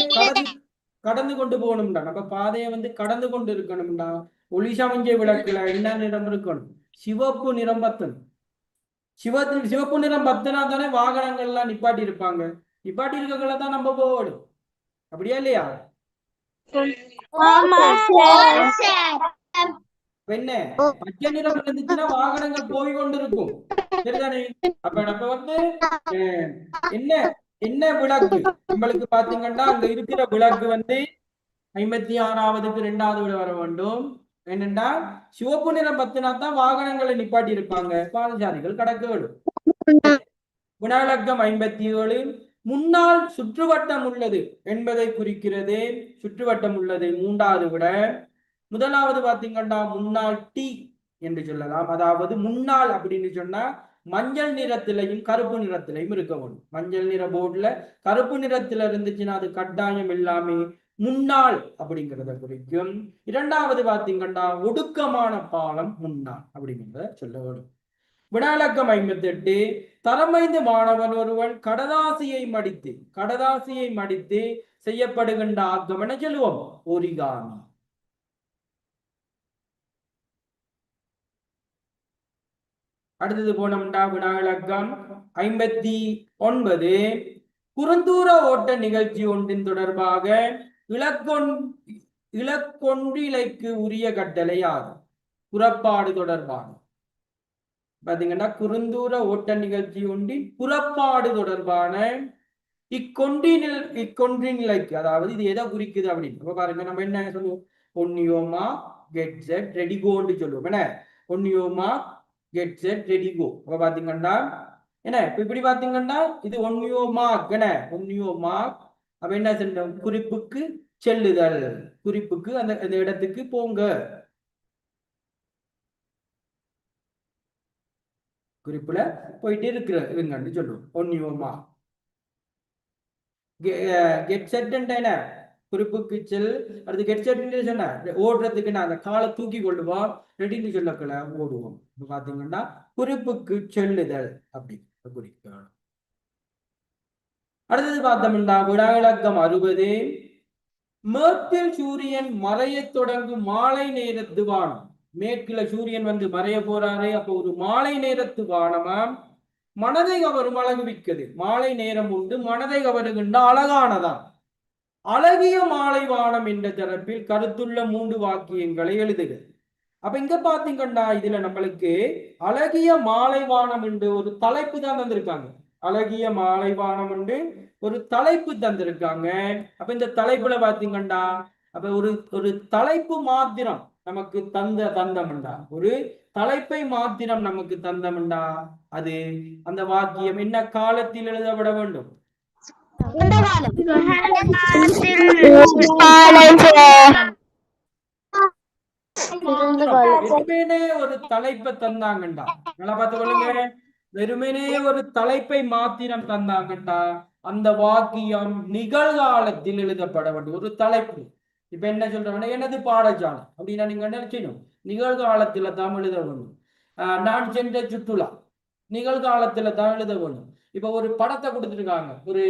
கடந்து கொண்டு போகணும்டா. நம்ம பாதையை கடந்து கொண்டு இருக்கணும்டா. ஒளிசமிஞ்சை விளக்குல என்ன நிறம் இருக்கணும்? சிவப்பு நிறம் பத்தணும். சிவப்பு நிறம் பத்தினா தானே வாகனங்கள் எல்லாம் நிப்பாட்டி இருப்பாங்க. நிப்பாட்டி இருக்கக்குள்ள தான் நம்ம போகணும். அப்படியா இல்லையா? என்ன பச்சை நிறம் இருந்துச்சுன்னா வாகனங்கள் போய் கொண்டிருக்கும். சரிதானே? அப்ப நம்ம வந்து என்ன என்ன விளக்கு நம்மளுக்கு பாத்தீங்கன்னா அங்க இருக்கிற விளக்கு வந்து 56வதுக்கு 2வது விட வர வேண்டும். என்னென்னா சிவப்பு நிறம் பத்தினா தான் வாகனங்களை நிப்பாட்டி இருப்பாங்க, பாதசாரிகள் கடக்க வேண்டும். வினாவிலக்கம் 57 முன்னால் சுற்றுவட்டம் உள்ளது என்பதை குறிக்கிறது. சுற்றுவட்டம் உள்ளது 3வது விட. முதலாவது பாத்தீங்கன்னா முன்னாள் டி என்று சொல்லலாம். அதாவது முன்னாள் அப்படின்னு சொன்னா மஞ்சள் நிறத்திலையும் கருப்பு நிறத்திலையும் இருக்க வேண்டும். மஞ்சள் நிற போர்டுல கருப்பு நிறத்துல இருந்துச்சுன்னா அது கட்டாயம் எல்லாமே முன்னாள் அப்படிங்கிறத குறிக்கும். 2வது பாத்தீங்கன்னா ஒடுக்கமான பாலம் முன்னாள் அப்படிங்கிறத சொல்ல வேண்டும். வினாவிலக்கம் 58 தரமைந்து மாணவன் ஒருவன் கடதாசியை மடித்து செய்யப்படுகின்ற ஆக்கம் என சொல்லுவோம் ஒரிகாமி. அடுத்தது போனோம்டா வினாவிலக்கம் 59 குறுந்தூர ஓட்ட நிகழ்ச்சி ஒன்றின் தொடர்பாக இலக்கொன்றிலைக்கு உரிய கட்டளை ஆகும். புறப்பாடு தொடர்பான பாத்தீங்கன்னா குறுந்தூர ஓட்ட நிகழ்ச்சி ஒன்றின் புறப்பாடு தொடர்பான இக்கொன்றினிலைக்கு, அதாவது இது எதை குறிக்குது அப்படின்னு பாருங்க. நம்ம என்ன சொல்லுவோம்? ஒன்னியோமா கெட் செட் ரெடி கோன்னு சொல்லுவோம். என்ன ஒன்னியோமா கெட் செட் ரெடி கோ. அப்ப பாத்தீங்கன்னா என்ன இப்படி பாத்தீங்கன்னா இது ஒன்னியோமாக். என்ன ஒன்னியோமாக். அப்ப என்ன சொல்றோம்? குறிப்புக்கு செல்லுதல், குறிப்புக்கு அந்த இடத்துக்கு போங்க, குறிப்புல போயிட்டு இருங்கன்னு சொல்லுவோம் ஒன்னியோமா. கெட் செட் என்ன குறிப்புக்கு செல். அடுத்து கெட் செட் சொன்ன ஓடுறதுக்கு நான் அந்த காலை தூக்கி கொள்ளுவோம், ரெடின்னு சொல்லக்கல ஓடுவோம். பாத்தீங்கன்னா குறிப்புக்கு செல்லுதல் அப்படி குறிக்கணும். அடுத்தது பார்த்தோம்னா வினாவிலக்கம் 60 மேற்கில் சூரியன் மறைய தொடங்கும் மாலை நேரத்து வானம். மேற்குல சூரியன் வந்து மறைய போறாரு. அப்போ ஒரு மாலை நேரத்து வானமா மனதை கவரும் அழகு மிக்கது. மாலை நேரம் உண்டு மனதை கவருகின்ற அழகானதான். அழகிய மாலை வானம் என்ற தரப்பில் கருத்துள்ள 3 வாக்கியங்களை எழுதுக. அப்ப இங்க பாத்தீங்கன்னா இதுல நம்மளுக்கு அழகிய மாலை வானம் என்று ஒரு தலைப்பு தான் தந்திருக்காங்க. அழகிய மாலை வானம் என்று ஒரு தலைப்பு தந்திருக்காங்க. அப்ப இந்த தலைப்புல பாத்தீங்கன்னா அப்ப ஒரு தலைப்பு மாத்திரம் நமக்கு தந்தம்டா, ஒரு தலைப்பை மாத்திரம் நமக்கு தந்தம்டா, அது அந்த வாக்கியம் என்ன காலத்தில் எழுதப்பட வேண்டும்? வெறுமனே ஒரு தலைப்பை தந்தாங்கண்டா, நல்லா பார்த்து கொள்ளுங்க. வெறுமனே ஒரு தலைப்பை மாத்திரம் தந்தாங்கண்டா அந்த வாக்கியம் நிகழ்காலத்தில் எழுதப்பட வேண்டும். ஒரு தலைப்பு இப்ப என்ன சொல்றவன எனது பாடசாலை அப்படின்னா நீங்க நினைச்சணும் நிகழ்காலத்துல தான் எழுத வேண்டும். நான் சென்ற சுற்றுலா நிகழ்காலத்துல தான் எழுத வேண்டும். இப்ப ஒரு படத்தை கொடுத்துருக்காங்க, ஒரு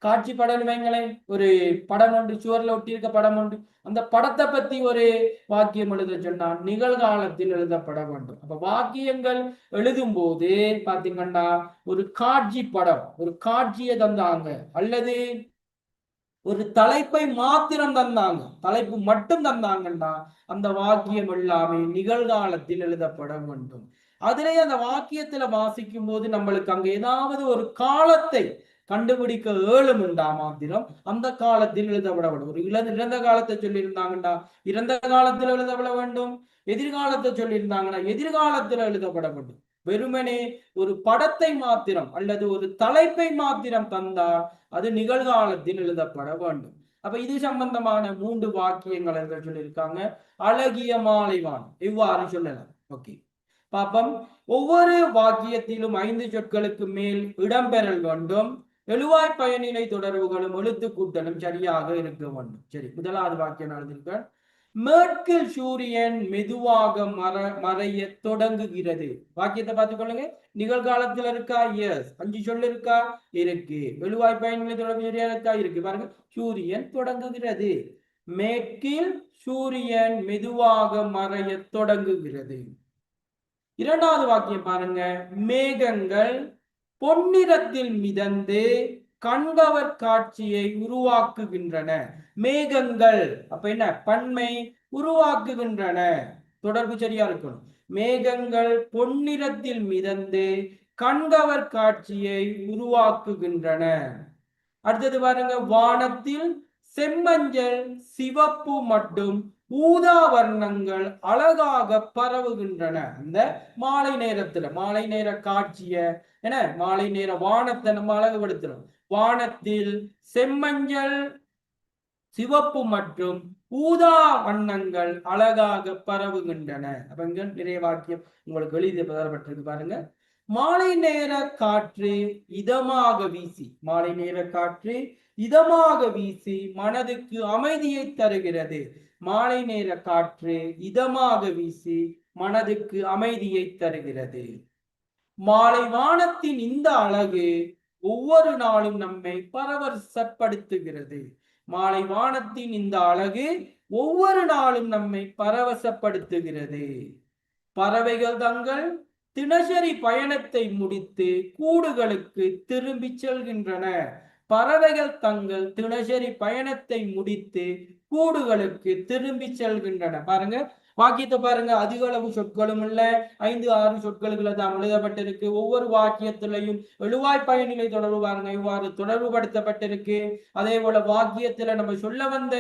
காட்சி படம் வைங்களேன், ஒரு படம் ஒன்று சுவர்ல ஒட்டி இருக்க படம் ஒன்று, அந்த படத்தை பத்தி ஒரு வாக்கியம் எழுத சொன்னால் நிகழ்காலத்தில் எழுதப்பட வேண்டும். அப்ப வாக்கியங்கள் எழுதும் போது பாத்தீங்கன்னா ஒரு காட்சி படம், ஒரு காட்சியை தந்தாங்க அல்லது ஒரு தலைப்பை மாத்திரம் தந்தாங்க, தலைப்பு மட்டும் தந்தாங்கன்னா அந்த வாக்கியம் எல்லாமே நிகழ்காலத்தில் எழுதப்பட வேண்டும். அதிலே அந்த வாக்கியத்துல வாசிக்கும் போது நம்மளுக்கு அங்க ஏதாவது ஒரு காலத்தை கண்டுபிடிக்க ஏழுமுண்டா மாத்திரம் அந்த காலத்தில் எழுதப்பட வேண்டும். ஒரு இறந்த காலத்தை சொல்லியிருந்தாங்கண்டா இறந்த காலத்தில் எழுதப்பட வேண்டும். எதிர்காலத்தை சொல்லியிருந்தாங்கன்னா எதிர்காலத்தில் எழுதப்பட வேண்டும். வெறுமனே ஒரு படத்தை மாத்திரம் அல்லது ஒரு தலைப்பை மாத்திரம் தந்தால் அது நிகழ்காலத்தில் எழுதப்பட வேண்டும். அப்ப இது சம்பந்தமான 3 வாக்கியங்கள் சொல்லியிருக்காங்க. அழகிய மாலைவான் இவ்வாறு சொல்லலாம். ஓகே பாப்பம். ஒவ்வொரு வாக்கியத்திலும் 5 சொற்களுக்கு மேல் இடம்பெறல் வேண்டும். எழுவாய் பயனிலை தொடர்புகளும் எழுத்து கூட்டலும் சரியாக இருக்க வேண்டும். சரி, முதலாவது வாக்கியம் எழுதியிருக்கேன். மேற்கில் சூரியன் மெதுவாக மறைய தொடங்குகிறது. வாக்கியத்தை பார்த்துக் கொள்ளுங்க. நிகழ்காலத்தில் இருக்கா? எஸ். 5 சொல் இருக்கா? இருக்கு. எழுவாய் பயன்களை தொடர்பு சரியா இருக்கா? இருக்கு. பாருங்க, சூரியன் தொடங்குகிறது. மேற்கில் சூரியன் மெதுவாக மறைய தொடங்குகிறது. 2வது வாக்கியம் பாருங்க. மேகங்கள் பொன்னிறத்தில் மிதந்து கண்கவர் காட்சியை உருவாக்குகின்றன. மேகங்கள் அப்ப என்ன பன்மை உருவாக்குகின்றன. தொடர்பு சரியா இருக்கணும். மேகங்கள் பொன்னிறத்தில் மிதந்து கண்கவர் காட்சியை உருவாக்குகின்றன. அடுத்தது பாருங்க, வானத்தில் செம்மஞ்சள் சிவப்பு மற்றும் ஊதா வர்ணங்கள் அழகாக பரவுகின்றன. அந்த மாலை நேரத்துல மாலை நேர காட்சிய என்ன மாலை நேர வானத்தை நம்ம அழகுபடுத்துறோம். வானத்தில் செம்மஞ்சள் சிவப்பு மற்றும் ஊதா வண்ணங்கள் அழகாக பரவுகின்றன. அப்ப இங்க நிறைய வாக்கியம் உங்களுக்கு எழுதி பதப்பட்டிருக்கு பாருங்க. மாலை நேர காற்று இதமாக வீசி, மாலை நேர காற்று இதமாக வீசி மனதுக்கு அமைதியை தருகிறது. மாலை நேர காற்று இதமாக வீசி மனதுக்கு அமைதியை தருகிறது. மாலை வானத்தின் இந்த அழகு ஒவ்வொரு நாளும் நம்மை பரவசப்படுத்துகிறது. மாலை வானத்தின் இந்த அழகு ஒவ்வொரு நாளும் நம்மை பரவசப்படுத்துகிறது. பறவைகள் தங்கள் தினசரி பயணத்தை முடித்து கூடுகளுக்கு திரும்பி செல்கின்றன. பறவைகள் தங்கள் தினசரி பயணத்தை முடித்து கூடுகளுக்கு திரும்பி செல்கின்றன. பாருங்க வாக்கியத்தை பாருங்க, அதிக அளவு சொற்களும் இல்ல, 5-6 சொற்களுக்குள்ள தான் எழுதப்பட்டிருக்கு. ஒவ்வொரு வாக்கியத்திலையும் எழுவாய் பயனிலை தொடர்பு பாருங்க இவ்வாறு தொடர்பு படுத்தப்பட்டிருக்கு. அதே போல வாக்கியத்துல நம்ம சொல்ல வந்த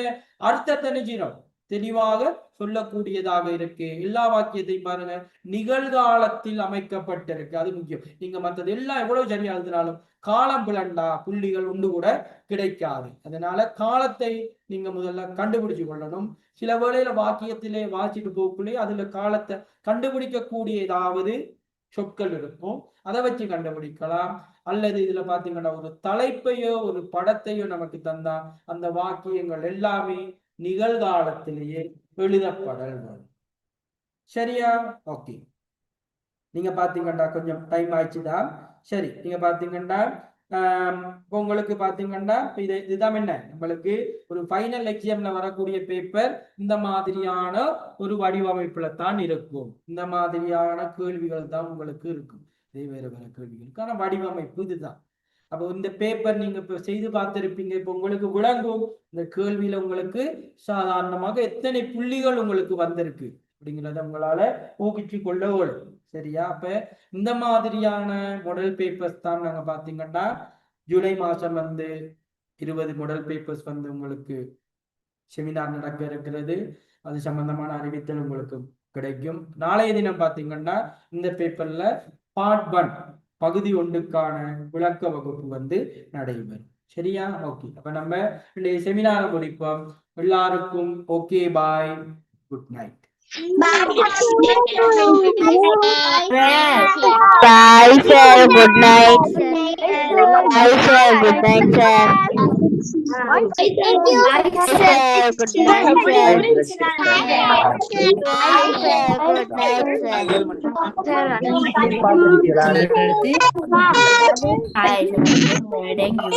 அர்த்தத்தை நிஜம் தெளிவாக சொல்லக்கூடியதாக இருக்கு. எல்லா வாக்கியத்தையும் பாருங்க நிகழ்காலத்தில் அமைக்கப்பட்டிருக்கு. அது முக்கியம். நீங்க மற்றது எல்லாம் எவ்வளவு சரியா எழுதினாலும் காலம் பிளண்டா புள்ளிகள் ஒன்று கூட கிடைக்காது. அதனால காலத்தை நீங்க முதல்ல கண்டுபிடிச்சு கொள்ளணும். சில வேளையில வாக்கியத்திலே வாசிட்டு போக்குள்ளே அதுல காலத்தை கண்டுபிடிக்கக்கூடிய ஏதாவது சொற்கள் இருக்கும், அதை வச்சு கண்டுபிடிக்கலாம். அல்லது இதுல பாத்தீங்கன்னா ஒரு தலைப்பையோ ஒரு படத்தையோ நமக்கு தந்தா அந்த வாக்கியங்கள் எல்லாமே நிகழ்காலத்திலேயே எழுதப்படல். சரியா? ஓகே. நீங்க பாத்தீங்கன்னா கொஞ்சம் டைம் ஆயிடுச்சுதான். சரி, நீங்க பாத்தீங்கன்னா உங்களுக்கு பாத்தீங்கன்னா இதுதான் என்ன நம்மளுக்கு ஒரு ஃபைனல் எக்ஸாம்ல வரக்கூடிய பேப்பர் இந்த மாதிரியான ஒரு வடிவமைப்புல தான் இருக்கும். இந்த மாதிரியான கேள்விகள் தான் உங்களுக்கு இருக்கும். இதே வேற வேற கேள்விகளுக்கான வடிவமைப்பு இதுதான். அப்போ இந்த பேப்பர் நீங்க இப்ப செய்து பார்த்திருப்பீங்க. இப்ப உங்களுக்கு விளங்கும் இந்த கேள்வியில உங்களுக்கு சாதாரணமாக எத்தனை புள்ளிகள் உங்களுக்கு வந்திருக்கு அப்படிங்கிறத உங்களால ஊகிச்சு கொள்ள ஓடும். சரியா? அப்ப இந்த மாதிரியான மாடல் பேப்பர்ஸ் தான் நாங்க பாத்தீங்கன்னா ஜூலை மாசம் 20 மாடல் பேப்பர்ஸ் உங்களுக்கு செமினார் நடக்க இருக்கிறது. அது சம்பந்தமான அறிவித்தல் உங்களுக்கு கிடைக்கும். நாளைய தினம் பாத்தீங்கன்னா இந்த பேப்பர்ல பார்ட் 1 பகுதி 1க்கான விளக்க வகுப்பு நடைபெறும். சரியா? ஓகே. அப்ப நம்ம இந்த செமினாரை முடிப்போம். எல்லாருக்கும் okay, bye, good night. Bye sir, good night. Bye sir, good night sir. Thank you. Bye sir, good night sir. Bye sir, good night sir. Hi sir, thank you.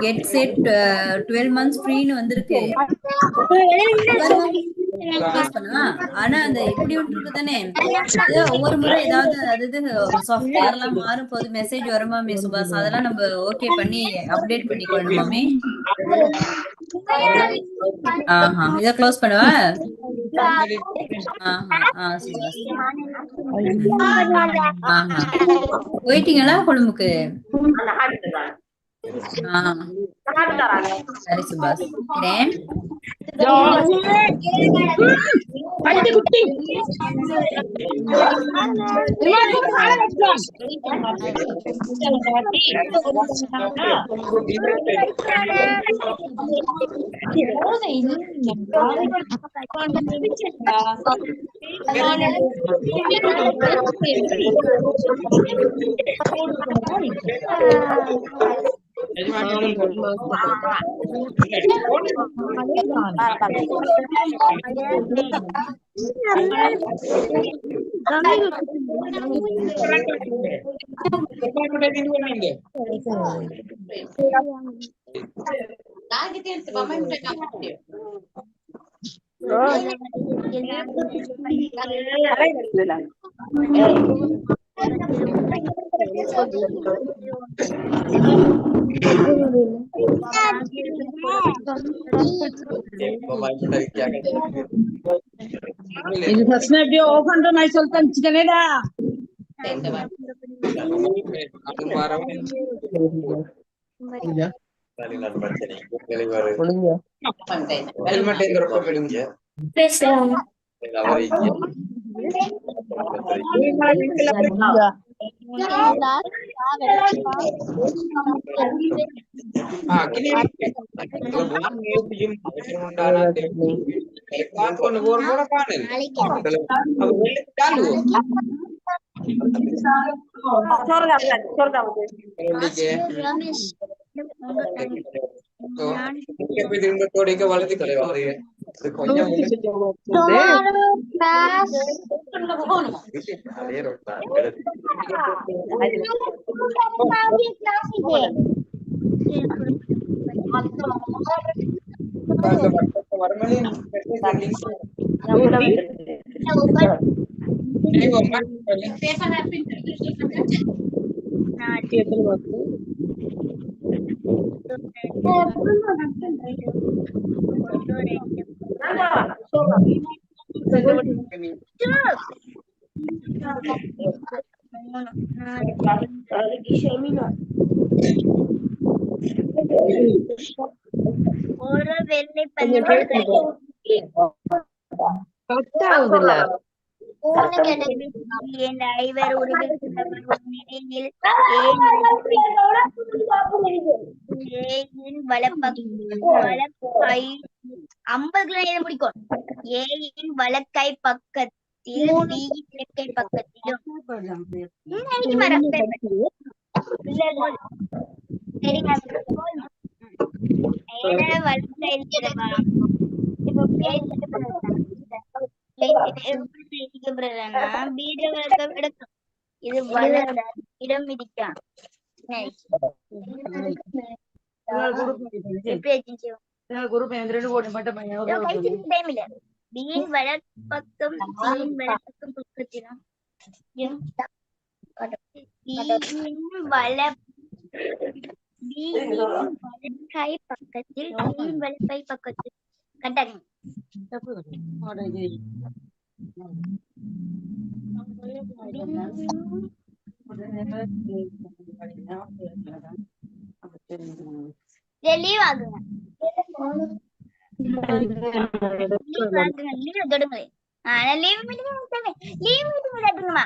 Get set 12 months free னு வந்திருக்கு. ஆனா அந்த எப்படி விட்டுருக்கு தானே ஒவ்வொரு முறை ஏதாவது அதாவது சாஃப்ட்வேர் எல்லாம் மாறும் போது மெசேஜ் வருமாமே சுபாஷ், அதெல்லாம் நம்ம ஓகே பண்ணி அப்டேட் பண்ணிக்கொள்ளணுமாமே. இத க்ளோஸ் பண்ணவா? சுபாஷ் போயிட்டீங்களா கொழும்புக்கு? சரி சுபாஷ், ಇದು ತಕ್ಷಣ ಆಫ್ ಅಂದ್ರೆ ನಾ ಸ್ವಲ್ಪ ಹಂಚ್ಕನೇದ ஒரு வெள்ளை பந்து மூணு கேட்டகரி என்ற ஐவர் உருவத்துள்ளவர் ஒரு நிலையில் ஏயின் வலப்பை 50 எழுத முடிக்கும். ஏயின் வலக்கை பக்கத்தில் பியின் இடக்கை பக்கத்திலும் வலக்கை இருக்கிறவா பீஜ வழக்கம் எடுக்கும். இது வளர்ந்த இடம் மிதிக்கான் பீயின் வலப்பக்கம் பக்கத்திலும் வலக்கை பக்கத்தில் பீயின் வலக்கை பக்கத்தில் கட்டாங்க. லீவ் ஆகுங்க லீவ் தொடுங்க. Leave meeting விளையாட்டுங்கம்மா.